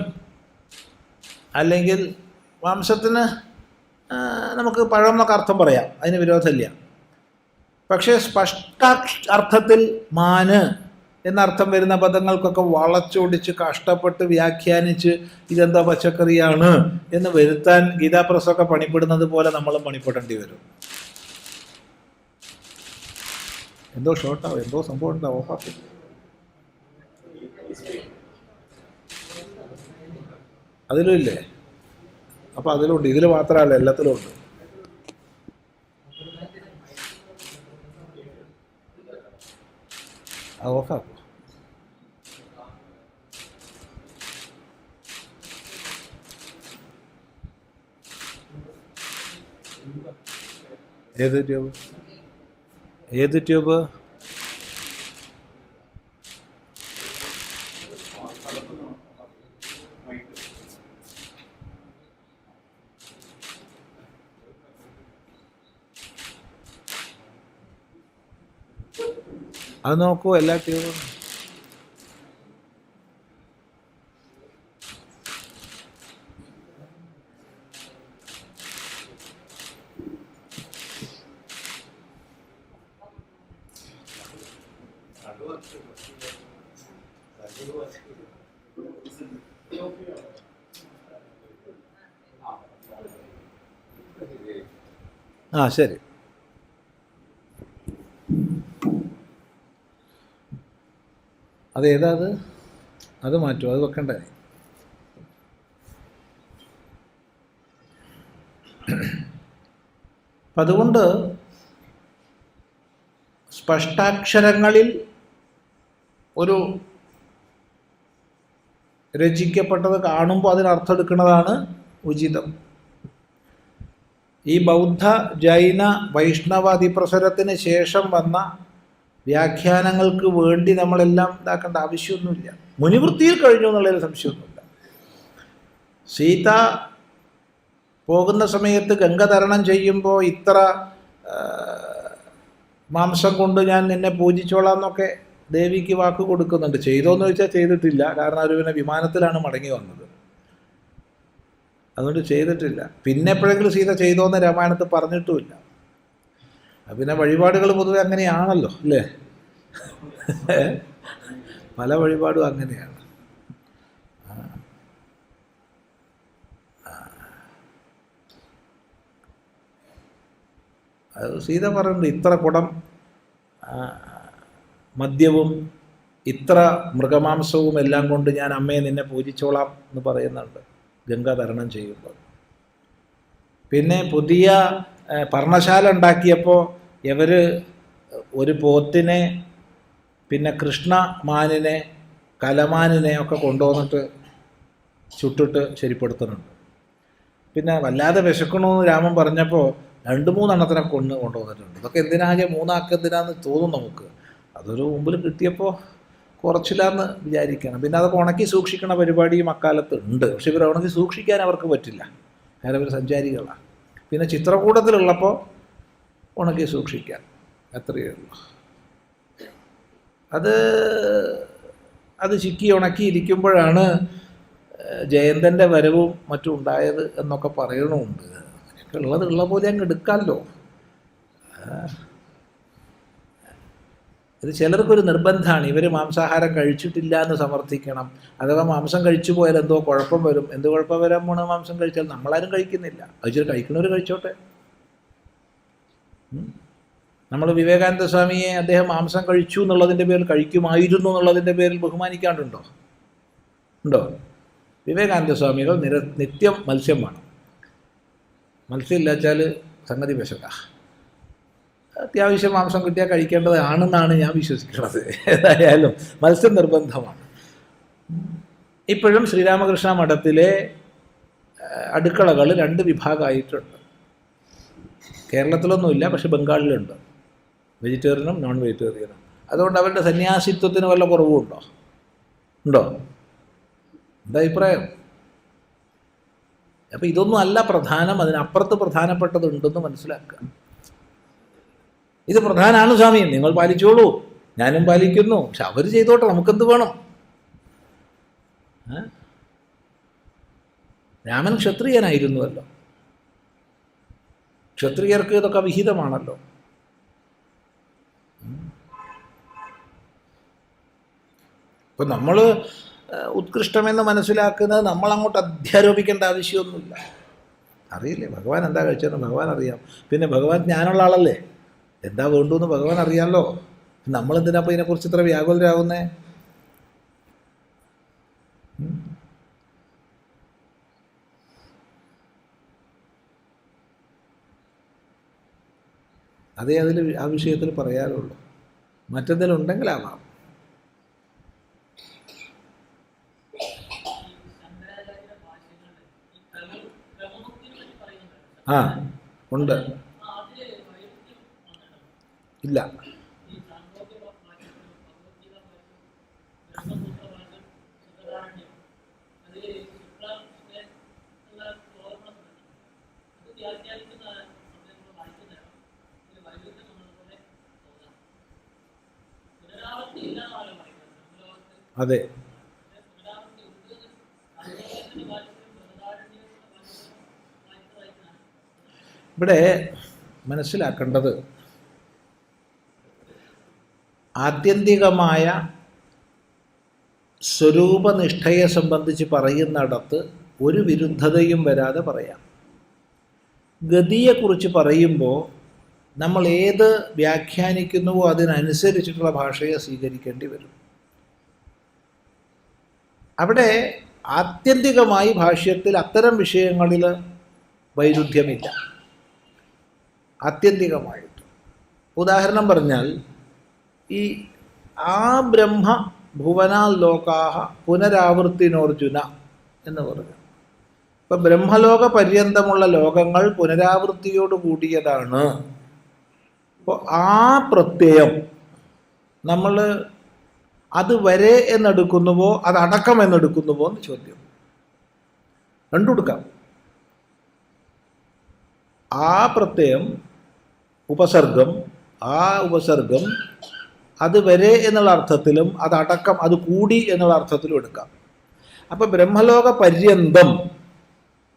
അല്ലെങ്കിൽ മാംസത്തിന് നമുക്ക് പഴം എന്നൊക്കെ അർത്ഥം പറയാം, അതിന് വിരോധമില്ല. പക്ഷേ സ്പഷ്ട അർത്ഥത്തിൽ മാന് എന്നർത്ഥം വരുന്ന പദങ്ങൾക്കൊക്കെ വളച്ചൊടിച്ച് കഷ്ടപ്പെട്ട് വ്യാഖ്യാനിച്ച് ഇതെന്താ പച്ചക്കറിയാണ് എന്ന് വരുത്താൻ ഗീതാപ്രസൊക്കെ പണിപ്പെടുന്നത് പോലെ നമ്മളും പണിപ്പെടേണ്ടി വരും. എന്തോ ഷോർട്ടാവും, എന്തോ സംഭവം ഉണ്ടാവും, ഓഫാക്കി. അതിലും ഇല്ലേ? അപ്പോൾ അതിലുണ്ട്, ഇതിൽ മാത്രമല്ല, എല്ലാത്തിലും ഉണ്ട്. അത് ഓഫാക്കും. ഏത് ട്യൂബ്? അത് നോക്കൂ, എല്ലാ ട്യൂബും. ആ ശരി. അതേതാ? അത് മാറ്റും, അത് വെക്കണ്ടേ? അപ്പം അതുകൊണ്ട് സ്പഷ്ടാക്ഷരങ്ങളിൽ ഒരു രചിക്കപ്പെട്ടത് കാണുമ്പോൾ അതിനർത്ഥം എടുക്കുന്നതാണ് ഉചിതം. ഈ ബൗദ്ധ ജൈന വൈഷ്ണവ അതിപ്രസരത്തിന് ശേഷം വന്ന വ്യാഖ്യാനങ്ങൾക്ക് വേണ്ടി നമ്മളെല്ലാം ഇതാക്കേണ്ട ആവശ്യമൊന്നുമില്ല. മുനിവൃത്തിയിൽ കഴിഞ്ഞു എന്നുള്ളതിൽ സംശയമൊന്നുമില്ല. സീത പോകുന്ന സമയത്ത് ഗംഗ തരണം ചെയ്യുമ്പോൾ ഇത്ര മാംസം കൊണ്ട് ഞാൻ നിന്നെ പൂജിച്ചോളാം എന്നൊക്കെ ദേവിക്ക് വാക്ക് കൊടുക്കുന്നുണ്ട്. ചെയ്തോന്ന് ചോദിച്ചാൽ ചെയ്തിട്ടില്ല, കാരണം അവർ പിന്നെ വിമാനത്തിലാണ് മടങ്ങി വന്നത്, അതുകൊണ്ട് ചെയ്തിട്ടില്ല. പിന്നെ എപ്പോഴെങ്കിലും സീത ചെയ്തോന്ന് രാമായണത്തിൽ പറഞ്ഞിട്ടുമില്ല. പിന്നെ വഴിപാടുകൾ പൊതുവെ അങ്ങനെയാണല്ലോ അല്ലേ? പല വഴിപാടും അങ്ങനെയാണ്. അത് സീത പറയുന്നുണ്ട്, ഇത്ര കുടം മദ്യവും ഇത്ര മൃഗമാംസവും എല്ലാം കൊണ്ട് ഞാൻ അമ്മയെ നിന്നെ പൂജിച്ചോളാം എന്ന് പറയുന്നുണ്ട് ഗംഗ തരണം ചെയ്യുമ്പോൾ. പിന്നെ പുതിയ പർണശാല ഉണ്ടാക്കിയപ്പോൾ ഇവർ ഒരു പോത്തിനെ, പിന്നെ കൃഷ്ണമാനിനെ, കലമാനിനെ ഒക്കെ കൊണ്ടുവന്നിട്ട് ചുട്ടിട്ട് ശരിപ്പെടുത്തുന്നുണ്ട്. പിന്നെ വല്ലാതെ വിശക്കണമെന്ന് രാമൻ പറഞ്ഞപ്പോൾ 2-3 എണ്ണത്തിനെ കൊണ്ടുവന്നിട്ടുണ്ട്. ഇതൊക്കെ എന്തിനാകെ 3 ആൾക്ക് എന്തിനാന്ന് തോന്നും നമുക്ക്. അതൊരു മുമ്പിൽ കിട്ടിയപ്പോൾ കുറച്ചില്ലാന്ന് വിചാരിക്കണം. പിന്നെ അതൊക്കെ ഉണക്കി സൂക്ഷിക്കണ പരിപാടിയും അക്കാലത്ത് ഉണ്ട്. പക്ഷെ ഇവർ ഉണക്കി സൂക്ഷിക്കാൻ അവർക്ക് പറ്റില്ല, കാരണം ഇവർ സഞ്ചാരികളാണ്. പിന്നെ ചിത്രകൂടത്തിലുള്ളപ്പോൾ ഉണക്കി സൂക്ഷിക്കാൻ, അത്രയേ ഉള്ളൂ. അത് ചിക്കി ഉണക്കി ഇരിക്കുമ്പോഴാണ് ജയന്തൻ്റെ വരവും മറ്റും ഉണ്ടായത് എന്നൊക്കെ പറയണമുണ്ട്. ഉള്ളത് ഉള്ള പോലെ അങ്ങ് എടുക്കാമല്ലോ. ഇത് ചിലർക്കൊരു നിർബന്ധമാണ്, ഇവർ മാംസാഹാരം കഴിച്ചിട്ടില്ല എന്ന് സമർത്ഥിക്കണം. അഥവാ മാംസം കഴിച്ചു പോയാൽ എന്തോ കുഴപ്പം വരും. എന്ത് കുഴപ്പം വരാൻ പോണ മാംസം കഴിച്ചാൽ? നമ്മളാരും കഴിക്കുന്നില്ല, അത് കഴിക്കുന്നവർ കഴിച്ചോട്ടെ. നമ്മൾ വിവേകാനന്ദ സ്വാമിയെ അദ്ദേഹം മാംസം കഴിച്ചു എന്നുള്ളതിൻ്റെ പേരിൽ, കഴിക്കുമായിരുന്നു എന്നുള്ളതിൻ്റെ പേരിൽ ബഹുമാനിക്കാണ്ടുണ്ടോ? ഉണ്ടോ? വിവേകാനന്ദ സ്വാമികൾ നിത്യം മത്സ്യം വേണം. മത്സ്യം ഇല്ലാച്ചാൽ സംഗതി വിശക. അത്യാവശ്യം മാംസം കിട്ടിയാൽ കഴിക്കേണ്ടതാണെന്നാണ് ഞാൻ വിശ്വസിക്കുന്നത്. ഏതായാലും മത്സ്യം നിർബന്ധമാണ്. ഇപ്പോഴും ശ്രീരാമകൃഷ്ണ മഠത്തിലെ അടുക്കളകൾ 2 വിഭാഗമായിട്ടുണ്ട്. കേരളത്തിലൊന്നുമില്ല, പക്ഷെ ബംഗാളിലുണ്ട്, വെജിറ്റേറിയനും നോൺ വെജിറ്റേറിയനും. അതുകൊണ്ട് അവരുടെ സന്യാസിത്വത്തിന് വല്ല കുറവുണ്ടോ? ഉണ്ടോ? എന്താ അഭിപ്രായം? അപ്പം ഇതൊന്നും അല്ല പ്രധാനം, അതിനപ്പുറത്ത് പ്രധാനപ്പെട്ടതുണ്ടെന്ന് മനസ്സിലാക്കുക. ഇത് പ്രധാനമാണ് സ്വാമി, നിങ്ങൾ പാലിച്ചോളൂ, ഞാനും പാലിക്കുന്നു, പക്ഷെ അവർ ചെയ്തോട്ടെ, നമുക്കെന്ത് വേണം? രാമൻ ക്ഷത്രിയനായിരുന്നുവല്ലോ, ക്ഷത്രിയർക്ക് ഇതൊക്കെ വിഹിതമാണല്ലോ. ഇപ്പം നമ്മൾ ഉത്കൃഷ്ടമെന്ന് മനസ്സിലാക്കുന്നത് നമ്മളങ്ങോട്ട് അധ്യാരോപിക്കേണ്ട ആവശ്യമൊന്നുമില്ല. അറിയില്ലേ ഭഗവാൻ എന്താ കഴിച്ചതെന്ന് ഭഗവാൻ അറിയാം. പിന്നെ ഭഗവാൻ ജ്ഞാനമുള്ള ആളല്ലേ, എന്താ വേണ്ടുമെന്ന് ഭഗവാൻ അറിയാമല്ലോ. നമ്മളെന്തിനാ അപ്പം ഇതിനെക്കുറിച്ച് ഇത്ര വ്യാകുലരാകുന്നേ? അതേ ആ വിഷയത്തിൽ പറയാനുള്ളൂ. മറ്റെന്തെങ്കിലും ഉണ്ടെങ്കിലാവാം. ആ ഉണ്ട്. ഇല്ല, അതെ. ഇവിടെ മനസ്സിലാക്കേണ്ടത് ആത്യന്തികമായ സ്വരൂപനിഷ്ഠയെ സംബന്ധിച്ച് പറയുന്നിടത്ത് ഒരു വിരുദ്ധതയും വരാതെ പറയാം. ഗതിയെക്കുറിച്ച് പറയുമ്പോൾ നമ്മൾ ഏത് വ്യാഖ്യാനിക്കുന്നുവോ അതിനനുസരിച്ചിട്ടുള്ള ഭാഷയെ സ്വീകരിക്കേണ്ടി വരും. അവിടെ ആത്യന്തികമായി ഭാഷ്യത്തിൽ അത്തരം വിഷയങ്ങളിൽ വൈരുദ്ധ്യമില്ല. ആത്യന്തികമായിട്ട് ഉദാഹരണം പറഞ്ഞാൽ, ഈ ആ ബ്രഹ്മ ഭുവനാൽ ലോകാഹ പുനരാവൃത്തിനോർജുന എന്ന് പറഞ്ഞു. ഇപ്പം ബ്രഹ്മലോക പര്യന്തമുള്ള ലോകങ്ങൾ പുനരാവൃത്തിയോട് കൂടിയതാണ്. അപ്പോൾ ആ പ്രത്യയം നമ്മൾ അത് വരെ എന്നെടുക്കുന്നുവോ അതടക്കം എന്നെടുക്കുന്നുവോ എന്ന് ചോദ്യം. കണ്ടുകൊടുക്കാം. ആ പ്രത്യയം ഉപസർഗം, ആ ഉപസർഗം അത് വരെ എന്നുള്ള അർത്ഥത്തിലും അതടക്കം അത് കൂടി എന്നുള്ള അർത്ഥത്തിലും എടുക്കാം. അപ്പം ബ്രഹ്മലോക പര്യന്തം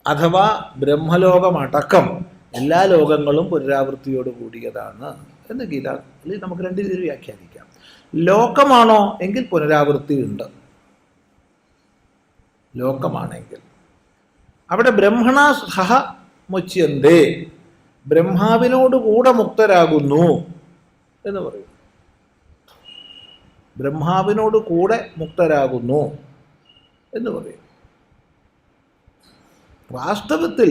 അഥവാ ബ്രഹ്മലോകമടക്കം എല്ലാ ലോകങ്ങളും പുനരാവൃത്തിയോട് കൂടിയതാണ് എന്ന് ഗീതയിൽ നമുക്ക് 2 രീതിയിൽ വ്യാഖ്യാനിക്കാം. ലോകമാണോ എങ്കിൽ പുനരാവൃത്തി ഉണ്ട്. ലോകമാണെങ്കിൽ അവിടെ ബ്രഹ്മണ സഹ മുച്യന്തേ, ബ്രഹ്മാവിനോട് കൂടെ മുക്തരാകുന്നു എന്ന് പറയും. ബ്രഹ്മാവിനോട് കൂടെ മുക്തരാകുന്നു എന്ന് പറയും. വാസ്തവത്തിൽ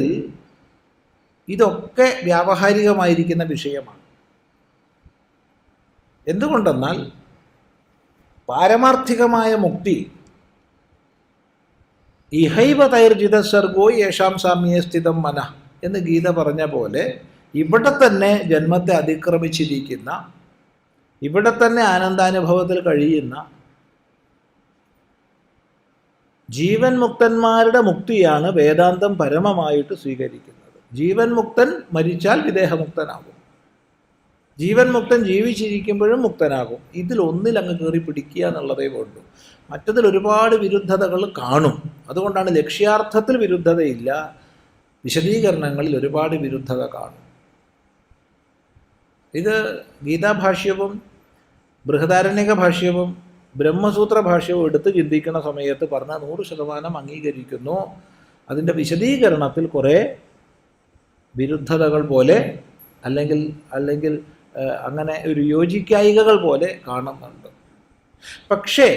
ഇതൊക്കെ വ്യാവഹാരികമായിരിക്കുന്ന വിഷയമാണ്. എന്തുകൊണ്ടെന്നാൽ പാരമാർത്ഥികമായ മുക്തി ഇഹൈവ തൈർജിത സർഗോ യേഷാം സാമ്യേ സ്ഥിതം മനഃ എന്ന് ഗീത പറഞ്ഞ പോലെ ഇവിടെ തന്നെ ജന്മത്തെ അതിക്രമിച്ചിരിക്കുന്ന, ഇവിടെ തന്നെ ആനന്ദാനുഭവത്തിൽ കഴിയുന്ന ജീവൻ മുക്തന്മാരുടെ മുക്തിയാണ് വേദാന്തം പരമമായിട്ട് സ്വീകരിക്കുന്നത്. ജീവൻ മുക്തൻ മരിച്ചാൽ വിദേഹമുക്തനാകും, ജീവൻ മുക്തൻ ജീവിച്ചിരിക്കുമ്പോഴും മുക്തനാകും. ഇതിലൊന്നിൽ അങ്ങ് കയറി പിടിക്കുക എന്നുള്ളതേ വേണ്ടൂ. മറ്റതിൽ ഒരുപാട് വിരുദ്ധതകൾ കാണും. അതുകൊണ്ടാണ് ലക്ഷ്യാർത്ഥത്തിൽ വിരുദ്ധതയില്ല, വിശദീകരണങ്ങളിൽ ഒരുപാട് വിരുദ്ധത കാണും. ഇത് ഗീതാഭാഷ്യവും ബൃഹദാരണ്യക ഭാഷ്യവും ബ്രഹ്മസൂത്ര ഭാഷ്യവും എടുത്ത് ചിന്തിക്കുന്ന സമയത്ത് പറഞ്ഞ 100% അംഗീകരിക്കുന്നു. അതിൻ്റെ വിശദീകരണത്തിൽ കുറേ വിരുദ്ധതകൾ പോലെ അല്ലെങ്കിൽ അങ്ങനെ ഒരു യോജിക്കായികകൾ പോലെ കാണുന്നുണ്ട്. പക്ഷേ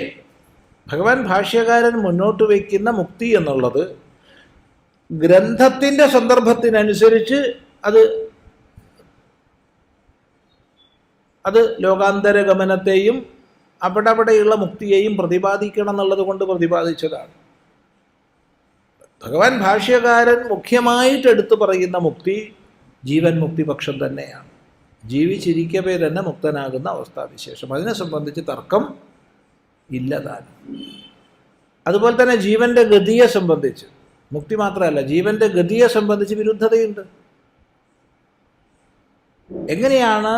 ഭഗവാൻ ഭാഷ്യകാരൻ മുന്നോട്ട് വയ്ക്കുന്ന മുക്തി എന്നുള്ളത് ഗ്രന്ഥത്തിൻ്റെ സന്ദർഭത്തിനനുസരിച്ച് അത് ലോകാന്തര ഗമനത്തെയും അവിടെയുള്ള മുക്തിയെയും പ്രതിപാദിക്കണം എന്നുള്ളത് കൊണ്ട് പ്രതിപാദിച്ചതാണ്. ഭഗവാൻ ഭാഷ്യകാരൻ മുഖ്യമായിട്ട് എടുത്തു പറയുന്ന മുക്തി ജീവൻ മുക്തിപക്ഷം തന്നെയാണ്. ജീവിച്ചിരിക്കവേ തന്നെ മുക്തനാകുന്ന അവസ്ഥാവിശേഷം. അതിനെ സംബന്ധിച്ച് തർക്കം ഇല്ലതാനും. അതുപോലെ തന്നെ ജീവൻ്റെ ഗതിയെ സംബന്ധിച്ച്, മുക്തി മാത്രമല്ല ജീവൻ്റെ ഗതിയെ സംബന്ധിച്ച് വിരുദ്ധതയുണ്ട്. എങ്ങനെയാണ്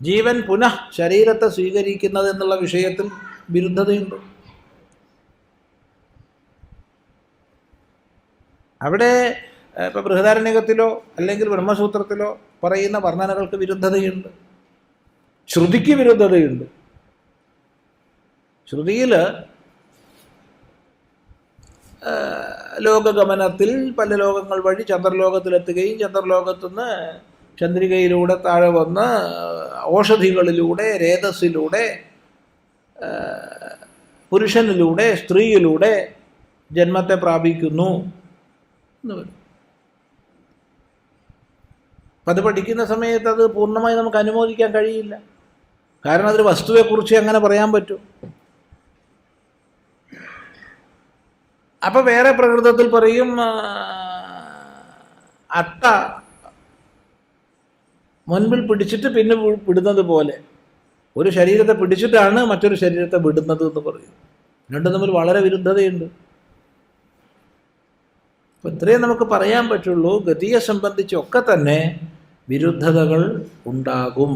ജീവൻ പുനഃ ശരീരത്തെ സ്വീകരിക്കുന്നത് എന്നുള്ള വിഷയത്തിൽ വിരുദ്ധതയുണ്ട്. അവിടെ ഇപ്പോൾ ബൃഹദാരണ്യകത്തിലോ അല്ലെങ്കിൽ ബ്രഹ്മസൂത്രത്തിലോ പറയുന്ന വർണ്ണനകൾക്ക് വിരുദ്ധതയുണ്ട്, ശ്രുതിക്ക് വിരുദ്ധതയുണ്ട്. ശ്രുതിയിൽ ലോകഗമനത്തിൽ പല ലോകങ്ങൾ വഴി ചന്ദ്രലോകത്തിലെത്തുകയും ചന്ദ്രലോകത്തുനിന്ന് ചന്ദ്രികയിലൂടെ താഴെ വന്ന് ഔഷധികളിലൂടെ രേതസ്സിലൂടെ പുരുഷനിലൂടെ സ്ത്രീയിലൂടെ ജന്മത്തെ പ്രാപിക്കുന്നു എന്ന് പറയും. അപ്പം അത് പഠിക്കുന്ന സമയത്ത് അത് പൂർണ്ണമായി നമുക്ക് അനുമോദിക്കാൻ കഴിയില്ല. കാരണം അതൊരു വസ്തുവെക്കുറിച്ച് അങ്ങനെ പറയാൻ പറ്റും. അപ്പം വേറെ പ്രകൃതത്തിൽ പറയും അട്ട മുൻപിൽ പിടിച്ചിട്ട് പിന്നെ വിടുന്നത് പോലെ ഒരു ശരീരത്തെ പിടിച്ചിട്ടാണ് മറ്റൊരു ശരീരത്തെ വിടുന്നത് എന്ന് പറയും. രണ്ടും തമ്മിൽ വളരെ വിരുദ്ധതയുണ്ട്. അപ്പം ഇത്രയും നമുക്ക് പറയാൻ പറ്റുള്ളൂ. ഗതിയെ സംബന്ധിച്ചൊക്കെ തന്നെ വിരുദ്ധതകൾ ഉണ്ടാകും.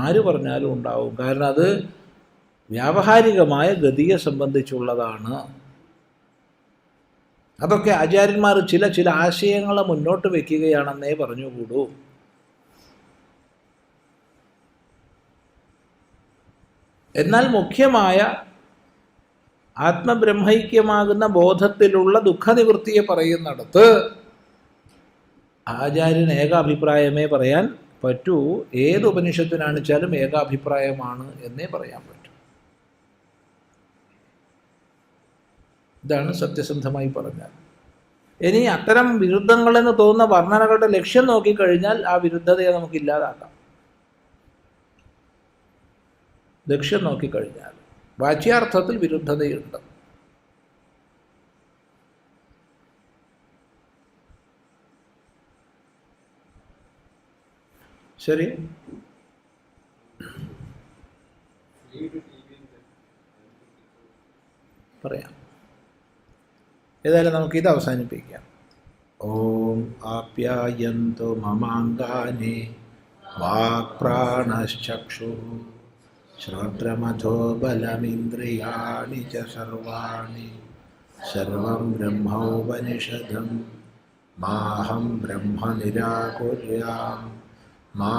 ആര് പറഞ്ഞാലും ഉണ്ടാവും. കാരണം അത് വ്യാവഹാരികമായ ഗതിയെ സംബന്ധിച്ചുള്ളതാണ്. അതൊക്കെ ആചാര്യന്മാർ ചില ആശയങ്ങളെ മുന്നോട്ട് വയ്ക്കുകയാണെന്നേ പറഞ്ഞുകൂടൂ. എന്നാൽ മുഖ്യമായ ആത്മബ്രഹ്മൈക്യമാകുന്ന ബോധത്തിലുള്ള ദുഃഖനിവൃത്തിയെ പറയുന്നിടത്ത് ആചാര്യൻ ഏകാഭിപ്രായമേ പറയാൻ പറ്റൂ. ഏത് ഉപനിഷത്തിനാണിച്ചാലും ഏകാഭിപ്രായമാണ് എന്നേ പറയാൻ പറ്റൂ. ഇതാണ് സത്യസന്ധമായി പറഞ്ഞാൽ. ഇനി അത്തരം വിരുദ്ധങ്ങളെന്ന് തോന്നുന്ന വർണ്ണനകളുടെ ലക്ഷ്യം നോക്കിക്കഴിഞ്ഞാൽ ആ വിരുദ്ധതയെ നമുക്ക് ഇല്ലാതാക്കാം. ലക്ഷ്യം നോക്കിക്കഴിഞ്ഞാൽ വാച്യാർത്ഥത്തിൽ വിരുദ്ധതയുണ്ട്. ശരി, പറയാം. ഏതായാലും നമുക്കിത് അവസാനിപ്പിക്കാം. ഓം ആപ്യായന്തു മമാംഗാനി വാക്പ്രാണശ്ചക്ഷുഃ ശ്രോത്രമഥോ ബലമിന്ദ്രിയാണി ച സർവാണി സർവം ബ്രഹ്മോപനിഷദം മാഹം ബ്രഹ്മ നിരാകുര്യാം മാ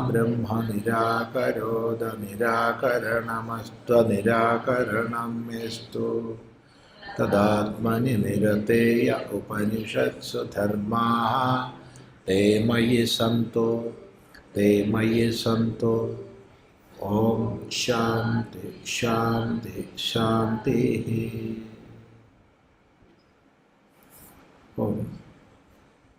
ബ്രഹ്മ നിരാകരോത നിരാകരണമസ്ത്വനിരാകരണം മേസ്തു തദാത്മനി നിരതേയ ഉപനിഷത്സു ധർമാഃ തേ മയി സന്തോ ഓം ശാന്തി ശാന്തി ശാന്തി. ഓം